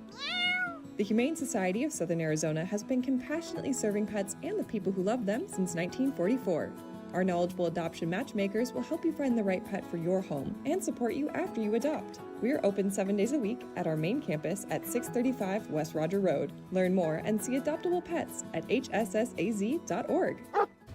The Humane Society of Southern Arizona has been compassionately serving pets and the people who love them since 1944. Our knowledgeable adoption matchmakers will help you find the right pet for your home and support you after you adopt. We are open 7 days a week at our main campus at 635 West Roger Road. Learn more and see adoptable pets at hssaz.org.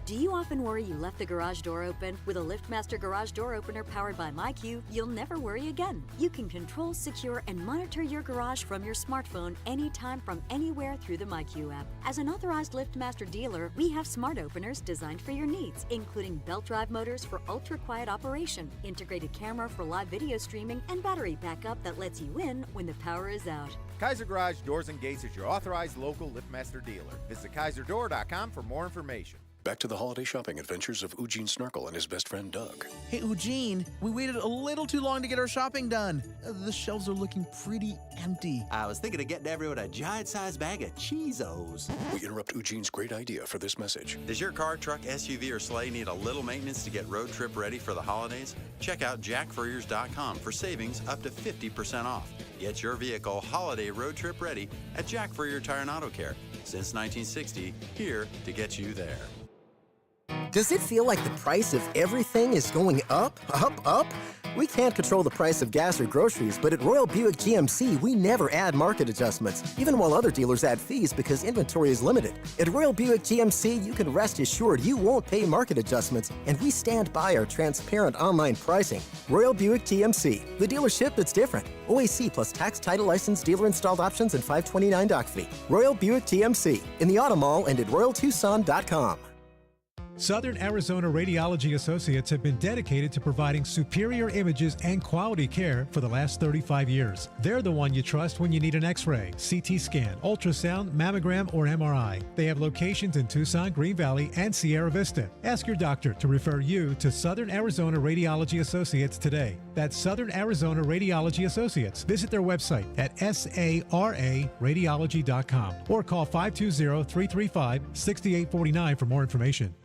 Do you often worry you left the garage door open? With a LiftMaster garage door opener powered by MyQ, you'll never worry again. You can control, secure, and monitor your garage from your smartphone anytime from anywhere through the MyQ app. As an authorized LiftMaster dealer, we have smart openers designed for your needs, including belt drive motors for ultra-quiet operation, integrated camera for live video streaming, and battery backup that lets you in when the power is out. Kaiser Garage Doors and Gates is your authorized local LiftMaster dealer. Visit KaiserDoor.com for more information. Back to the holiday shopping adventures of Eugene Snarkle and his best friend Doug. Hey, Eugene, we waited a little too long to get our shopping done. The shelves are looking pretty empty. I was thinking of getting everyone a giant-sized bag of Cheezos. We interrupt Eugene's great idea for this message. Does your car, truck, SUV, or sleigh need a little maintenance to get road trip ready for the holidays? Check out jackfurriers.com for savings up to 50% off. Get your vehicle holiday road trip ready at Jack Furrier Tire and Auto Care. Since 1960, here to get you there. Does it feel like the price of everything is going up, up, up? We can't control the price of gas or groceries, but at Royal Buick GMC, we never add market adjustments, even while other dealers add fees because inventory is limited. At Royal Buick GMC, you can rest assured you won't pay market adjustments, and we stand by our transparent online pricing. Royal Buick GMC, the dealership that's different. OAC plus tax, title, license, dealer installed options, and $529 doc fee. Royal Buick GMC, in the Auto Mall and at RoyalTucson.com. Southern Arizona Radiology Associates have been dedicated to providing superior images and quality care for the last 35 years. They're the one you trust when you need an X-ray, CT scan, ultrasound, mammogram, or MRI. They have locations in Tucson, Green Valley, and Sierra Vista. Ask your doctor to refer you to Southern Arizona Radiology Associates today. That's Southern Arizona Radiology Associates. Visit their website at sararadiology.com or call 520-335-6849 for more information.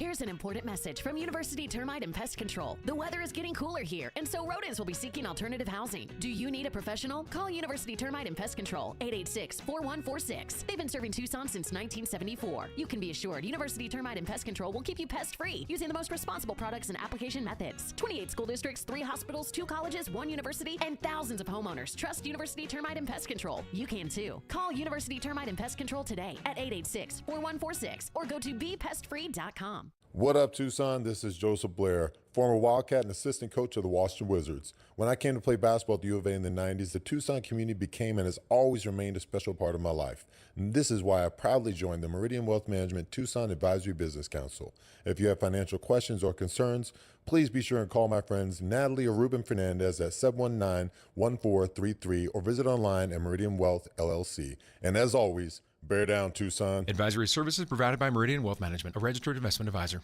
Here's an important message from University Termite and Pest Control. The weather is getting cooler here, and so rodents will be seeking alternative housing. Do you need a professional? Call University Termite and Pest Control, 886-4146. They've been serving Tucson since 1974. You can be assured University Termite and Pest Control will keep you pest-free using the most responsible products and application methods. 28 school districts, 3 hospitals, 2 colleges, 1 university, and thousands of homeowners trust University Termite and Pest Control. You can too. Call University Termite and Pest Control today at 886-4146 or go to bepestfree.com. What up, Tucson? This is Joseph Blair, former Wildcat and assistant coach of the Washington Wizards. When I came to play basketball at the U of A in the 90s, the Tucson community became and has always remained a special part of my life. And this is why I proudly joined the Meridian Wealth Management Tucson Advisory Business Council. If you have financial questions or concerns, please be sure and call my friends Natalie or Ruben Fernandez at 719-1433 or visit online at Meridian Wealth LLC. And as always, bear down, Tucson. Advisory services provided by Meridian Wealth Management, a registered investment advisor.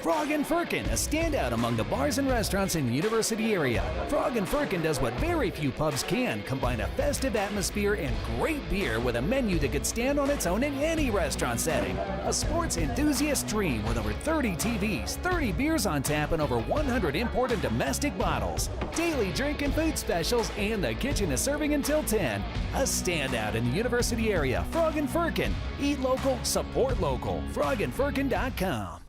Frog and Firkin, a standout among the bars and restaurants in the university area. Frog and Firkin does what very few pubs can, combine a festive atmosphere and great beer with a menu that could stand on its own in any restaurant setting. A sports enthusiast dream with over 30 TVs, 30 beers on tap, and over 100 import and domestic bottles. Daily drink and food specials, and the kitchen is serving until 10. A standout in the university area. Frog and Firkin. Eat local, support local. frogandfirkin.com.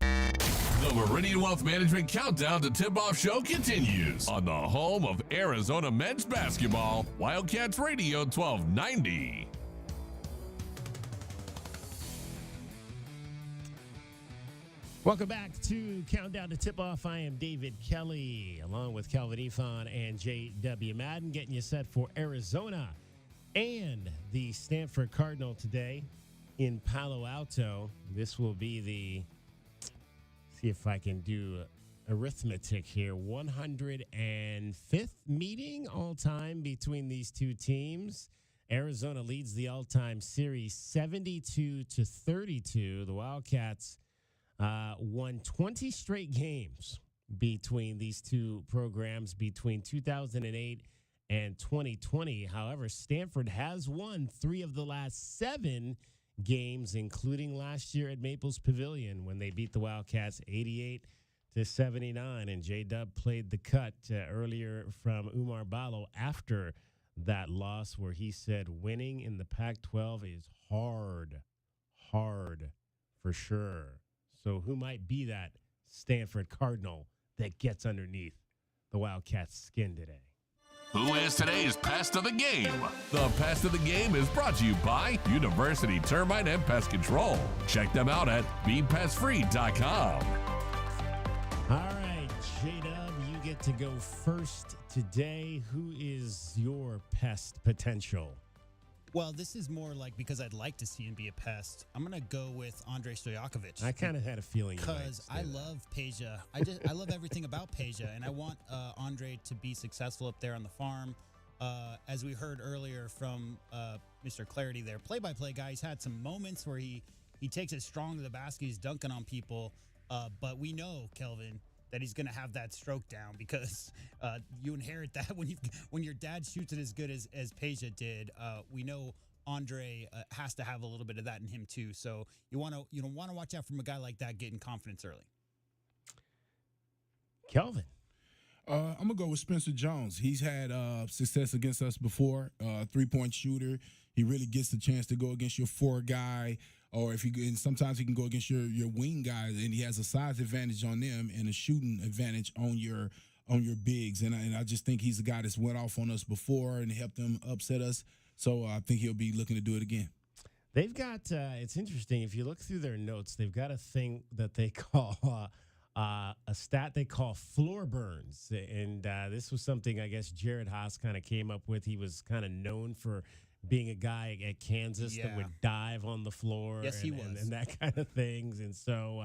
The Meridian Wealth Management Countdown to Tip-Off Show continues on the home of Arizona men's basketball, Wildcats Radio 1290. Welcome back to Countdown to Tip-Off. I am David Kelly, along with Calvin Efon and J.W. Madden, getting you set for Arizona and the Stanford Cardinal today in Palo Alto. This will be the... See if I can do arithmetic here. 105th meeting all time between these two teams. Arizona leads the all-time series 72-32. The Wildcats won 20 straight games between these two programs between 2008 and 2020. However, Stanford has won 3 of the last 7 games, including last year at Maples Pavilion when they beat the Wildcats 88-79. And J-Dub played the cut earlier from Umar Balo after that loss, where he said winning in the Pac-12 is hard for sure. So who might be that Stanford Cardinal that gets underneath the Wildcats' skin today? Who is today's Pest of the Game? The Pest of the Game is brought to you by University Termite and Pest Control. Check them out at bepestfree.com. All right, J-Dub, you get to go first today. Who is your pest potential? Well, this is more like because I'd like to see him be a pest. I'm going to go with Andrei Stojakovic. I kind of had a feeling because I love Peja. I love everything about Peja, and I want Andre to be successful up there on the farm. As we heard earlier from Mr. Clarity there, play-by-play guy, he's had some moments where he takes it strong to the basket, he's dunking on people, but we know, Kelvin, that he's going to have that stroke down because you inherit that when your dad shoots it as good as Peja did. We know Andre has to have a little bit of that in him too. So you want to watch out from a guy like that getting confidence early. Kelvin. I'm going to go with Spencer Jones. He's had success against us before, 3-point shooter. He really gets the chance to go against your 4 guy or if and sometimes he can go against your wing guys, and he has a size advantage on them and a shooting advantage on your bigs. And I just think he's a guy that's went off on us before and helped them upset us. So I think he'll be looking to do it again. They've got, it's interesting, if you look through their notes, they've got a thing that they call, a stat they call floor burns. And this was something I guess Jared Haas kind of came up with. He was kind of known for being a guy at Kansas that would dive on the floor. Yes, he was. And that kind of things. And so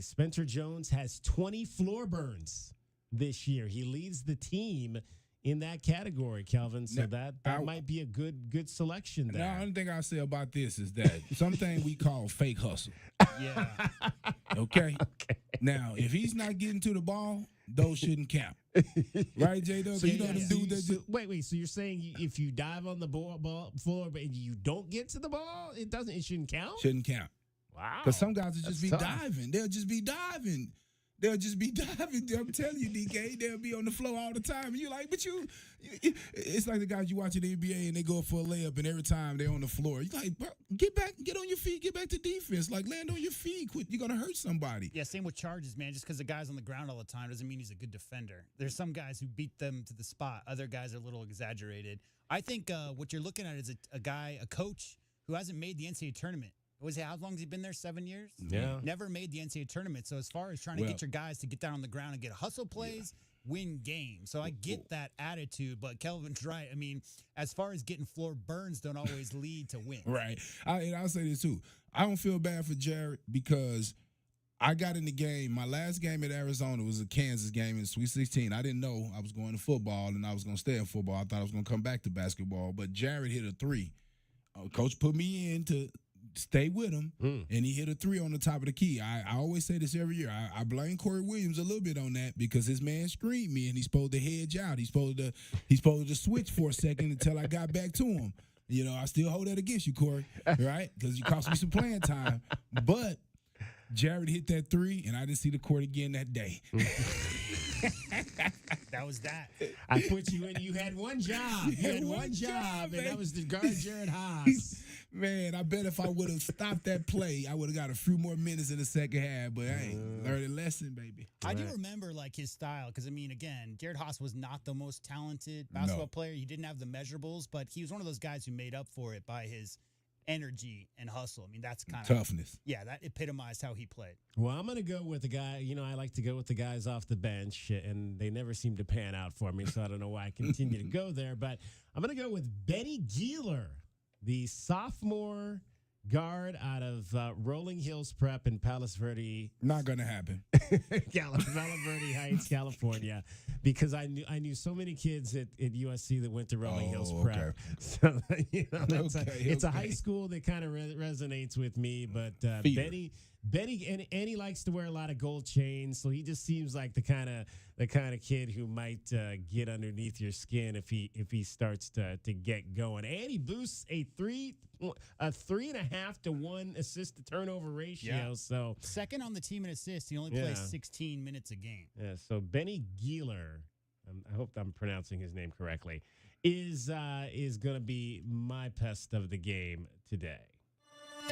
Spencer Jones has 20 floor burns this year. He leads the team in that category, Kelvin. So that might be a good selection there. Now, the only thing I'll say about this is that something we call fake hustle. Yeah. Okay? Now, if he's not getting to the ball, those shouldn't count. Right, J-Dub? So wait. So you're saying if you dive on the ball floor but you don't get to the ball, it shouldn't count? Shouldn't count. Wow. Because some guys will just be tough. diving. They'll just be diving. I'm telling you, DK, they'll be on the floor all the time. And you're like, but it's like the guys you watch in the NBA and they go for a layup and every time they're on the floor. You're like, bro, get back, get on your feet, get back to defense. Like, land on your feet. Quit. You're going to hurt somebody. Yeah, same with charges, man. Just because the guy's on the ground all the time doesn't mean he's a good defender. There's some guys who beat them to the spot. Other guys are a little exaggerated. I think what you're looking at is a coach who hasn't made the NCAA tournament. How long has he been there? 7 years? Yeah. Never made the NCAA tournament. So as far as trying to get your guys to get down on the ground and get hustle plays, win games. So I get that attitude, but Kelvin's right. I mean, as far as getting floor burns don't always lead to win. Right. I'll say this too. I don't feel bad for Jared because I got in the game. My last game at Arizona was a Kansas game in Sweet 16. I didn't know I was going to football and I was going to stay in football. I thought I was going to come back to basketball, but Jared hit a three. Coach put me in to stay with him, and he hit a three on the top of the key. I always say this every year. I blame Corey Williams a little bit on that because his man screened me, and he's supposed to hedge out. He's supposed to switch for a second until I got back to him. You know, I still hold that against you, Corey, right? Because you cost me some playing time. But Jared hit that three, and I didn't see the court again that day. That was that. I put you in. You had one job. You had one job, and that was to guard Jared Haas. Man, I bet if I would have stopped that play, I would have got a few more minutes in the second half. But hey, learned a lesson, baby. I do remember like his style because I mean, again, Jared Haas was not the most talented basketball player. He didn't have the measurables, but he was one of those guys who made up for it by his energy and hustle. I mean, that's kind of toughness. Yeah, that epitomized how he played. Well, I'm going to go with the guy, I like to go with the guys off the bench, and they never seem to pan out for me, so I don't know why I continue to go there. But I'm going to go with Benny Geeler, the sophomore guard out of Rolling Hills Prep in Palos Verde. Not going to happen. Palos Verde Heights, California, because I knew so many kids at USC that went to Rolling Hills Prep. Okay. So it's a high school that kind of resonates with me. But Benny, and he likes to wear a lot of gold chains, so he just seems like the kind of kid who might get underneath your skin if he starts to get going. And he boosts a 3.5 to 1 assist to turnover ratio. Yeah. So second on the team in assists. He only plays 16 minutes a game. Yeah. So Benny Geeler, I hope I'm pronouncing his name correctly, is going to be my pest of the game today.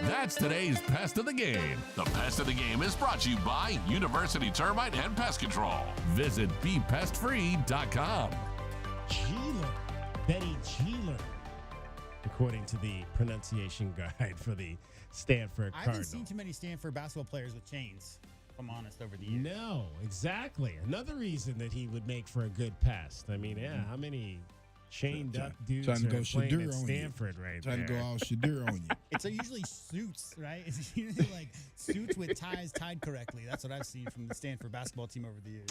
That's today's Pest of the Game. The Pest of the Game is brought to you by University Termite and Pest Control. Visit BePestFree.com. Geeler. Benny Geeler, according to the pronunciation guide for the Stanford I Cardinal. haven't seen too many Stanford basketball players with chains, if I'm honest, over the years. No, exactly. Another reason that he would make for a good pest. I mean, how many chained up dudes trying to go are playing Shadur at on Stanford you. right Trying there? to go all Shadur on you. It's usually suits, right? It's usually like suits with ties tied correctly. That's what I've seen from the Stanford basketball team over the years.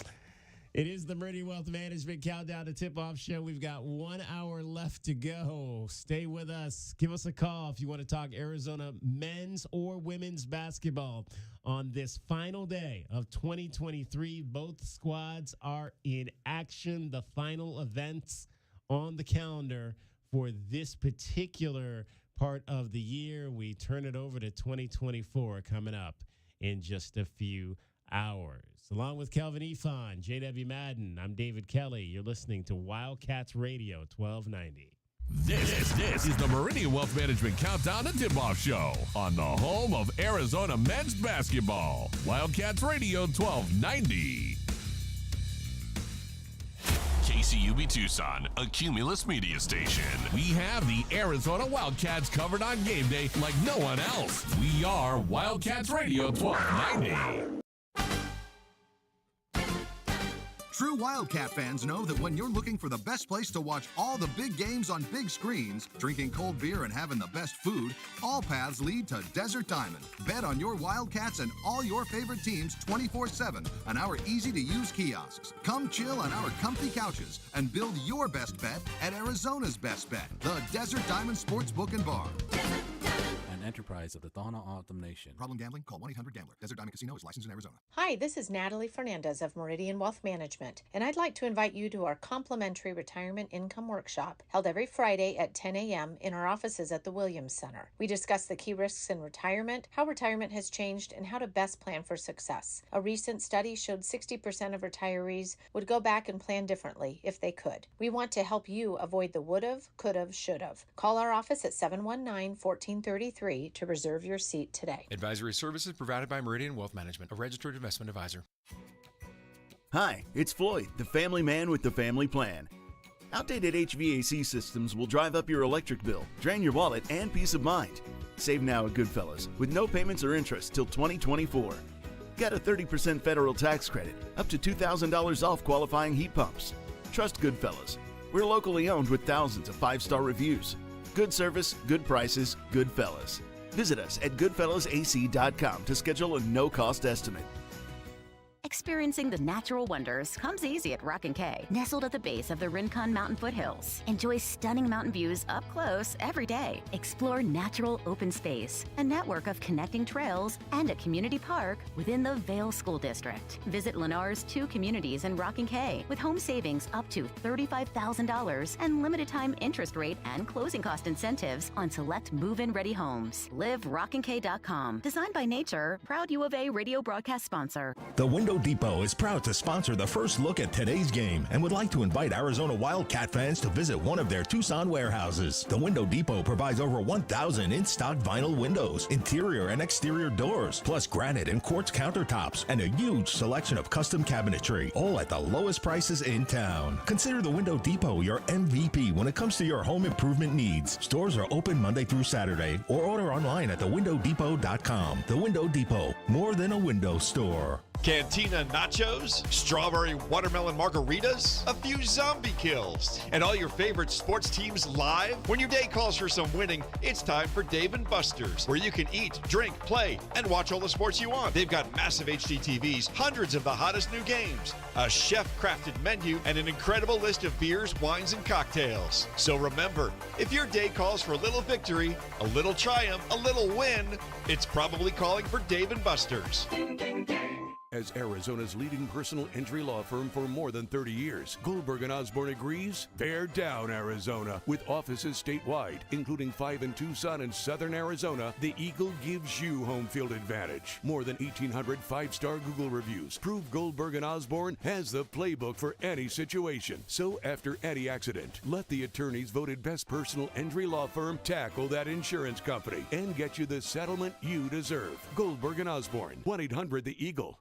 It is the Meridian Wealth Management Countdown to Tip-Off Show. We've got 1 hour left to go. Stay with us. Give us a call if you want to talk Arizona men's or women's basketball on this final day of 2023. Both squads are in action. The final events on the calendar for this particular part of the year. We turn it over to 2024 coming up in just a few hours. Along with Kelvin Efon, JW Madden, I'm David Kelly. You're listening to Wildcats Radio 1290. This is the Meridian Wealth Management Countdown to Tipoff Show on the home of Arizona men's basketball. Wildcats Radio 1290. KCUB Tucson, a Cumulus media station. We have the Arizona Wildcats covered on game day like no one else. We are Wildcats Radio 1290. True Wildcat fans know that when you're looking for the best place to watch all the big games on big screens, drinking cold beer and having the best food, all paths lead to Desert Diamond. Bet on your Wildcats and all your favorite teams 24/7 on our easy-to-use kiosks. Come chill on our comfy couches and build your best bet at Arizona's best bet, the Desert Diamond Sportsbook and Bar. An enterprise of the Thana Autumn Nation. Problem gambling? Call 1-800-GAMBLER. Desert Diamond Casino is licensed in Arizona. Hi, this is Natalie Fernandez of Meridian Wealth Management, and I'd like to invite you to our complimentary retirement income workshop held every Friday at 10 a.m. in our offices at the Williams Center. We discuss the key risks in retirement, how retirement has changed, and how to best plan for success. A recent study showed 60% of retirees would go back and plan differently if they could. We want to help you avoid the would've, could've, should've. Call our office at 719-1433 to reserve your seat today. Advisory services provided by Meridian Wealth Management, a registered investment advisor. Hi, it's Floyd, the family man with the family plan. Outdated HVAC systems will drive up your electric bill, drain your wallet, and peace of mind. Save now at Goodfellas with no payments or interest till 2024. Get a 30% federal tax credit, up to $2,000 off qualifying heat pumps. Trust Goodfellas. We're locally owned with thousands of 5-star reviews. Good service, good prices, Goodfellas. Visit us at goodfellasac.com to schedule a no-cost estimate. Experiencing the natural wonders comes easy at Rock & K. Nestled at the base of the Rincon Mountain foothills. Enjoy stunning mountain views up close every day. Explore natural open space, a network of connecting trails, and a community park within the Vail School District. Visit Lennar's 2 communities in Rock & K with home savings up to $35,000 and limited time interest rate and closing cost incentives on select move-in ready homes. Live RockandK.com. Designed by Nature, proud U of A radio broadcast sponsor. The Window Depot is proud to sponsor the first look at today's game and would like to invite Arizona Wildcat fans to visit one of their Tucson warehouses. The Window Depot provides over 1,000 in-stock vinyl windows, interior and exterior doors, plus granite and quartz countertops, and a huge selection of custom cabinetry, all at the lowest prices in town. Consider the Window Depot your MVP when it comes to your home improvement needs. Stores are open Monday through Saturday, or order online at thewindowdepot.com. The Window Depot, more than a window store. Cantina nachos, strawberry watermelon margaritas, a few zombie kills, and all your favorite sports teams live? When your day calls for some winning, it's time for Dave & Buster's, where you can eat, drink, play, and watch all the sports you want. They've got massive HD TVs, hundreds of the hottest new games, a chef-crafted menu, and an incredible list of beers, wines, and cocktails. So remember, if your day calls for a little victory, a little triumph, a little win, it's probably calling for Dave & Buster's. As Arizona's leading personal injury law firm for more than 30 years, Goldberg & Osborne agrees, bear down, Arizona. With offices statewide, including 5 in Tucson and Southern Arizona, the Eagle gives you home field advantage. More than 1,800 5-star Google reviews prove Goldberg & Osborne has the playbook for any situation. So after any accident, let the attorneys voted best personal injury law firm tackle that insurance company and get you the settlement you deserve. Goldberg & Osborne, 1-800-THE-EAGLE.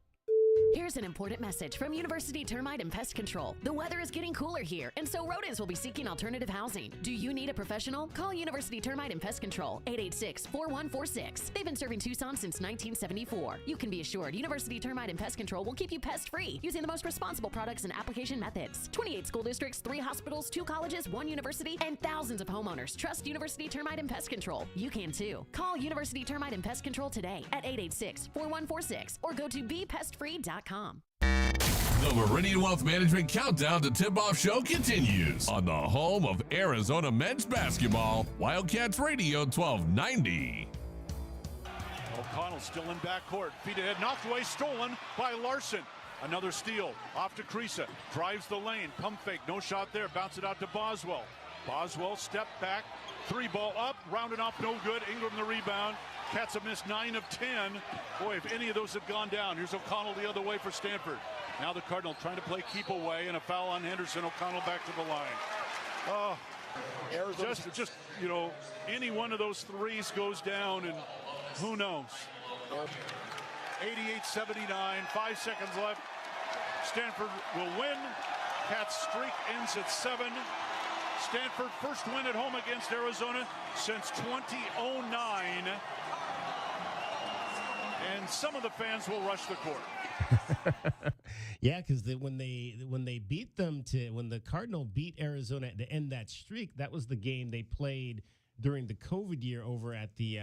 Here's an important message from University Termite and Pest Control. The weather is getting cooler here, and so rodents will be seeking alternative housing. Do you need a professional? Call University Termite and Pest Control, 886-4146. They've been serving Tucson since 1974. You can be assured University Termite and Pest Control will keep you pest-free using the most responsible products and application methods. 28 school districts, 3 hospitals, 2 colleges, 1 university, and thousands of homeowners trust University Termite and Pest Control. You can too. Call University Termite and Pest Control today at 886-4146 or go to bepestfree.com. The Meridian Wealth Management Countdown to Tip-Off Show continues on the home of Arizona men's basketball, Wildcats Radio 1290. O'Connell still in backcourt. Feet ahead, knocked away, stolen by Larson. Another steal, off to Creasa. Drives the lane, pump fake, no shot there. Bounce it out to Boswell. Boswell, step back, 3-ball up, rounded off, no good. Ingram the rebound. Cats have missed 9 of 10. Boy, if any of those had gone down. Here's O'Connell the other way for Stanford. Now the Cardinal trying to play keep away, and a foul on Henderson. O'Connell back to the line. Oh, Just any one of those threes goes down, and who knows? 88-79, 5 seconds left. Stanford will win. Cats streak ends at 7. Stanford first win at home against Arizona since 2009. And some of the fans will rush the court. Yeah, because when they beat them when the Cardinal beat Arizona to end that streak, that was the game they played during the COVID year over at the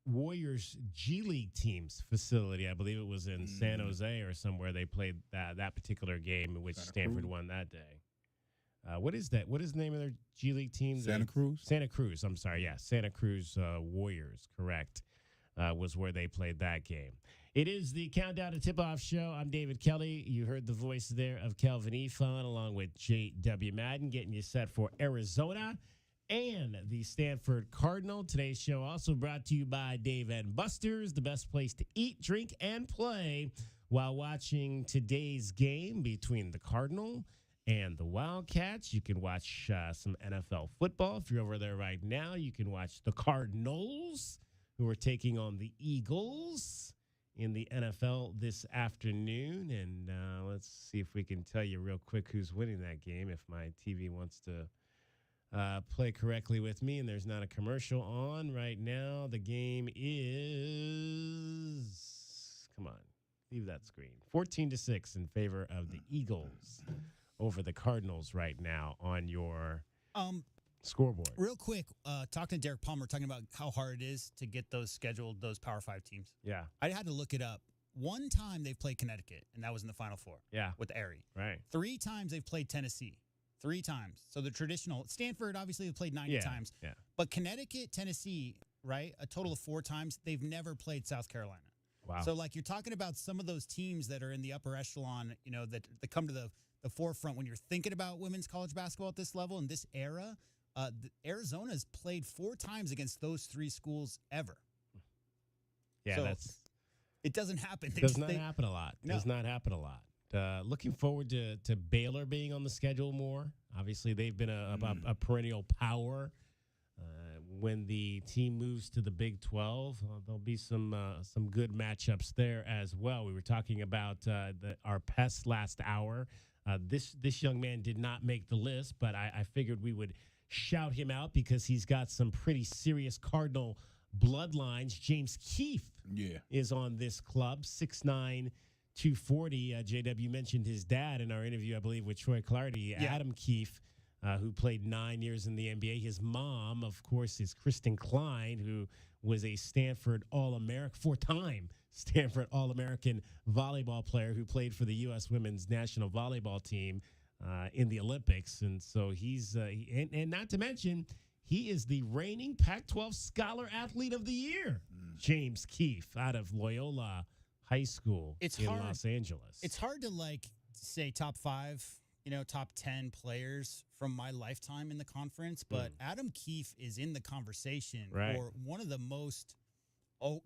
Warriors G League team's facility. I believe it was in San Jose or somewhere. They played that particular game in which Stanford won that day. What is that? What is the name of their G League team? Santa Cruz. Santa Cruz. I'm sorry. Yeah, Santa Cruz Warriors. Correct. Was where they played that game. It is the Countdown to Tip-Off show. I'm David Kelly. You heard the voice there of Kelvin Efon along with J.W. Madden getting you set for Arizona and the Stanford Cardinal. Today's show also brought to you by Dave & Buster's, the best place to eat, drink, and play while watching today's game between the Cardinal and the Wildcats. You can watch some NFL football. If you're over there right now, you can watch the Cardinals, who are taking on the Eagles in the NFL this afternoon. And let's see if we can tell you real quick who's winning that game, if my TV wants to play correctly with me and there's not a commercial on right now. The game is, come on, leave that screen, 14-6 in favor of the Eagles over the Cardinals right now on your scoreboard. Real quick, talking to Derek Palmer, talking about how hard it is to get those Power 5 teams. Yeah. I had to look it up. One time they've played Connecticut, and that was in the Final Four. Yeah. With Erie. Right. 3 times they've played Tennessee. 3 times. So the traditional Stanford, obviously, they've played 90 times. Yeah. But Connecticut, Tennessee, right, a total of 4 times, they've never played South Carolina. Wow. So, like, you're talking about some of those teams that are in the upper echelon, that come to the forefront when you're thinking about women's college basketball at this level in this era. Arizona's played 4 times against those 3 schools ever. Yeah, so it doesn't happen. Does not happen a lot. No. Does not happen a lot. Looking forward to Baylor being on the schedule more. Obviously, they've been a perennial power. When the team moves to the Big 12, there'll be some good matchups there as well. We were talking about our pest last hour. This young man did not make the list, but I figured we would shout him out because he's got some pretty serious Cardinal bloodlines. James Keefe is on this club, 6'9", 240. JW mentioned his dad in our interview, I believe, with Troy Clardy, Adam Keefe, who played 9 years in the NBA. His mom, of course, is Kristen Klein, who was a Stanford All-American, 4-time Stanford All-American volleyball player who played for the U.S. Women's National Volleyball Team in the Olympics. And so he's, and not to mention, he is the reigning Pac-12 Scholar Athlete of the Year, James Keefe, out of Loyola High School in Los Angeles. It's hard to, say top 5, top 10 players from my lifetime in the conference, but Adam Keefe is in the conversation for one of the most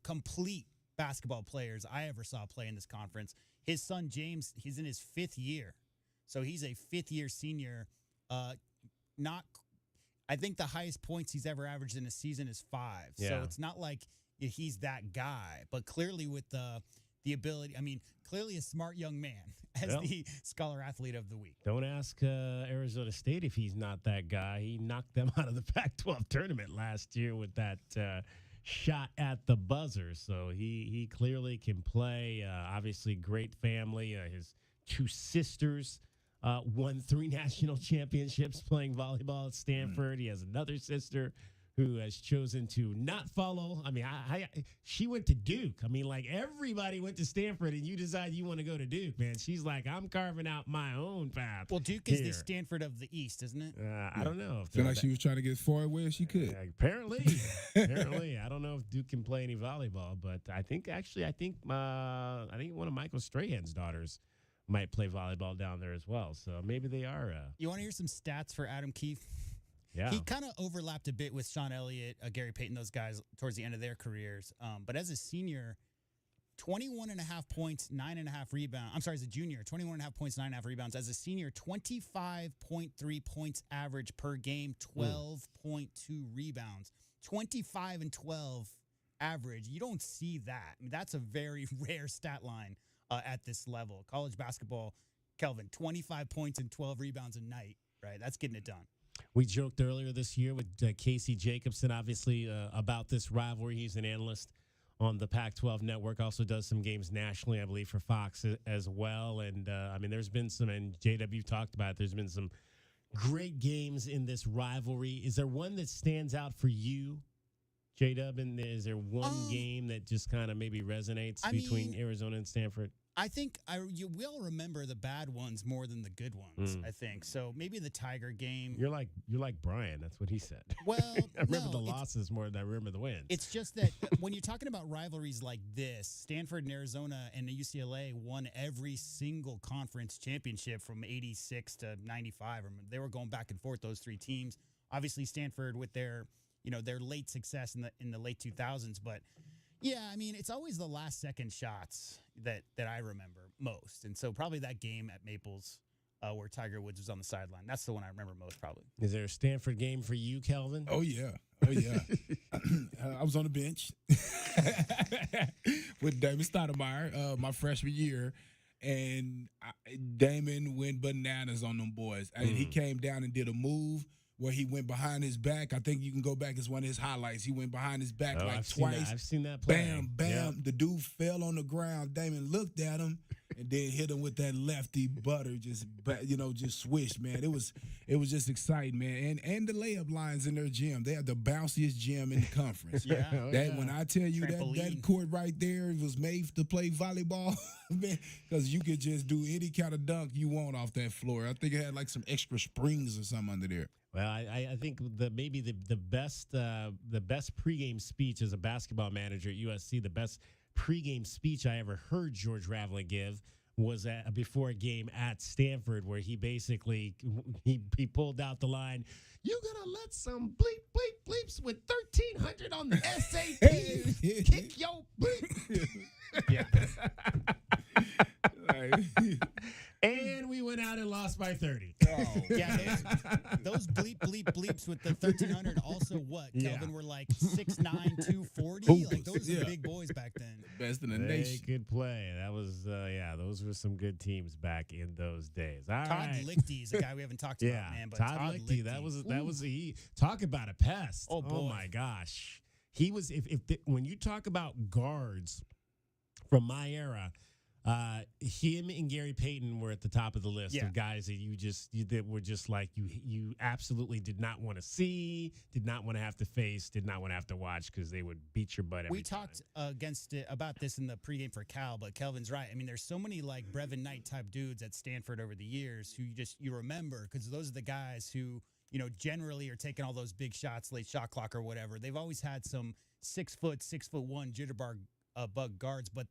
complete basketball players I ever saw play in this conference. His son, James, he's in his 5th year. So he's a 5th-year senior. I think the highest points he's ever averaged in a season is 5. Yeah. So it's not like he's that guy, but clearly with the ability, clearly a smart young man as the Scholar Athlete of the Week. Don't ask Arizona State if he's not that guy. He knocked them out of the Pac-12 tournament last year with that shot at the buzzer. So he clearly can play. Obviously, great family. His 2 sisters won 3 national championships playing volleyball at Stanford. He has another sister who has chosen to not follow. She went to Duke. Everybody went to Stanford, and you decide you want to go to Duke, man. She's like, I'm carving out my own path. Well, Duke is the Stanford of the East, isn't it? I don't know. Feel like she was trying to get as far away as she could. Apparently. I don't know if Duke can play any volleyball, but I think one of Michael Strahan's daughters might play volleyball down there as well. So maybe they are. You want to hear some stats for Adam Keefe? Yeah. He kind of overlapped a bit with Sean Elliott, Gary Payton, those guys towards the end of their careers. But as a senior, 21.5 points, 9.5 rebounds. I'm sorry, as a junior, 21.5 points, 9.5 rebounds. As a senior, 25.3 points average per game, 12.2 rebounds. 25 and 12 average. You don't see that. I mean, that's a very rare stat line at this level. College basketball, Kelvin, 25 points and 12 rebounds a night, right? That's getting it done. We joked earlier this year with Casey Jacobson, obviously, about this rivalry. He's an analyst on the Pac-12 network, also does some games nationally, I believe, for Fox as well. And, I mean, there's been some, and JW talked about it, there's been some great games in this rivalry. Is there one that stands out for you, J-Dub? And is there one game that just kind of maybe resonates between Arizona and Stanford? I think you will remember the bad ones more than the good ones, I think. So maybe the Tiger game. You're like Brian. That's what he said. Well, I remember the losses more than I remember the wins. It's just that when you're talking about rivalries like this, Stanford and Arizona and UCLA won every single conference championship from 86 to 95. They were going back and forth, those three teams. Obviously, Stanford with their late success in the late 2000s, but yeah, I mean, it's always the last second shots that I remember most. And so probably that game at Maples where Tiger Woods was on the sideline. That's the one I remember most probably. Is there a Stanford game for you, Kelvin? Oh, yeah. I was on the bench with Damon Stoudemire my freshman year. And Damon went bananas on them boys. I mean, he came down and did a move where he went behind his back. I think you can go back as one of his highlights. He went behind his back twice. I've seen that play. Bam, bam. Yep. The dude fell on the ground. Damon looked at him and then hit him with that lefty butter. Just swish, man. It was just exciting, man. And the layup lines in their gym. They have the bounciest gym in the conference. When I tell you that court right there was made to play volleyball, man, because you could just do any kind of dunk you want off that floor. I think it had like some extra springs or something under there. Well, I think maybe the best pregame speech as a basketball manager at USC, the best pregame speech I ever heard George Raveling give was before a game at Stanford, where he basically he pulled out the line, "You're gonna let some bleeps with 1,300 on the SAT kick your bleep." Yeah. And we went out and lost by 30. Oh, yeah. Those bleeps with the 1,300 also what? Kelvin were like 6'9", 240. Like those were big boys back then. Best in the nation. They could play. That was those were some good teams back in those days. All Todd right. Lichty is a guy we haven't talked about, man. But Todd Lichty, that was he talk about a pest. Oh my gosh. He was when you talk about guards from my era, him and Gary Payton were at the top of the list of guys that that were just like you absolutely did not want to see, did not want to have to face, did not want to have to watch because they would beat your butt every time. We talked about this in the pregame for Cal, but Kelvin's right. I mean, there's so many like Brevin Knight type dudes at Stanford over the years who you remember because those are the guys who generally are taking all those big shots, late shot clock or whatever. They've always had some 6'1" jitterbug bug guards, but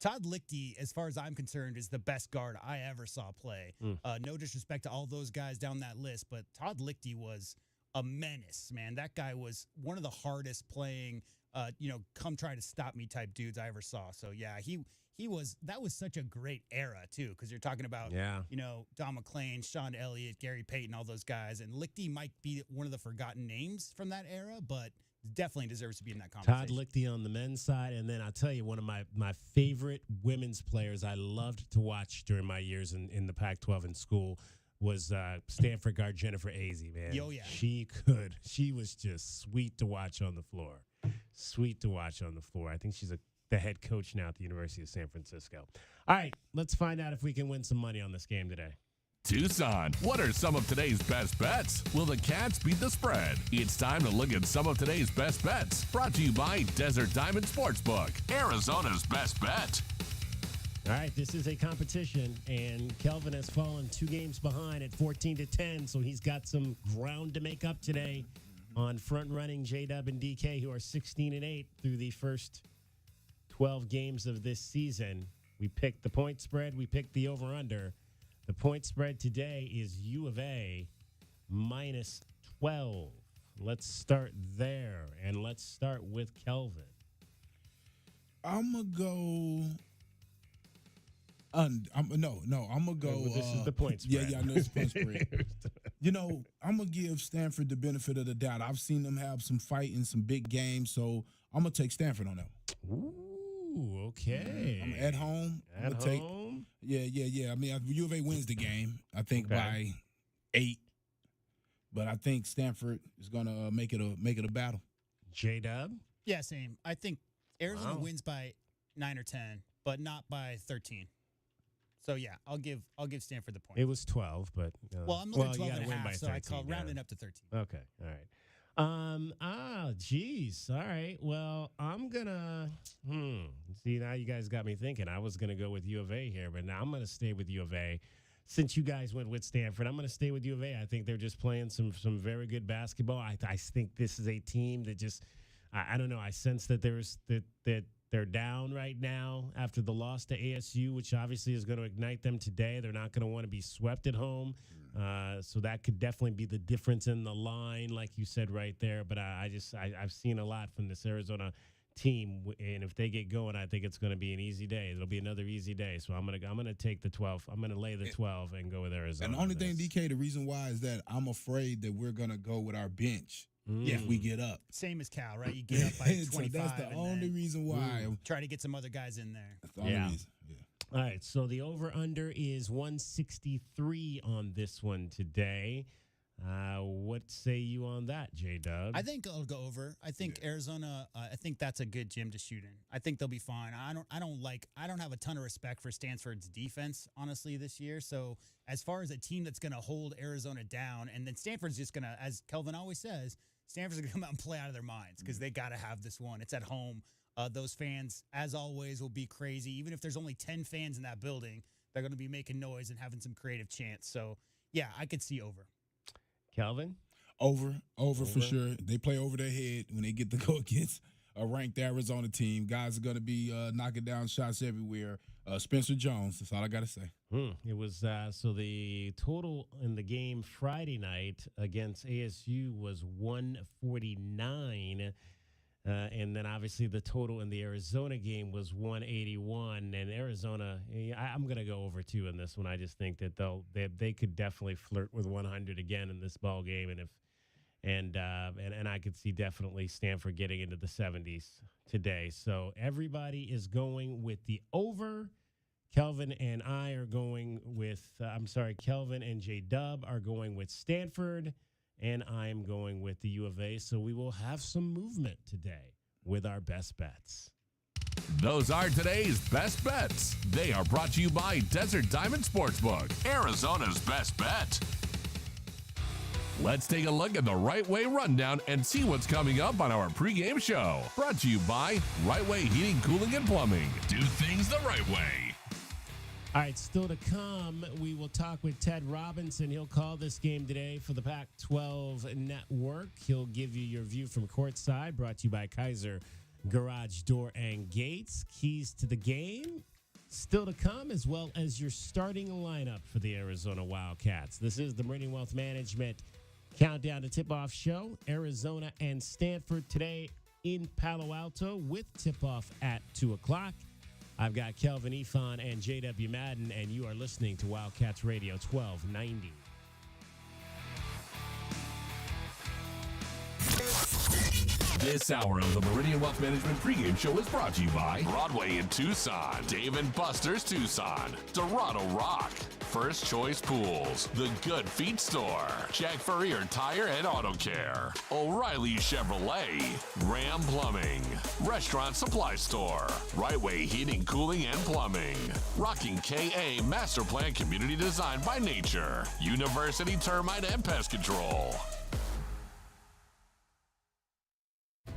Todd Lichty, as far as I'm concerned, is the best guard I ever saw play. No disrespect to all those guys down that list, but Todd Lichty was a menace, man. That guy was one of the hardest playing, come try to stop me type dudes I ever saw. So yeah, that was such a great era too, because you're talking about Don McClain, Sean Elliott, Gary Payton, all those guys, and Lichty might be one of the forgotten names from that era, but definitely deserves to be in that conversation. Todd Lichty on the men's side, and then I'll tell you, one of my favorite women's players I loved to watch during my years in the Pac-12 in school was Stanford guard Jennifer Azzi, man. Oh, yeah. She was just sweet to watch on the floor. Sweet to watch on the floor. I think she's the head coach now at the University of San Francisco. All right, let's find out if we can win some money on this game today. Tucson, what are some of today's best bets? Will the Cats beat the spread? It's time to look at some of today's best bets. Brought to you by Desert Diamond Sportsbook, Arizona's best bet. All right, this is a competition, and Kelvin has fallen 2 games behind at 14-10, so he's got some ground to make up today on front-running J-Dub and DK, who are 16-8 through the first 12 games of this season. We picked the point spread. We picked the over-under. The point spread today is U of A minus 12. Let's start there, and let's start with Kelvin. I'm gonna go. I'm gonna go. Well, this is the point spread. Yeah, I know it's the point spread. I'm gonna give Stanford the benefit of the doubt. I've seen them have some fight in some big games, so I'm gonna take Stanford on that one. Ooh, okay. I'm at home. At home? Yeah. I mean, U of A wins the game, I think, by 8. But I think Stanford is gonna make it a battle. J-Dub? Yeah, same. I think Arizona wins by 9 or 10, but not by 13. So yeah, I'll give Stanford the point. It was 12, but well, I'm looking at 12 and a half, so I call rounding up to 13. Okay, all right. Geez. All right. Well, I'm gonna see, now you guys got me thinking. I was gonna go with U of A here, but now I'm gonna stay with U of A. Since you guys went with Stanford, I'm gonna stay with U of A. I think they're just playing some very good basketball. I think this is a team that just I don't know. I sense that that they're down right now after the loss to ASU, which obviously is going to ignite them today. They're not going to want to be swept at home. So that could definitely be the difference in the line, like you said right there. But I've seen a lot from this Arizona team, and if they get going, I think it's going to be an easy day. It'll be another easy day. So I'm gonna take the 12. I'm gonna lay the 12 and go with Arizona. And the only thing, DK, the reason why is that I'm afraid that we're gonna go with our bench. If we get up. Same as Cal, right? You get up by 25. So that's the only reason why. Try to get some other guys in there. That's the only reason. Yeah. All right, so the over-under is 163 on this one today. What say you on that, J-Dub? I think I'll go over. I think Arizona. I think that's a good gym to shoot in. I think they'll be fine. I don't have a ton of respect for Stanford's defense, honestly, this year. So as far as a team that's going to hold Arizona down, and then Stanford's just going to, as Kelvin always says, Stanford's going to come out and play out of their minds because they got to have this one. It's at home. Those fans, as always, will be crazy. Even if there's only 10 fans in that building, they're going to be making noise and having some creative chants. So yeah, I could see over. Kelvin? Over for sure. They play over their head when they get to go against a ranked Arizona team. Guys are going to be knocking down shots everywhere. Spencer Jones, that's all I got to say. It was so the total in the game Friday night against ASU was 149. And then obviously the total in the Arizona game was 181. And Arizona, I'm going to go over 2 in this one. I just think that they could definitely flirt with 100 again in this ball game, and I could see definitely Stanford getting into the 70s today. So everybody is going with the over. Kelvin and I are going with Kelvin and J-Dub are going with Stanford. And I'm going with the U of A, so we will have some movement today with our best bets. Those are today's best bets. They are brought to you by Desert Diamond Sportsbook, Arizona's best bet. Let's take a look at the Right Way Rundown and see what's coming up on our pregame show. Brought to you by Right Way Heating, Cooling, and Plumbing. Do things the right way. All right, still to come, we will talk with Ted Robinson. He'll call this game today for the Pac-12 Network. He'll give you your view from courtside, brought to you by Kaiser Garage Door and Gates. Keys to the game still to come, as well as your starting lineup for the Arizona Wildcats. This is the Meridian Wealth Management Countdown to Tip-Off show. Arizona and Stanford today in Palo Alto with tip-off at 2 o'clock. I've got Kelvin Ifan and J.W. Madden, and you are listening to Wildcats Radio 1290. This hour of the Meridian Wealth Management pregame show is brought to you by Broadway in Tucson, Dave & Buster's Tucson, Dorado Rock, First Choice Pools, The Good Feet Store, Jack Furrier Tire and Auto Care, O'Reilly Chevrolet, Ram Plumbing, Restaurant Supply Store, Right Way Heating, Cooling, and Plumbing, Rocking KA Master Plan Community Design by Nature, University Termite and Pest Control.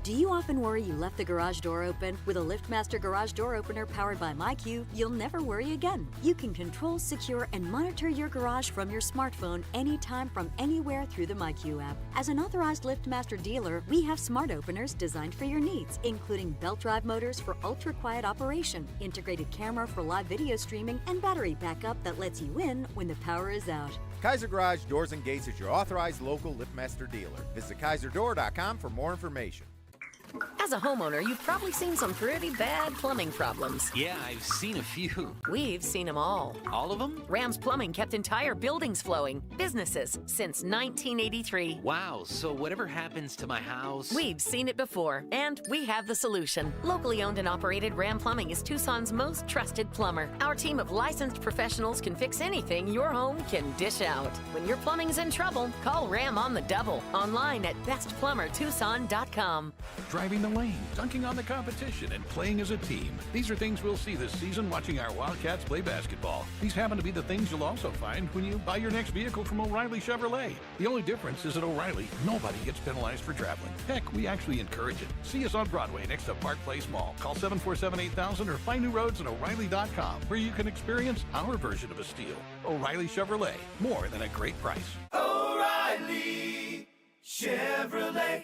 Do you often worry you left the garage door open? With a LiftMaster garage door opener powered by MyQ, you'll never worry again. You can control, secure, and monitor your garage from your smartphone anytime from anywhere through the MyQ app. As an authorized LiftMaster dealer, we have smart openers designed for your needs, including belt drive motors for ultra-quiet operation, integrated camera for live video streaming, and battery backup that lets you in when the power is out. Kaiser Garage Doors and Gates is your authorized local LiftMaster dealer. Visit KaiserDoor.com for more information. As a homeowner, you've probably seen some pretty bad plumbing problems. Yeah, I've seen a few. We've seen them all. All of them? Ram's Plumbing kept entire buildings flowing. Businesses since 1983. Wow, so whatever happens to my house... We've seen it before, and we have the solution. Locally owned and operated Ram Plumbing is Tucson's most trusted plumber. Our team of licensed professionals can fix anything your home can dish out. When your plumbing's in trouble, call Ram on the double. Online at bestplumbertucson.com. Driving the lane, dunking on the competition, and playing as a team. These are things we'll see this season watching our Wildcats play basketball. These happen to be the things you'll also find when you buy your next vehicle from O'Reilly Chevrolet. The only difference is at O'Reilly, nobody gets penalized for traveling. Heck, we actually encourage it. See us on Broadway next to Park Place Mall. Call 747-8000 or find new roads at O'Reilly.com, where you can experience our version of a steal. O'Reilly Chevrolet, more than a great price. O'Reilly Chevrolet.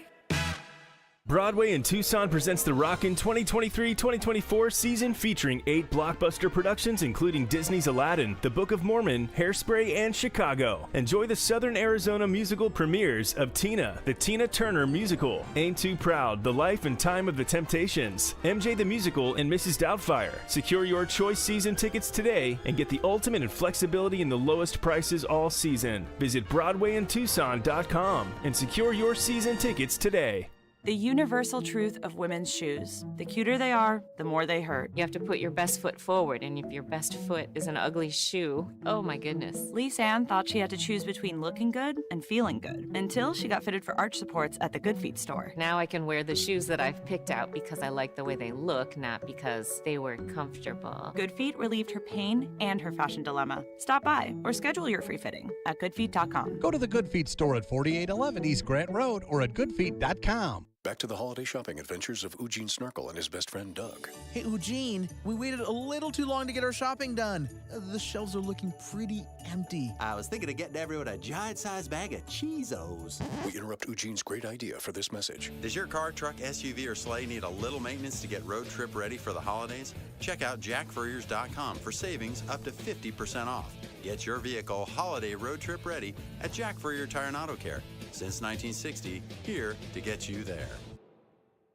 Broadway in Tucson presents the Rockin' 2023-2024 season featuring 8 blockbuster productions including Disney's Aladdin, The Book of Mormon, Hairspray, and Chicago. Enjoy the Southern Arizona musical premieres of Tina, the Tina Turner Musical, Ain't Too Proud, The Life and Time of the Temptations, MJ the Musical, and Mrs. Doubtfire. Secure your choice season tickets today and get the ultimate in flexibility and the lowest prices all season. Visit BroadwayInTucson.com and secure your season tickets today. The universal truth of women's shoes. The cuter they are, the more they hurt. You have to put your best foot forward, and if your best foot is an ugly shoe, oh my goodness. Lisa Ann thought she had to choose between looking good and feeling good, until she got fitted for arch supports at the Good Feet store. Now I can wear the shoes that I've picked out because I like the way they look, not because they were comfortable. Good Feet relieved her pain and her fashion dilemma. Stop by or schedule your free fitting at goodfeet.com. Go to the Good Feet store at 4811 East Grant Road or at goodfeet.com. Back to the holiday shopping adventures of Eugene Snarkle and his best friend Doug. Hey, Eugene, we waited a little too long to get our shopping done. The shelves are looking pretty empty. I was thinking of getting everyone a giant-sized bag of Cheezos. We interrupt Eugene's great idea for this message. Does your car, truck, SUV, or sleigh need a little maintenance to get road trip ready for the holidays? Check out jackfurriers.com for savings up to 50% off. Get your vehicle holiday road trip ready at Jack Furrier Tire and Auto Care. Since 1960, here to get you there.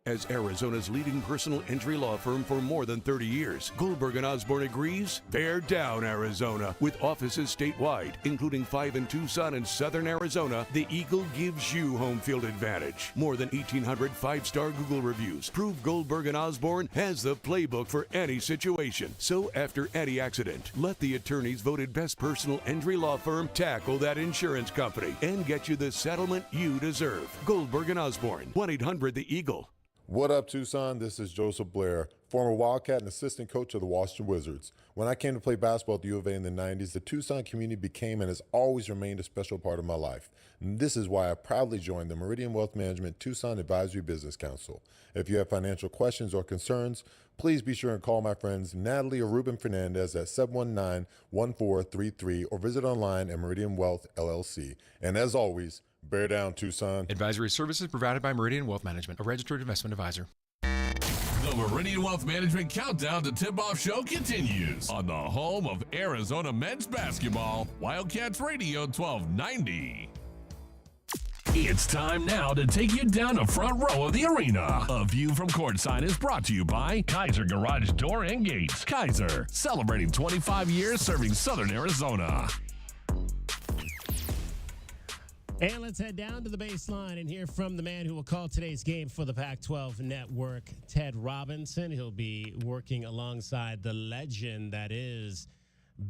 As Arizona's leading personal injury law firm for more than 30 years, Goldberg & Osborne agrees, bear down, Arizona. With offices statewide, including 5 in Tucson and Southern Arizona, the Eagle gives you home field advantage. More than 1,800 5-star Google reviews prove Goldberg & Osborne has the playbook for any situation. So after any accident, let the attorneys voted best personal injury law firm tackle that insurance company and get you the settlement you deserve. Goldberg & Osborne, 1-800-THE-EAGLE. What up, Tucson? This is Joseph Blair, former Wildcat and assistant coach of the Washington Wizards. When I came to play basketball at the U of A in the 90s, the Tucson community became and has always remained a special part of my life. And this is why I proudly joined the Meridian Wealth Management Tucson Advisory Business Council. If you have financial questions or concerns, please be sure and call my friends Natalie or Ruben Fernandez at 719-1433 or visit online at Meridian Wealth LLC. And as always, bear down, Tucson. Advisory services provided by Meridian Wealth Management, a registered investment advisor. The Meridian Wealth Management Countdown to Tip-Off Show continues on the home of Arizona men's basketball, Wildcats Radio 1290. It's time now to take you down the front row of the arena. A view from courtside is brought to you by Kaiser Garage Door and Gates. Kaiser, celebrating 25 years serving Southern Arizona. And let's head down to the baseline and hear from the man who will call today's game for the Pac-12 Network, Ted Robinson. He'll be working alongside the legend that is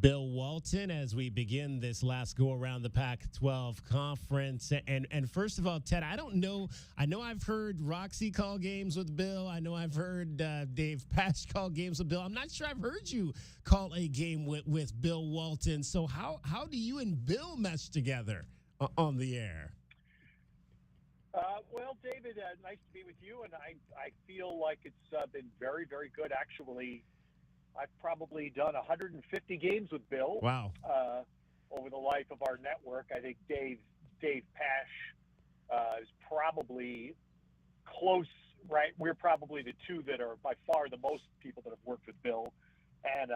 Bill Walton as we begin this last go around the Pac-12 conference. And first of all, Ted, I don't know. I know I've heard Roxy call games with Bill. I know I've heard Dave Pash call games with Bill. I'm not sure I've heard you call a game with Bill Walton. So how do you and Bill mesh together on the air? Well, David, nice to be with you, and I feel like it's been very, very good. Actually, I've probably done 150 games with Bill. Wow. Over the life of our network. I think Dave Pash is probably close, right? We're probably the two that are by far the most people that have worked with Bill. And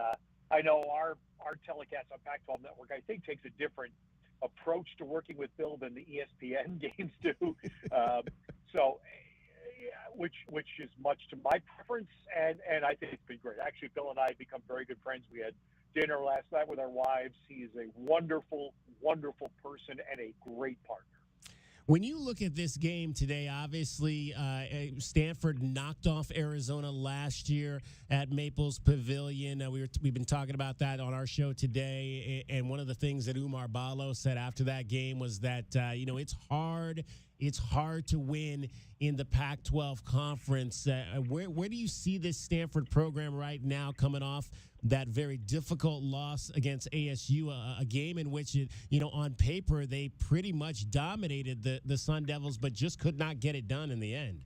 I know our telecast on Pac-12 Network, I think, takes a different approach to working with Bill than the ESPN games do. So, which which is much to my preference, and I think it's been great. Actually, Bill and I have become very good friends. We had dinner last night with our wives. He is a wonderful, wonderful person and a great partner. When you look at this game today, obviously Stanford knocked off Arizona last year at Maples Pavilion. We've been talking about that on our show today, and one of the things that Umar Balo said after that game was that it's hard to win in the Pac-12 conference. Where do you see this Stanford program right now coming off that very difficult loss against ASU, a game in which, on paper, they pretty much dominated the Sun Devils, but just could not get it done in the end?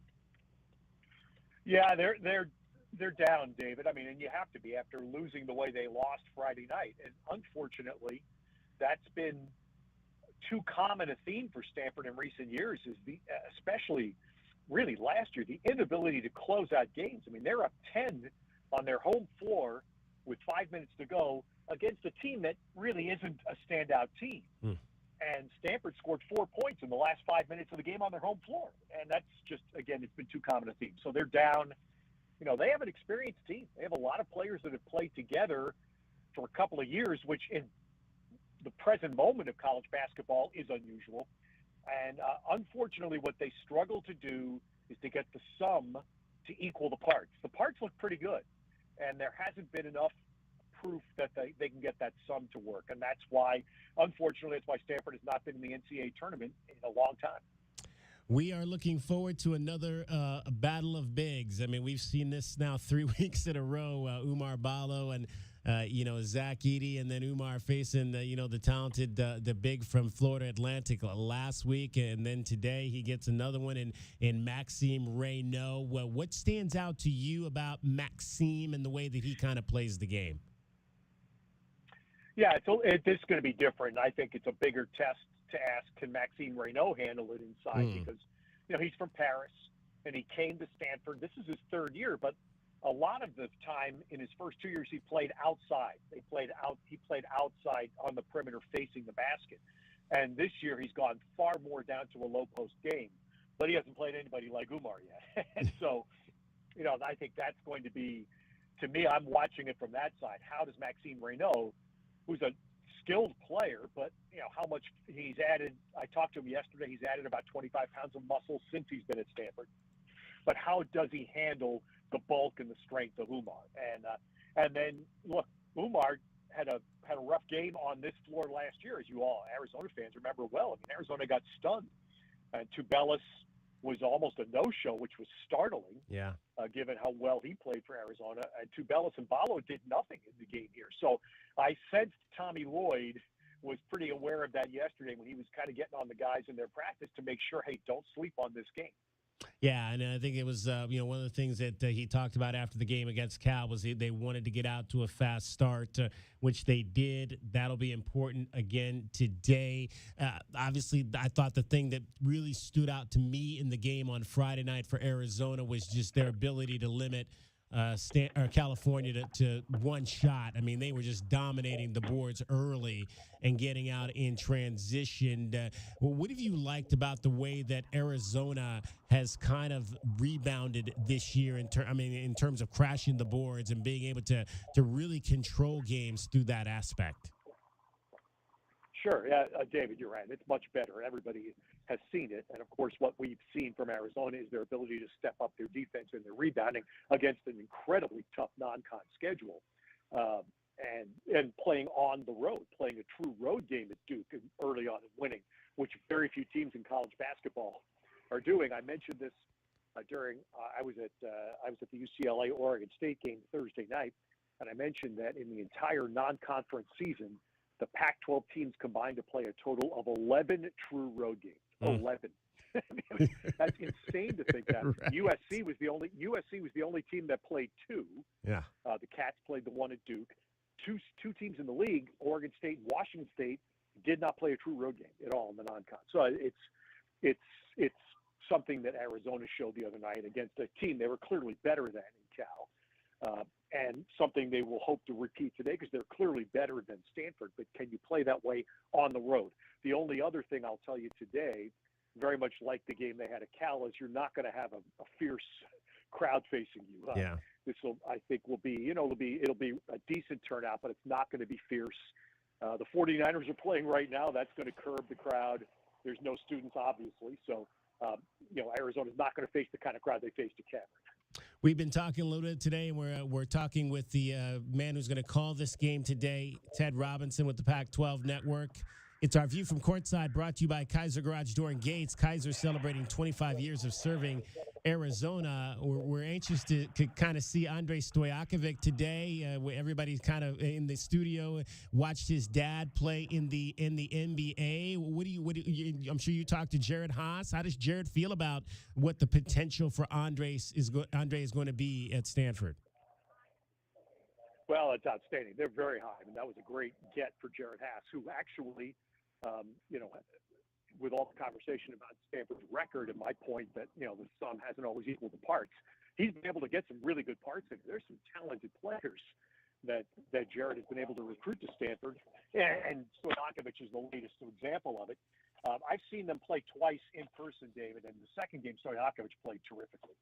Yeah, they're down, David. I mean, and you have to be after losing the way they lost Friday night. And unfortunately, that's been too common a theme for Stanford in recent years, is especially really last year, the inability to close out games. I mean, they're up 10 on their home floor with 5 minutes to go against a team that really isn't a standout team. And Stanford scored 4 points in the last 5 minutes of the game on their home floor. And that's just, again, it's been too common a theme. So they're down. They have an experienced team. They have a lot of players that have played together for a couple of years, which in the present moment of college basketball is unusual. And unfortunately, what they struggle to do is to get the sum to equal the parts. The parts look pretty good, and there hasn't been enough proof that they can get that sum to work. And that's why, unfortunately, that's why Stanford has not been in the NCAA tournament in a long time. We are looking forward to another battle of bigs. I mean, we've seen this now 3 weeks in a row. Umar Balo and Zach Edey, and then Umar facing the talented the big from Florida Atlantic last week, and then today he gets another one in Maxime Reynaud. Well, what stands out to you about Maxime and the way that he kind of plays the game? Yeah, this is going to be different. I think it's a bigger test to ask, can Maxime Reynaud handle it inside? Because he's from Paris and he came to Stanford. This is his third year, but a lot of the time in his first 2 years, he played outside. He played outside on the perimeter facing the basket. And this year, he's gone far more down to a low post game. But he hasn't played anybody like Umar yet. And so, I think that's going to be, to me, I'm watching it from that side. How does Maxime Reynaud, who's a skilled player, but how much he's added? I talked to him yesterday. He's added about 25 pounds of muscle since he's been at Stanford. But how does he handle the bulk and the strength of Umar? And then look, Umar had a rough game on this floor last year, as you all Arizona fans remember well. I mean, Arizona got stunned, and Tubelis was almost a no-show, which was startling. Yeah. Given how well he played for Arizona, and Tubelis and Balo did nothing in the game here. So I sensed Tommy Lloyd was pretty aware of that yesterday when he was kind of getting on the guys in their practice to make sure, hey, don't sleep on this game. Yeah, and I think it was one of the things that he talked about after the game against Cal was they wanted to get out to a fast start, which they did. That'll be important again today. Obviously, I thought the thing that really stood out to me in the game on Friday night for Arizona was just their ability to limit California to one shot. I mean, they were just dominating the boards early and getting out in transition. What have you liked about the way that Arizona has kind of rebounded this year in terms of crashing the boards and being able to really control games through that aspect? Sure. Yeah, David, you're right. It's much better. Everybody has seen it. And, of course, what we've seen from Arizona is their ability to step up their defense and their rebounding against an incredibly tough non-con schedule and playing on the road, playing a true road game at Duke early on and winning, which very few teams in college basketball are doing. I mentioned this during I was at the UCLA Oregon State game Thursday night, and I mentioned that in the entire non-conference season, the Pac-12 teams combined to play a total of 11 true road games. 11. That's insane to think that. Right. USC was the only team that played 2. Yeah. The Cats played the one at Duke. Two teams in the league, Oregon State and Washington State, did not play a true road game at all in the non-con. So it's something that Arizona showed the other night against a team they were clearly better than in Cal. And something they will hope to repeat today because they're clearly better than Stanford. But can you play that way on the road? The only other thing I'll tell you today, very much like the game they had at Cal, is you're not going to have a fierce crowd facing you. Yeah. This will, I think, will be, it'll be a decent turnout, but it's not going to be fierce. The 49ers are playing right now. That's going to curb the crowd. There's no students, obviously. So, Arizona's not going to face the kind of crowd they faced at Cameron. We've been talking a little bit today, and we're talking with the man who's going to call this game today, Ted Robinson with the Pac-12 Network. It's our View from Courtside, brought to you by Kaiser Garage Door and Gates. Kaiser celebrating 25 years of serving Arizona. We're anxious to kind of see Andrei Stojakovic today. Everybody's kind of in the studio, watched his dad play in the NBA. I'm sure you talked to Jared Haas. How does Jared feel about what the potential for Andrei is going to be at Stanford? Well, it's outstanding. They're very high. I mean, that was a great get for Jared Haas, who actually, with all the conversation about Stanford's record and my point that, the sum hasn't always equaled the parts, he's been able to get some really good parts in. There's some talented players that Jared has been able to recruit to Stanford, and Stojakovic is the latest example of it. I've seen them play twice in person, David, and the second game, Stojakovic played terrifically.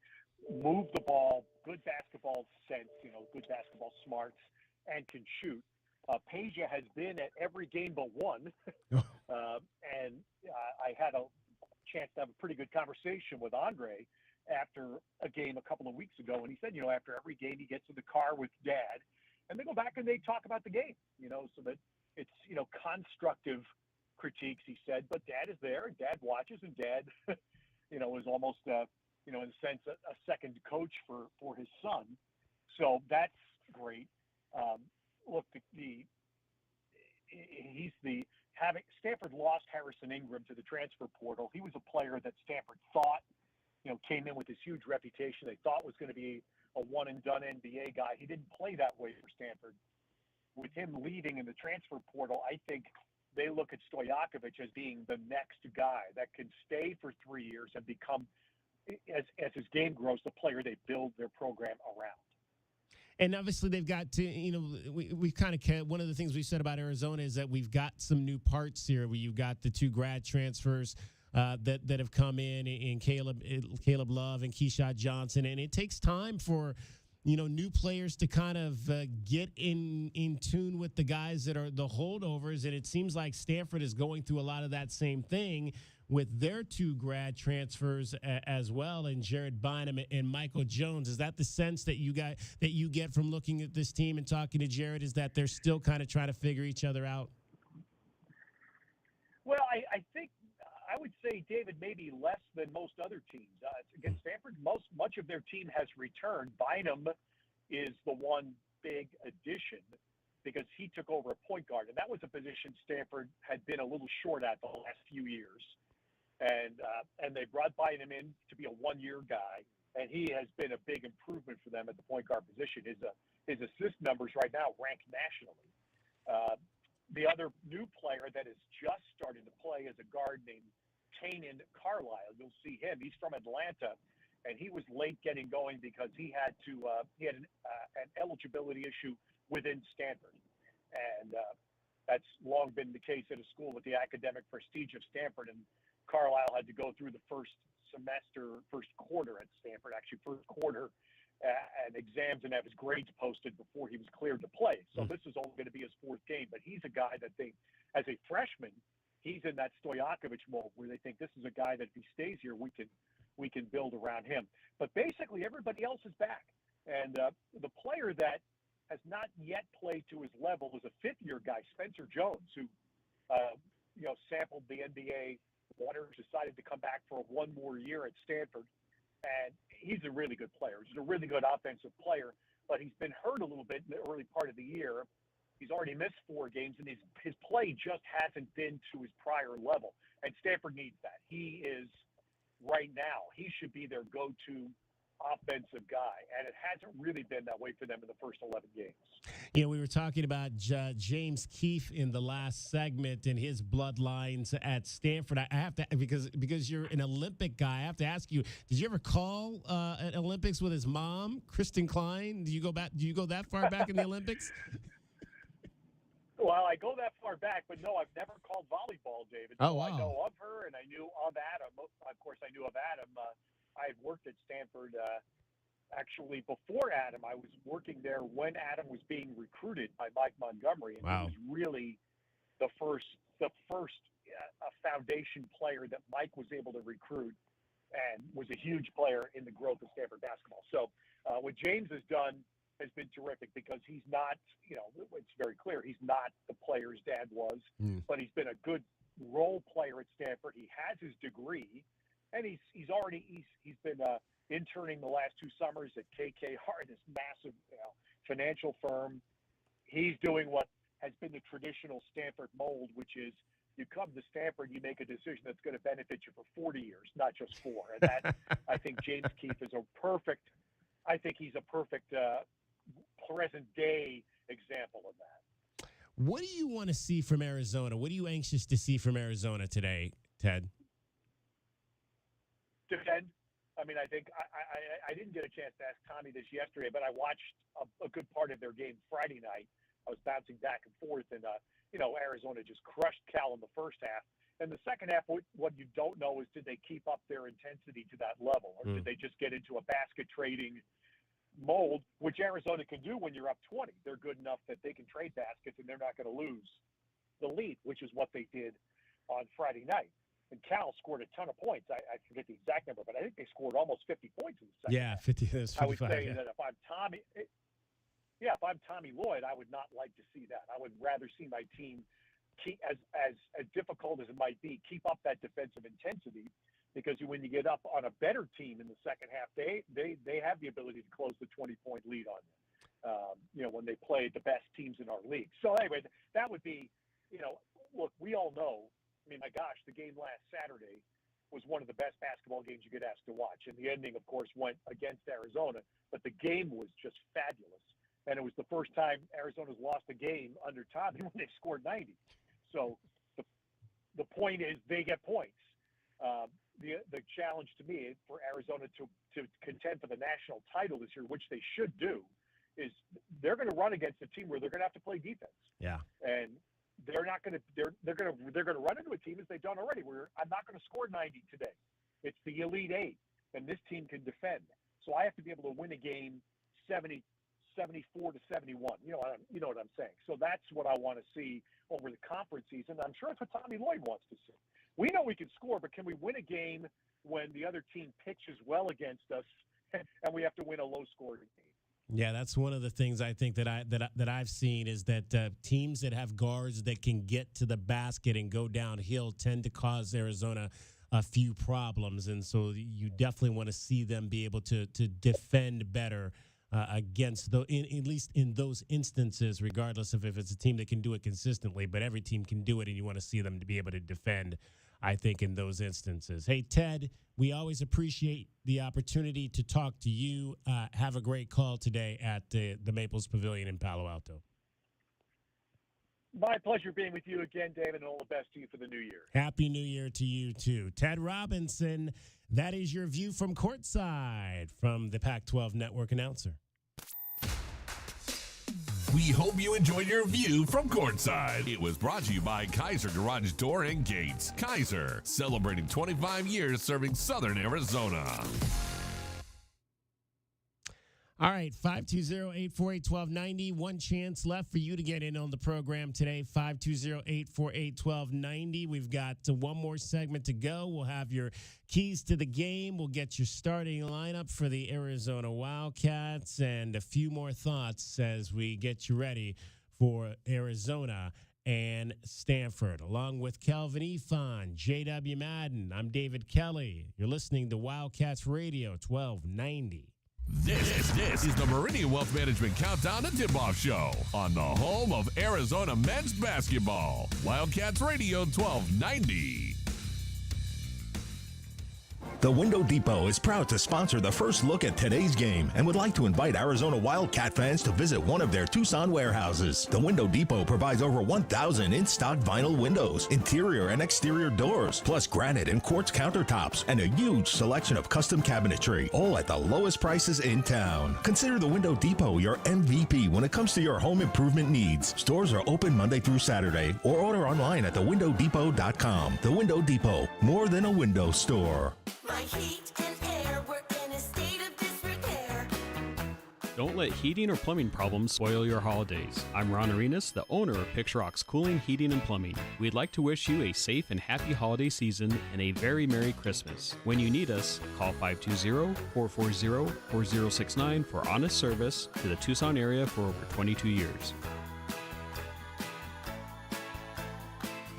Moved the ball, good basketball sense, good basketball smarts, and can shoot. Peja has been at every game but one, and I had a chance to have a pretty good conversation with Andre after a game a couple of weeks ago, and he said, after every game he gets in the car with Dad, and they go back and they talk about the game, so that it's, constructive critiques, he said, but Dad is there, and Dad watches, and Dad, is almost, in a sense, a second coach for his son. So that's great. Look, Stanford lost Harrison Ingram to the transfer portal. He was a player that Stanford thought, came in with this huge reputation. They thought was going to be a one-and-done NBA guy. He didn't play that way for Stanford. With him leaving in the transfer portal, I think they look at Stojakovic as being the next guy that can stay for 3 years and become, as his game grows, the player they build their program around. And obviously they've got to, we've kind of, one of the things we said about Arizona is that we've got some new parts here where you've got the two grad transfers that have come in Caleb Love and Keyshawn Johnson. And it takes time for, new players to kind of get in tune with the guys that are the holdovers. And it seems like Stanford is going through a lot of that same thing with their two grad transfers as well, and Jared Bynum and Michael Jones. Is that the sense that you get from looking at this team and talking to Jared, is that they're still kind of trying to figure each other out? Well, I think I would say, David, maybe less than most other teams. Against Stanford, much of their team has returned. Bynum is the one big addition because he took over a point guard, and that was a position Stanford had been a little short at the last few years. And they brought Bynum in to be a one-year guy, and he has been a big improvement for them at the point guard position. His assist numbers right now rank nationally. The other new player that is just starting to play is a guard named Kanan Carlisle. You'll see him. He's from Atlanta, and he was late getting going because he had an eligibility issue within Stanford, and that's long been the case at a school with the academic prestige of Stanford. And Carlisle had to go through the first quarter at Stanford, and exams and have his grades posted before he was cleared to play. So this is only going to be his fourth game, but he's a guy that they, as a freshman, he's in that Stojakovic mold where they think this is a guy that if he stays here, we can build around him. But basically everybody else is back. And the player that has not yet played to his level is a fifth-year guy, Spencer Jones, who sampled the NBA waters, decided to come back for one more year at Stanford. And he's a really good player. He's a really good offensive player, but he's been hurt a little bit in the early part of the year. He's already missed 4 games, and his play just hasn't been to his prior level. And Stanford needs that. He is, right now, he should be their go-to offensive guy, and it hasn't really been that way for them in the first 11 games. We were talking about James Keefe in the last segment and his bloodlines at Stanford. I have to, because you're an Olympic guy, I have to ask you, did you ever call at Olympics with his mom, Kristen Klein? Do you go that far back in the Olympics? Well, I go that far back, but no, I've never called volleyball, David. Oh, wow. I know of her, and I knew of Adam. Of course, I knew of Adam. I had worked at Stanford actually before Adam. I was working there when Adam was being recruited by Mike Montgomery, and Wow. he was really the first foundation player that Mike was able to recruit, and was a huge player in the growth of Stanford basketball. So what James has done has been terrific, because he's not, it's very clear he's not the player his dad was, but he's been a good role player at Stanford. He has his degree, and he's been interning the last 2 summers at KKR, this massive financial firm. He's doing what has been the traditional Stanford mold, which is you come to Stanford, you make a decision that's going to benefit you for 40 years, not just 4. And that, I think James Keefe is he's a perfect present day example of that. What do you want to see from Arizona? What are you anxious to see from Arizona today, Ted? Defend. I mean, I think I didn't get a chance to ask Tommy this yesterday, but I watched a good part of their game Friday night. I was bouncing back and forth, and Arizona just crushed Cal in the first half. And the second half, what you don't know is, did they keep up their intensity to that level, or did they just get into a basket trading mold, which Arizona can do when you're up 20. They're good enough that they can trade baskets, and they're not going to lose the lead, which is what they did on Friday night. And Cal scored a ton of points. I forget the exact number, but I think they scored almost 50 points in the second half. 50. That's 55, I would say that if I'm Tommy Lloyd, I would not like to see that. I would rather see my team keep, as difficult as it might be, keep up that defensive intensity, because when you get up on a better team in the second half, they have the ability to close the 20-point lead on you. When they play the best teams in our league. So anyway, that would be, look, we all know. I mean, my gosh, the game last Saturday was one of the best basketball games you could ask to watch. And the ending, of course, went against Arizona. But the game was just fabulous. And it was the first time Arizona's lost a game under Tommy when they scored 90. So the point is they get points. The challenge to me for Arizona to contend for the national title this year, which they should do, is they're going to run against a team where they're going to have to play defense. Yeah. And they're going to run into a team, as they've done already, where I'm not going to score 90 today. It's the Elite 8, and this team can defend. So I have to be able to win a game 74 to 71. You know what I'm saying. So that's what I want to see over the conference season. I'm sure that's what Tommy Lloyd wants to see. We know we can score, but can we win a game when the other team pitches well against us, and we have to win a low-scoring game? Yeah, that's one of the things I think that I've seen is that teams that have guards that can get to the basket and go downhill tend to cause Arizona a few problems, and so you definitely want to see them be able to defend better against at least in those instances, regardless of if it's a team that can do it consistently. But every team can do it, and you want to see them to be able to defend, I think, in those instances. Hey, Ted, we always appreciate the opportunity to talk to you. Have a great call today at the Maples Pavilion in Palo Alto. My pleasure being with you again, David, and all the best to you for the new year. Happy New Year to you, too. Ted Robinson, that is your view from courtside from the Pac-12 Network announcer. We hope you enjoyed your view from courtside. It was brought to you by Kaiser Garage Door and Gates. Kaiser, celebrating 25 years serving Southern Arizona. All right, 520-848-1290. One chance left for you to get in on the program today, 520-848-1290. We've got one more segment to go. We'll have your keys to the game. We'll get your starting lineup for the Arizona Wildcats and a few more thoughts as we get you ready for Arizona and Stanford. Along with Kelvin Efon, J.W. Madden, I'm David Kelly. You're listening to Wildcats Radio 1290. This is the Meridian Wealth Management Countdown to Tipoff Show on the home of Arizona men's basketball. Wildcats Radio 1290. The Window Depot is proud to sponsor the first look at today's game and would like to invite Arizona Wildcat fans to visit one of their Tucson warehouses. The Window Depot provides over 1,000 in-stock vinyl windows, interior and exterior doors, plus granite and quartz countertops, and a huge selection of custom cabinetry, all at the lowest prices in town. Consider the Window Depot your MVP when it comes to your home improvement needs. Stores are open Monday through Saturday, or order online at thewindowdepot.com. The Window Depot, more than a window store. My heat and air were in a state of disrepair. Don't let heating or plumbing problems spoil your holidays. I'm Ron Arenas, the owner of Picture Rocks Cooling, Heating, and Plumbing. We'd like to wish you a safe and happy holiday season and a very Merry Christmas. When you need us, call 520-440-4069 for honest service to the Tucson area for over 22 years.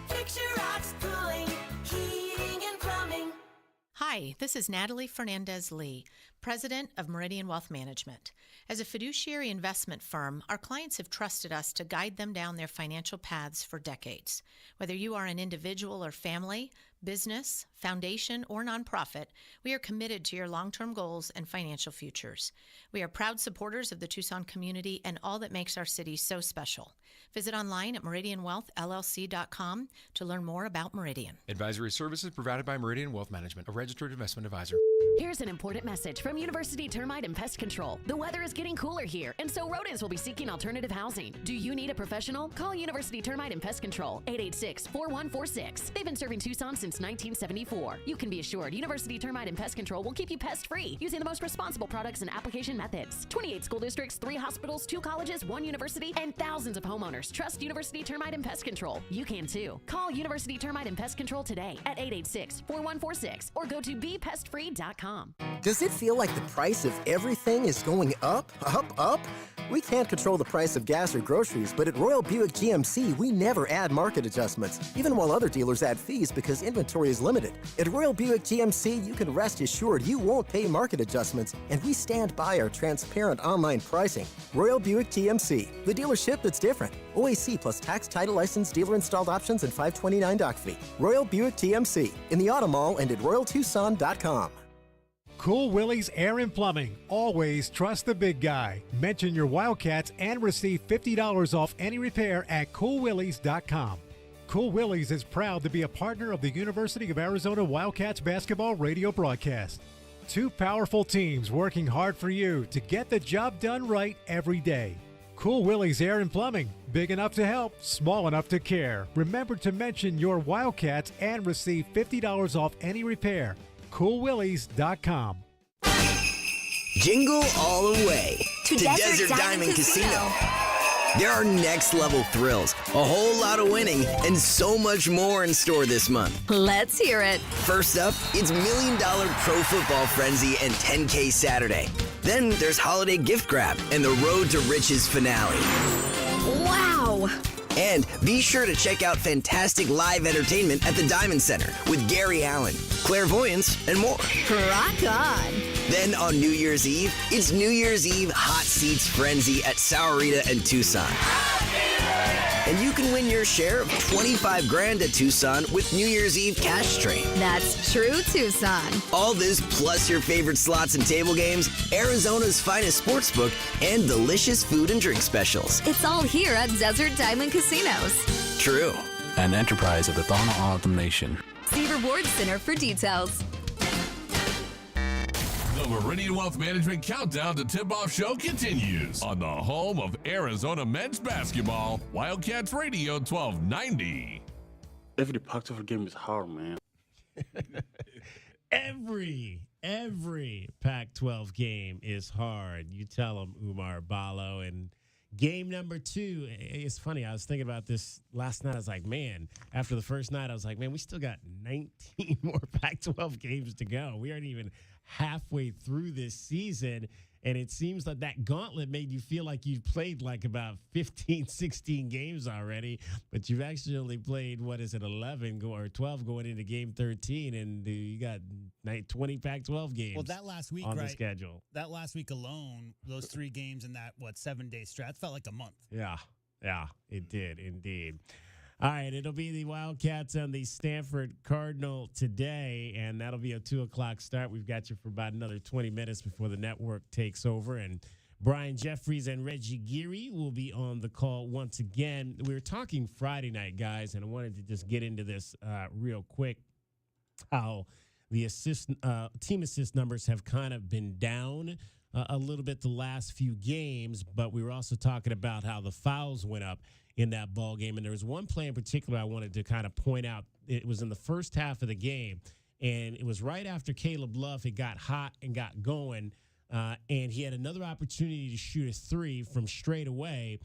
Picture Rocks Cooling, Heating, and Plumbing. Hi, this is Natalie Fernandez-Lee, President of Meridian Wealth Management. As a fiduciary investment firm, our clients have trusted us to guide them down their financial paths for decades. Whether you are an individual or family, business, foundation, or nonprofit, we are committed to your long-term goals and financial futures. We are proud supporters of the Tucson community and all that makes our city so special. Visit online at meridianwealthllc.com to learn more about Meridian. Advisory services provided by Meridian Wealth Management, a registered investment advisor. Here's an important message from University Termite and Pest Control. The weather is getting cooler here, and so rodents will be seeking alternative housing. Do you need a professional? Call University Termite and Pest Control, 886-4146. They've been serving Tucson since 1974. You can be assured University Termite and Pest Control will keep you pest-free using the most responsible products and application methods. 28 school districts, 3 hospitals, 2 colleges, 1 university, and thousands of homeowners trust University Termite and Pest Control. You can too. Call University Termite and Pest Control today at 886-4146 or go to bepestfree.com. Does it feel like the price of everything is going up, up, up? We can't control the price of gas or groceries, but at Royal Buick GMC, we never add market adjustments, even while other dealers add fees because inventory is limited. At Royal Buick GMC, you can rest assured you won't pay market adjustments, and we stand by our transparent online pricing. Royal Buick GMC, the dealership that's different. OAC plus tax, title, license, dealer-installed options, and $529 doc fee. Royal Buick GMC, in the Auto Mall and at RoyalTucson.com. Cool Willie's Air and Plumbing. Always trust the big guy. Mention your Wildcats and receive $50 off any repair at CoolWillies.com. Cool Willie's is proud to be a partner of the University of Arizona Wildcats basketball radio broadcast. 2 powerful teams working hard for you to get the job done right every day. Cool Willie's Air and Plumbing. Big enough to help, small enough to care. Remember to mention your Wildcats and receive $50 off any repair. CoolWillies.com. Jingle all the way to Desert Diamond Casino. There are next level thrills, a whole lot of winning, and so much more in store this month. Let's hear it. First up, it's $1 Million Pro Football Frenzy and 10K Saturday. Then there's Holiday Gift Grab and the Road to Riches finale. Wow! And be sure to check out fantastic live entertainment at the Diamond Center with Gary Allen, clairvoyance, and more. Rock on! Then on New Year's Eve, it's New Year's Eve Hot Seats Frenzy at Sahuarita and Tucson. And you can win your share of $25,000 at Tucson with New Year's Eve Cash Train. That's true, Tucson. All this plus your favorite slots and table games, Arizona's finest sportsbook, and delicious food and drink specials. It's all here at Desert Diamond Casinos. True. An enterprise of the Thorn Autumn Nation. See Rewards Center for details. The Meridian Wealth Management Countdown to Tip-Off Show continues on the home of Arizona men's basketball, Wildcats Radio 1290. Every Pac-12 game is hard, man. Every Pac-12 game is hard. You tell them, Umar Balo. And game number 2, it's funny. I was thinking about this last night. I was like, man, after the first night, I was like, man, we still got 19 more Pac-12 games to go. We aren't even halfway through this season, and it seems like that gauntlet made you feel like you've played like about 15, 16 games already, but you've actually only played, 11 or 12 going into game 13, and you got 20 Pac-12 games. Well, that last week, on right, the schedule. That last week alone, those 3 games in that 7-day stretch felt like a month. Yeah, it did indeed. All right, it'll be the Wildcats and the Stanford Cardinal today, and that'll be a 2 o'clock start. We've got you for about another 20 minutes before the network takes over, and Brian Jeffries and Reggie Geary will be on the call once again. We were talking Friday night, guys, and I wanted to just get into this real quick, how the team assist numbers have kind of been down a little bit the last few games, but we were also talking about how the fouls went up in that ball game. And there was one play in particular I wanted to kind of point out. It was in the first half of the game, and it was right after Caleb Love had got hot and got going. and he had another opportunity to shoot a three from straight away,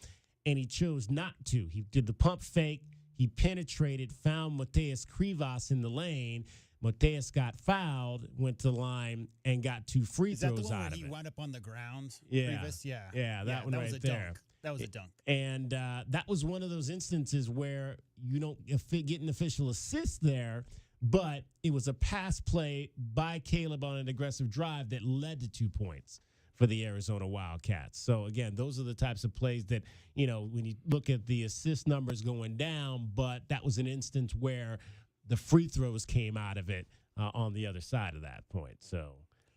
and he chose not to. He did the pump fake. He penetrated, found Mateus Krivas in the lane. Mateus got fouled, went to the line, and got 2 free Is that throws the one out where of he it. wound up on the ground? Yeah. Rivas? Yeah. That one that right was a there. Dunk. That was a dunk. And that was one of those instances where you don't get an official assist there, but it was a pass play by Caleb on an aggressive drive that led to 2 points for the Arizona Wildcats. So, again, those are the types of plays that, when you look at the assist numbers going down, but that was an instance where the free throws came out of it on the other side of that point. So,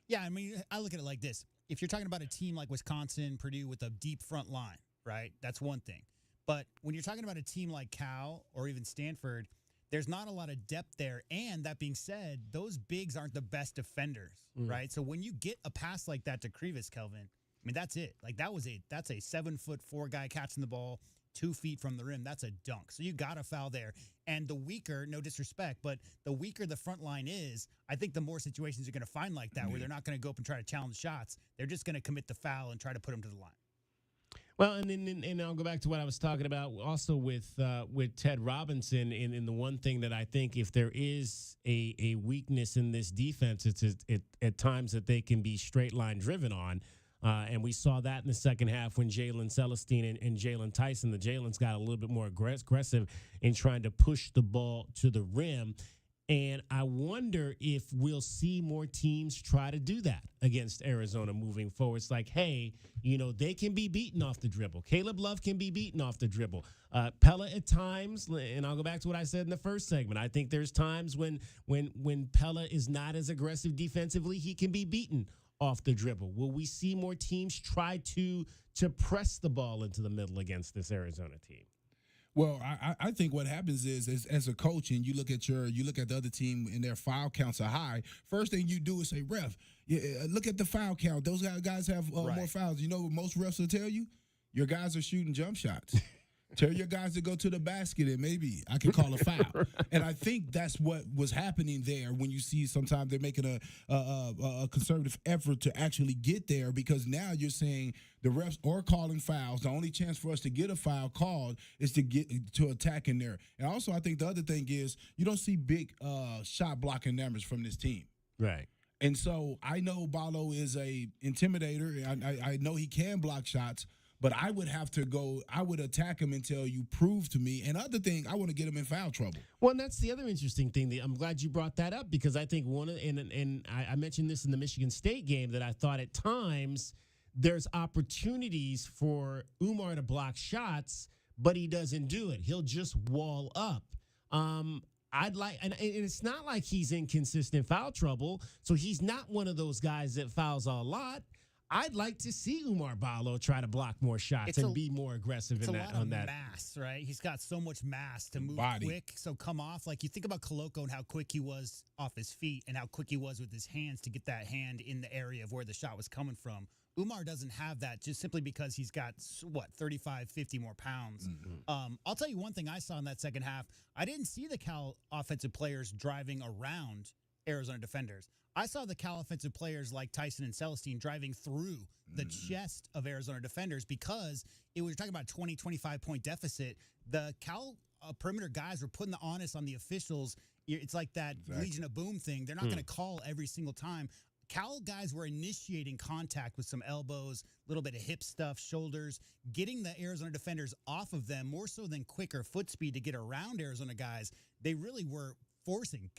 yeah, I mean, I look at it like this. If you're talking about a team like Wisconsin, Purdue with a deep front line, right, that's one thing. But when you're talking about a team like Cal or even Stanford, there's not a lot of depth there. And that being said, those bigs aren't the best defenders, right? So when you get a pass like that to Krivas, Kelvin, I mean, that's it. Like that's a 7'4" guy catching the ball 2 feet from the rim. That's a dunk. So you got a foul there. And the weaker, no disrespect, but the weaker the front line is, I think the more situations you're going to find like that where they're not going to go up and try to challenge shots. They're just going to commit the foul and try to put them to the line. Well, and I'll go back to what I was talking about also with Ted Robinson. In the one thing that I think, if there is a weakness in this defense, it's at times that they can be straight line driven on. And we saw that in the second half when Jalen Celestine and Jalen Tyson, the Jalen's got a little bit more aggressive in trying to push the ball to the rim. And I wonder if we'll see more teams try to do that against Arizona moving forward. It's like, hey, they can be beaten off the dribble. Caleb Love can be beaten off the dribble. Pella at times, and I'll go back to what I said in the first segment. I think there's times when Pella is not as aggressive defensively, he can be beaten off the dribble. Will we see more teams try to press the ball into the middle against this Arizona team? Well, I think what happens is as a coach, and you look at the other team and their foul counts are high. First thing you do is say, ref, look at the foul count. Those guys have more fouls. You know what most refs will tell you? Your guys are shooting jump shots. Tell your guys to go to the basket and maybe I can call a foul. Right. And I think that's what was happening there when you see sometimes they're making a conservative effort to actually get there, because now you're saying the refs are calling fouls. The only chance for us to get a foul called is to get to attack in there. And also I think the other thing is you don't see big shot blocking numbers from this team. Right. And so I know Ballo is a intimidator. I know he can block shots. But I would attack him until you prove to me. And other thing, I want to get him in foul trouble. Well, and that's the other interesting thing. I'm glad you brought that up, because I think I mentioned this in the Michigan State game, that I thought at times there's opportunities for Umar to block shots, but he doesn't do it. He'll just wall up. And it's not like he's in consistent foul trouble, so he's not one of those guys that fouls a lot. I'd like to see Umar Ballo try to block more shots and be more aggressive on that. Mass, right? He's got so much mass to move quick, so come off. Like you think about Koloko and how quick he was off his feet and how quick he was with his hands to get that hand in the area of where the shot was coming from. Umar doesn't have that just simply because he's got, 35, 50 more pounds. Mm-hmm. I'll tell you one thing I saw in that second half. I didn't see the Cal offensive players driving around Arizona defenders. I saw the Cal offensive players like Tyson and Celestine driving through the chest of Arizona defenders, because we're talking about a 20, 25-point deficit. The Cal perimeter guys were putting the onus on the officials. It's like that Legion of Boom thing. They're not going to call every single time. Cal guys were initiating contact with some elbows, a little bit of hip stuff, shoulders, getting the Arizona defenders off of them more so than quicker foot speed to get around Arizona guys. They really were forcing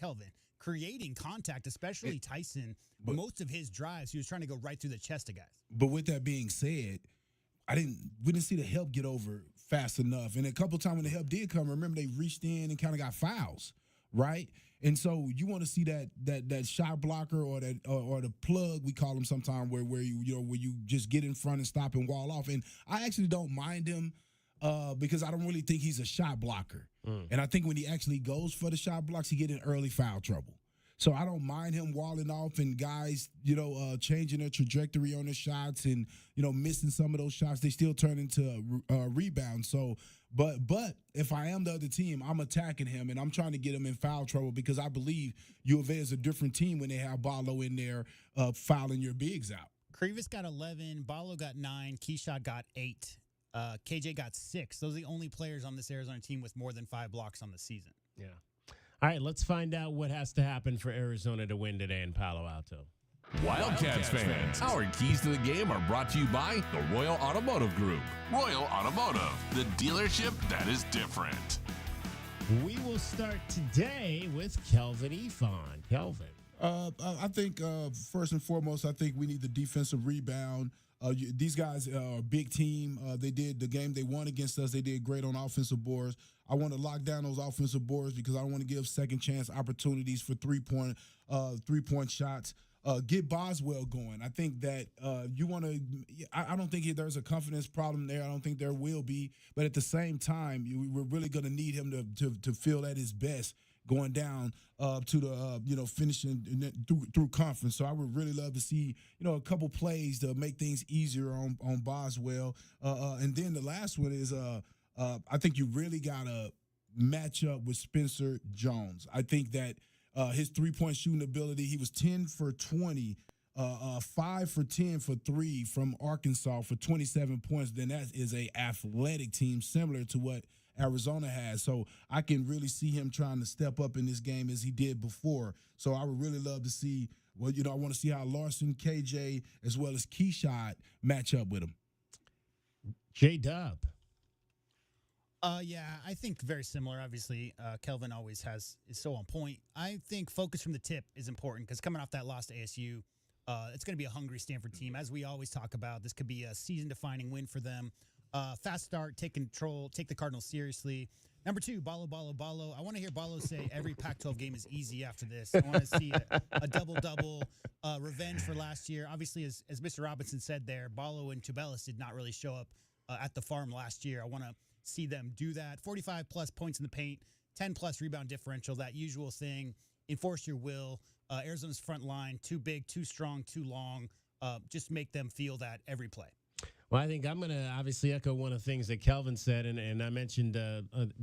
creating contact, especially Tyson. But most of his drives, he was trying to go right through the chest of guys. But with that being said, we didn't see the help get over fast enough. And a couple of times when the help did come, remember they reached in and kind of got fouls, right? And so you want to see that shot blocker or the plug, we call him sometimes, where you just get in front and stop and wall off. And I actually don't mind him because I don't really think he's a shot blocker. And I think when he actually goes for the shot blocks, he get in early foul trouble. So I don't mind him walling off and guys, changing their trajectory on their shots and, missing some of those shots. They still turn into rebounds. So, but if I am the other team, I'm attacking him and I'm trying to get him in foul trouble, because I believe U of A is a different team when they have Ballo in there fouling your bigs out. Krivas got 11, Balo got 9, Keyshawn got 8, KJ got 6. Those are the only players on this Arizona team with more than 5 blocks on the season. Yeah. All right, let's find out what has to happen for Arizona to win today in Palo Alto. Wildcats fans, our keys to the game are brought to you by the Royal Automotive Group. Royal Automotive, the dealership that is different. We will start today with Kelvin Ifan. Kelvin. I think first and foremost, I think we need the defensive rebound. These guys are a big team. They did the game they won against us. They did great on offensive boards. I want to lock down those offensive boards because I don't want to give second chance opportunities for three-point shots. Get Boswell going. I think that you want to. I don't think there's a confidence problem there. I don't think there will be. But at the same time, we're really going to need him to feel at his best going down to the finishing through conference. So I would really love to see a couple plays to make things easier on Boswell. And then the last one is I think you really got to match up with Spencer Jones. I think that. His three-point shooting ability, he was 10 for 20, 5 for 10 for 3 from Arkansas for 27 points. Then that is a athletic team similar to what Arizona has. So I can really see him trying to step up in this game as he did before. So I would really love to see, I want to see how Larson, KJ, as well as Keyshot match up with him. J-Dub. Yeah, I think very similar. Obviously, Kelvin always is so on point. I think focus from the tip is important because coming off that loss to ASU, it's going to be a hungry Stanford team. As we always talk about, this could be a season-defining win for them. Fast start, take control, take the Cardinals seriously. Number 2, Balo. I want to hear Balo say every Pac-12 game is easy after this. I want to see a double-double, revenge for last year. Obviously, as Mr. Robinson said there, Balo and Tubelis did not really show up at the farm last year. I want to see them do that. 45-plus points in the paint, 10-plus rebound differential, that usual thing. Enforce your will. Arizona's front line, too big, too strong, too long. Just make them feel that every play. Well, I think I'm going to obviously echo one of the things that Kelvin said, and I mentioned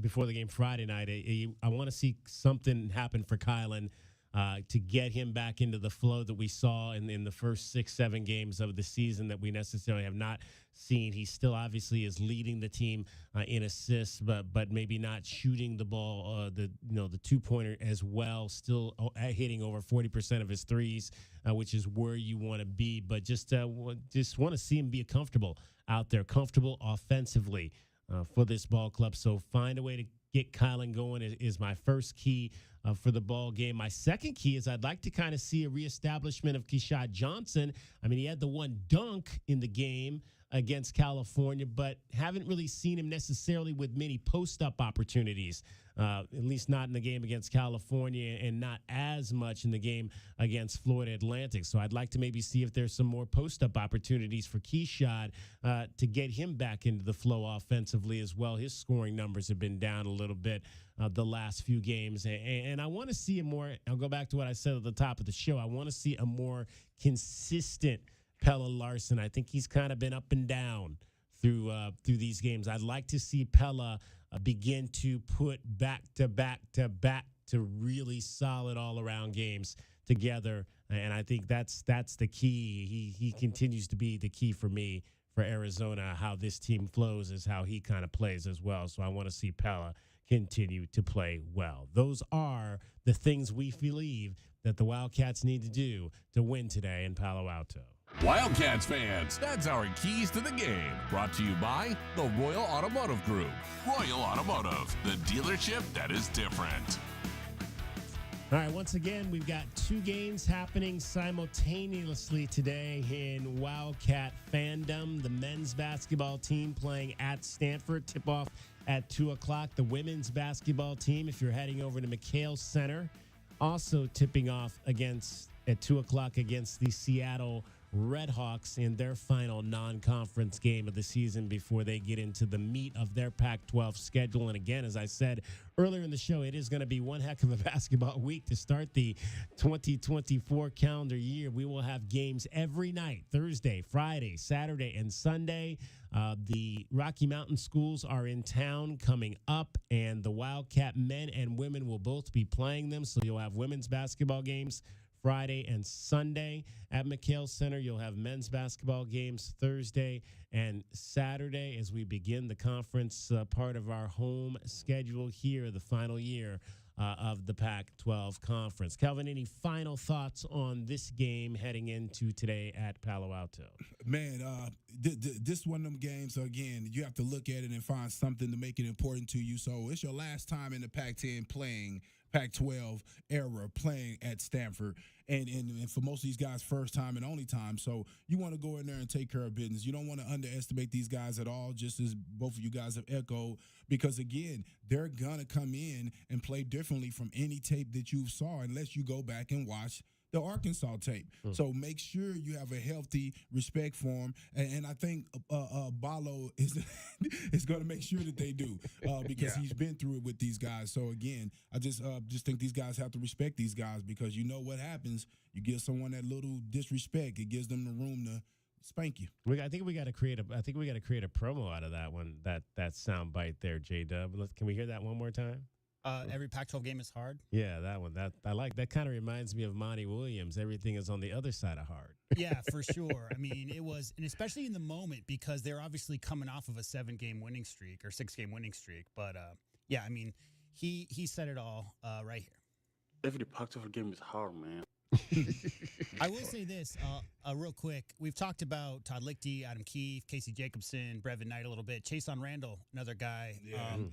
before the game Friday night. I want to see something happen for Kylan to get him back into the flow that we saw in the first 6-7 games of the season that we necessarily have not seen. He still obviously is leading the team in assists, but maybe not shooting the ball, the 2-pointer as well. Still hitting over 40% of his threes, which is where you want to be. But just want to see him be comfortable out there, comfortable offensively for this ball club. So find a way to get Kylan going is my first key for the ball game. My second key is I'd like to kind of see a reestablishment of Keshad Johnson. I mean, he had the one dunk in the game against California, but haven't really seen him necessarily with many post-up opportunities, at least not in the game against California and not as much in the game against Florida Atlantic. So I'd like to maybe see if there's some more post-up opportunities for Keshad to get him back into the flow offensively as well. His scoring numbers have been down a little bit the last few games. And I want to see a more, I'll go back to what I said at the top of the show, I want to see a more consistent Pella Larson. I think he's kind of been up and down through these games. I'd like to see Pella begin to put back-to-back to really solid all-around games together, and I think that's the key. He continues to be the key for me for Arizona. How this team flows is how he kind of plays as well. So I want to see Pella continue to play well. Those are the things we believe that the Wildcats need to do to win today in Palo Alto. Wildcats fans, that's our keys to the game. Brought to you by the Royal Automotive Group. Royal Automotive, the dealership that is different. All right, once again, we've got 2 games happening simultaneously today in Wildcat fandom. The men's basketball team playing at Stanford, tip-off at 2 o'clock. The women's basketball team, if you're heading over to McHale Center, also tipping off at 2 o'clock against the Seattle Redhawks in their final non-conference game of the season before they get into the meat of their Pac-12 schedule. And again, as I said earlier in the show, it is going to be one heck of a basketball week to start the 2024 calendar year. We will have games every night, Thursday, Friday, Saturday, and Sunday. The Rocky Mountain schools are in town coming up, and the Wildcat men and women will both be playing them. So you'll have women's basketball games Friday and Sunday at McHale Center. You'll have men's basketball games Thursday and Saturday as we begin the conference part of our home schedule here, the final year of the Pac-12 conference. Kelvin, any final thoughts on this game heading into today at Palo Alto? Man, this one of them games, again, you have to look at it and find something to make it important to you. So it's your last time in the Pac-10 playing, Pac-12 era playing at Stanford. And for most of these guys, first time and only time. So you want to go in there and take care of business. You don't want to underestimate these guys at all, just as both of you guys have echoed, because, again, they're going to come in and play differently from any tape that you saw unless you go back and watch the Arkansas tape. So make sure you have a healthy respect for them. And I think Balo is going to make sure that they do because he's been through it with these guys. So, again, I just think these guys have to respect these guys because you know what happens. You give someone that little disrespect, it gives them the room to spank you. I think we got to create a promo out of that one, that sound bite there, J-Dub. Can we hear that one more time? Every Pac-12 game is hard. Yeah, that one. I like that. Kind of reminds me of Monty Williams. Everything is on the other side of hard. Yeah, for sure. I mean, it was, and especially in the moment because they're obviously coming off of a 7-game winning streak or 6-game winning streak. But yeah, I mean, he said it all right here. Every Pac-12 game is hard, man. I will say this real quick. We've talked about Todd Lichty, Adam Keefe, Casey Jacobson, Brevin Knight a little bit. Chason Randall, another guy.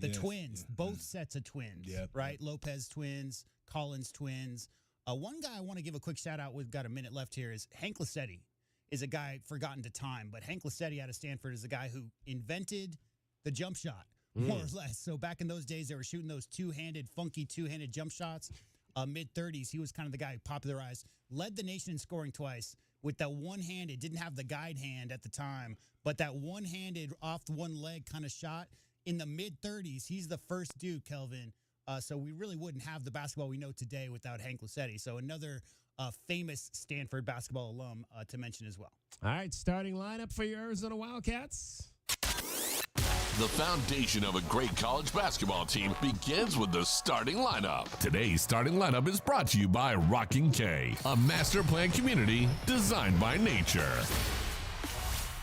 The twins, both sets of twins, right? Lopez twins, Collins twins. One guy I want to give a quick shout out. We've got a minute left here. Is Hank Lassetti is a guy forgotten to time, but Hank Lassetti out of Stanford is the guy who invented the jump shot, more or less. So back in those days, they were shooting those funky two-handed jump shots. Mid-30s, he was kind of the guy who popularized, led the nation in scoring twice with that one-handed, didn't have the guide hand at the time, but that one-handed off one leg kind of shot in the mid-30s. He's the first dude, Kelvin. So we really wouldn't have the basketball we know today without Hank Lassetti. So another famous Stanford basketball alum to mention as well. All right, starting lineup for your Arizona Wildcats. The foundation of a great college basketball team begins with the starting lineup. Today's starting lineup is brought to you by Rockin' K, a master plan community designed by nature.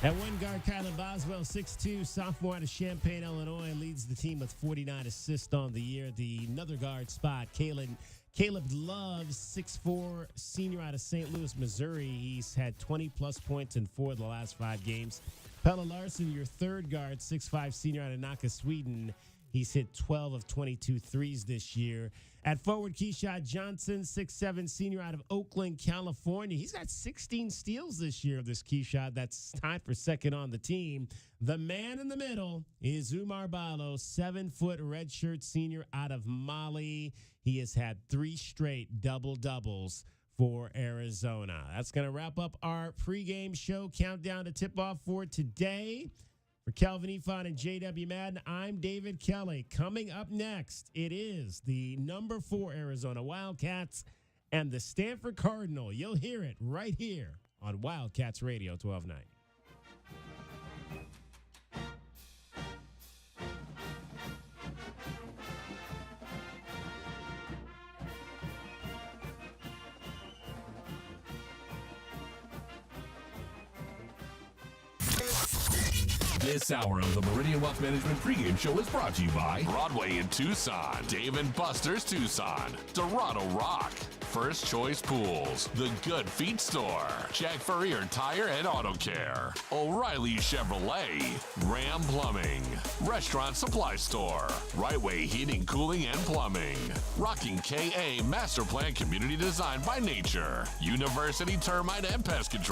At one guard, Kylan Boswell, 6'2", sophomore out of Champaign, Illinois, leads the team with 49 assists on the year. The another guard spot, Caleb Love, 6'4", senior out of St. Louis, Missouri. He's had 20-plus points in 4 of the last 5 games. Pelle Larsson, your third guard, 6'5", senior out of Nacka, Sweden. He's hit 12 of 22 threes this year. At forward, Keyshawn Johnson, 6'7", senior out of Oakland, California. He's got 16 steals this year, this Keyshawn. That's tied for second on the team. The man in the middle is Oumar Ballo, 7-foot redshirt senior out of Mali. He has had 3 straight double-doubles for Arizona. That's going to wrap up our pregame show. Countdown to tip-off for today. For Kelvin Efon and J.W. Madden, I'm David Kelly. Coming up next, it is the number 4 Arizona Wildcats and the Stanford Cardinal. You'll hear it right here on Wildcats Radio 1290. This hour of the Meridian Wealth Management pregame show is brought to you by Broadway in Tucson, Dave & Buster's Tucson, Dorado Rock, First Choice Pools, The Good Feet Store, Jack Furrier Tire and Auto Care, O'Reilly Chevrolet, Ram Plumbing, Restaurant Supply Store, Right Way Heating, Cooling and Plumbing, Rocking KA Master Plan Community Designed by Nature, University Termite and Pest Control.